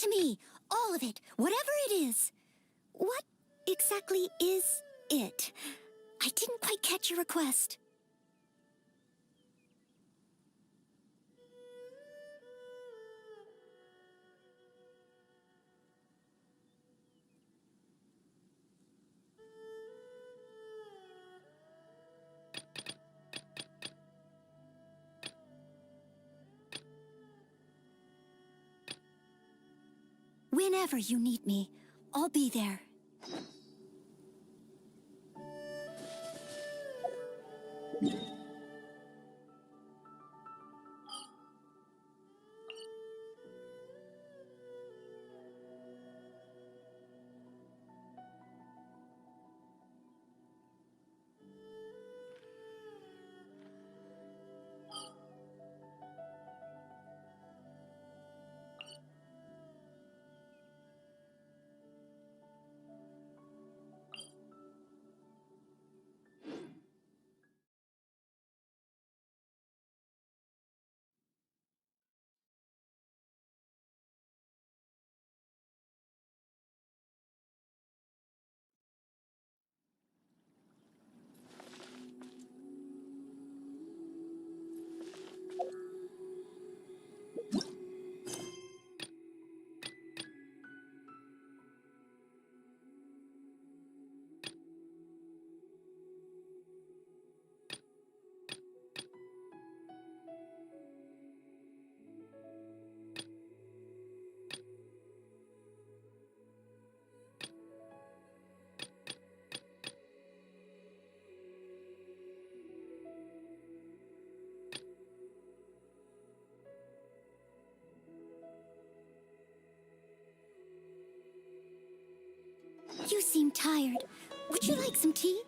to me. All of it. Whatever it is. What exactly is it? I didn't quite catch your request. Whenever you need me, I'll be there. You seem tired. Would you like some tea?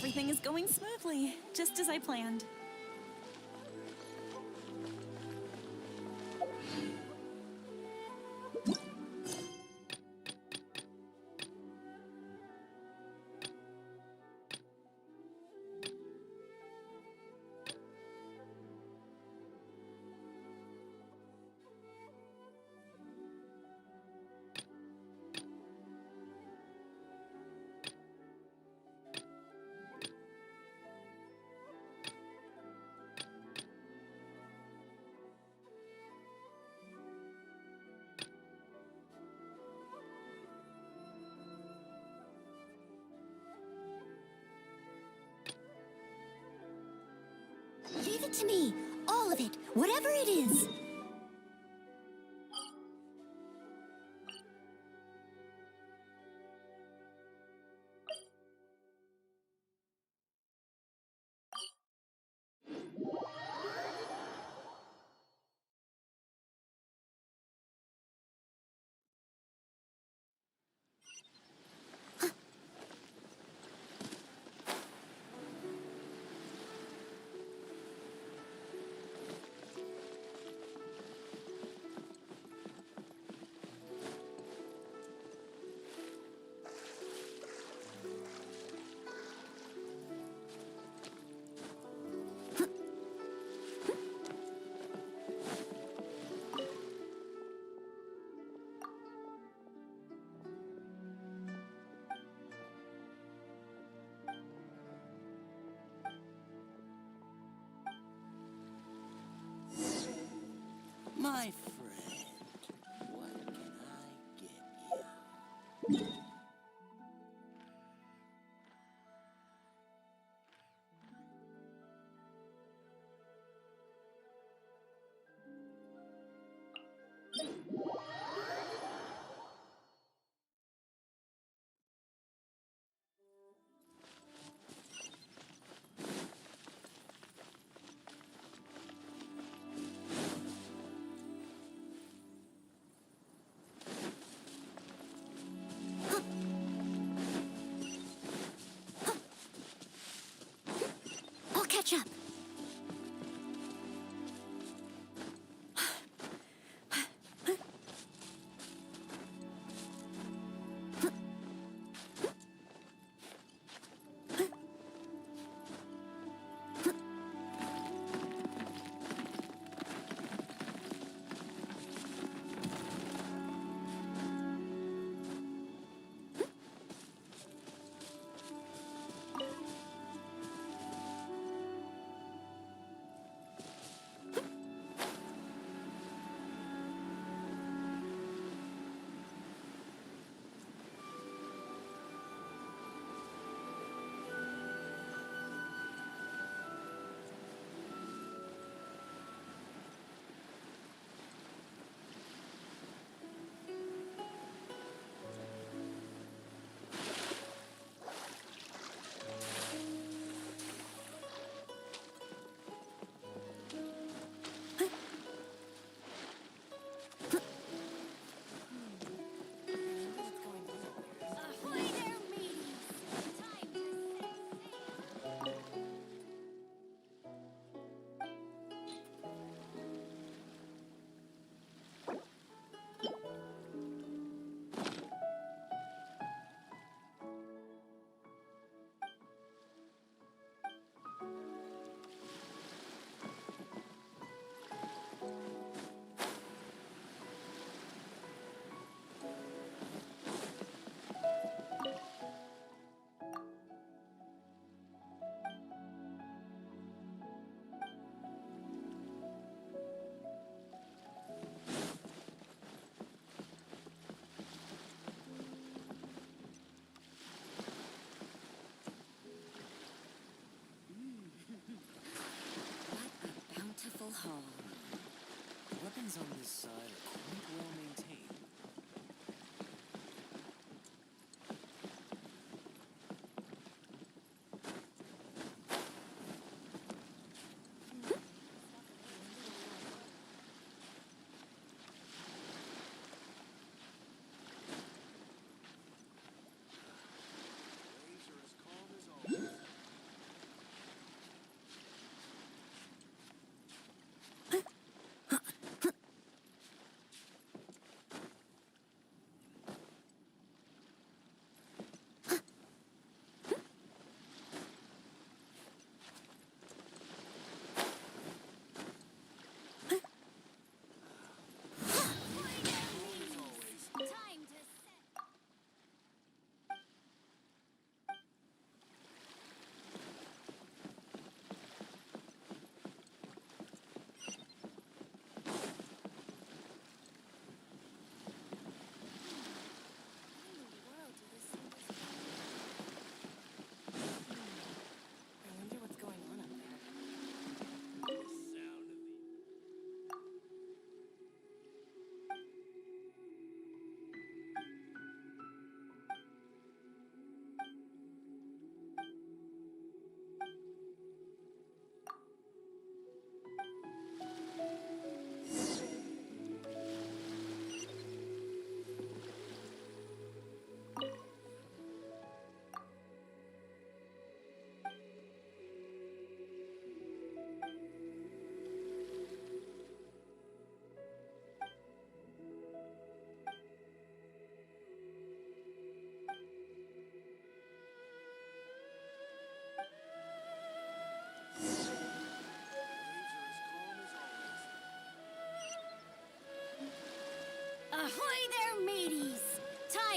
Everything is going smoothly, just as I planned. Leave it to me. All of it. Whatever it is. My friend, what can I get you? I'll catch up. Bountiful haul. The weapons on this side are quite well maintained. Waves are as calm as always.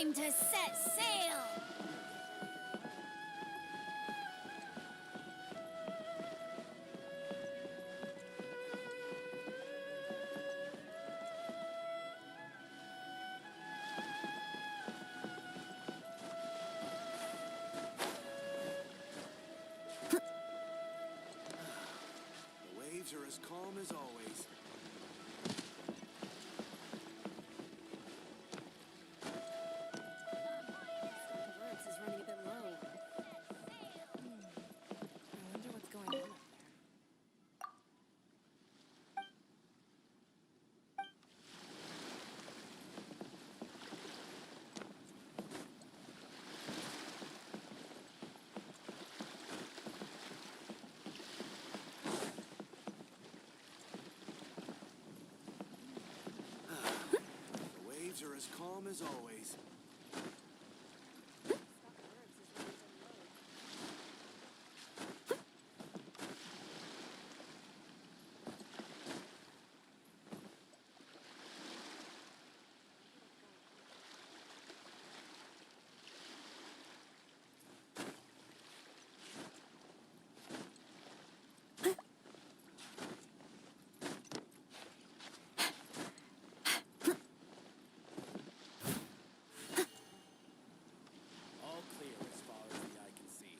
Time to set sail! The waves are as calm as always. Words is running a bit low. I wonder what's going on up there. The waves are as calm as always. All clear as far as the eye can see.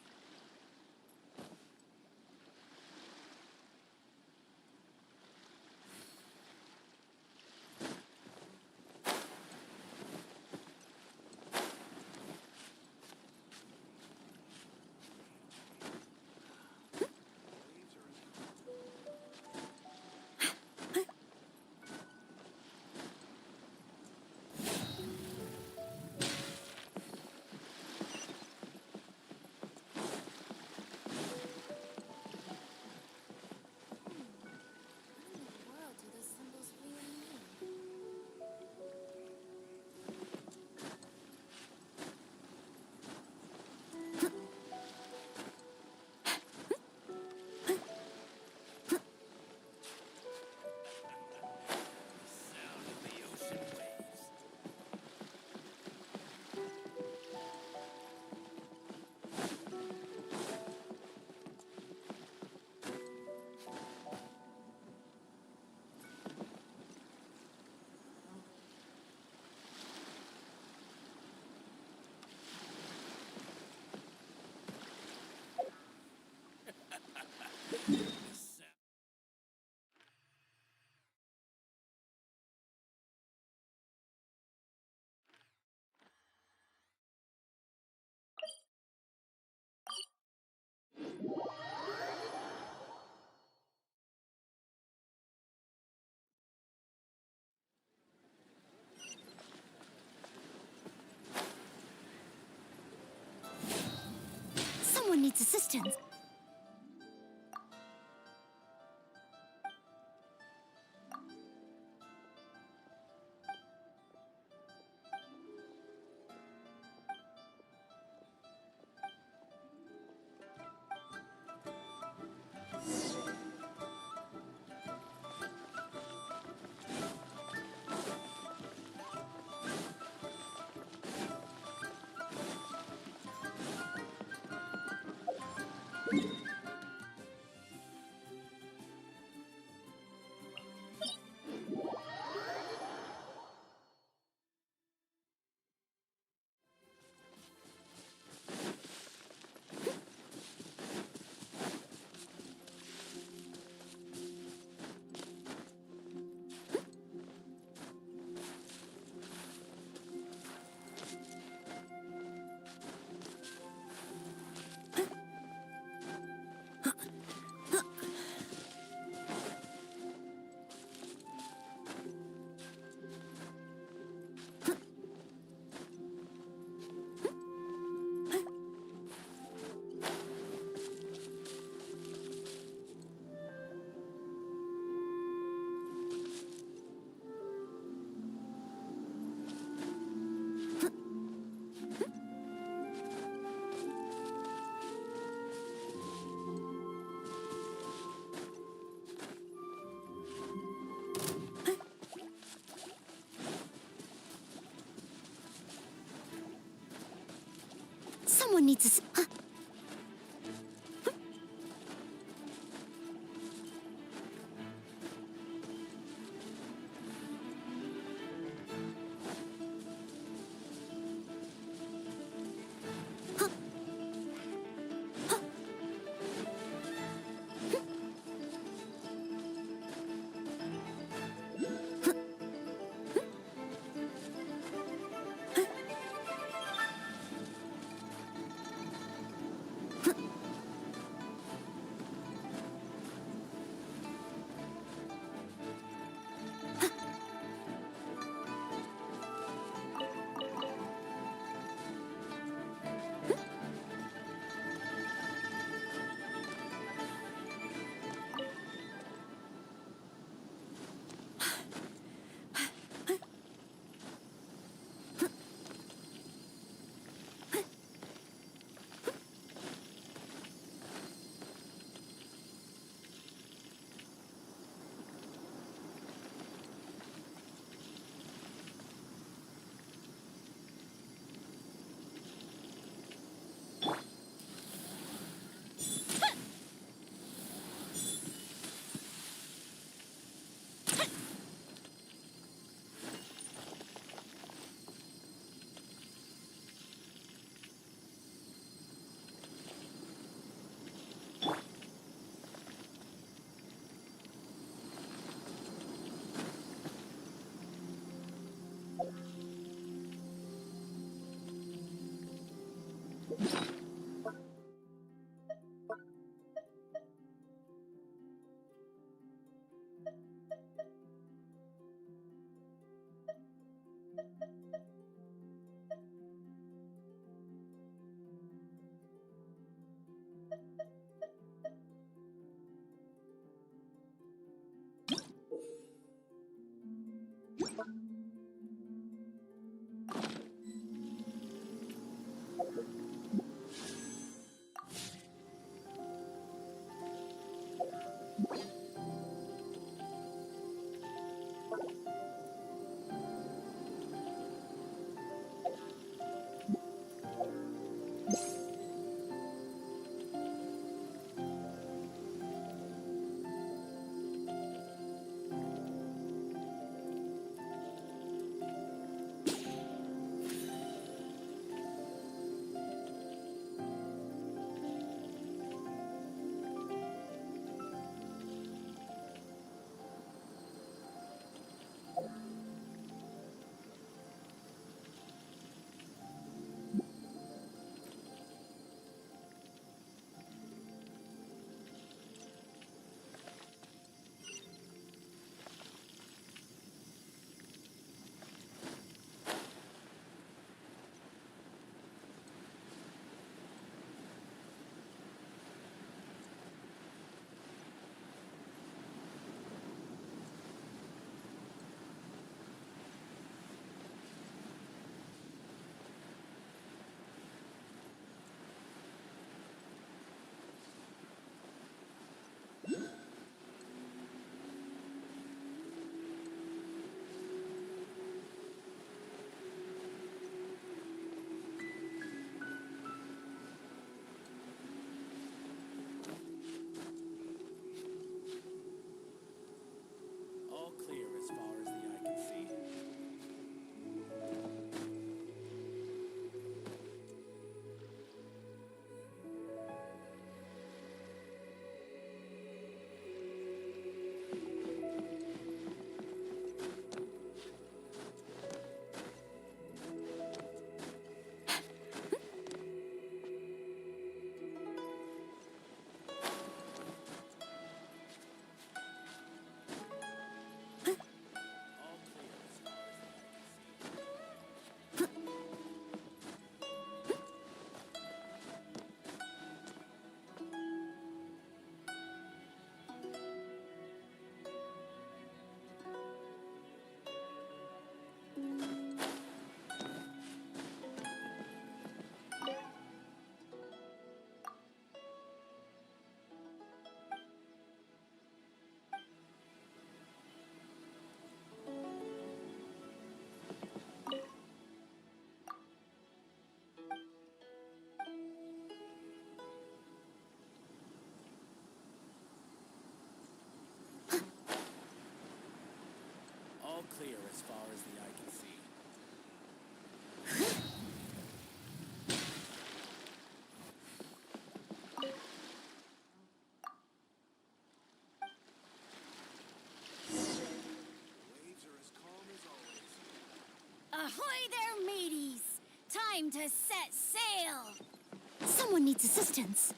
Sound of the ocean waves. Someone needs assistance. Someone needs to... Huh? clear as far as the eye can see. Waves are as calm as always. Ahoy there, mateys! Time to set sail! Someone needs assistance.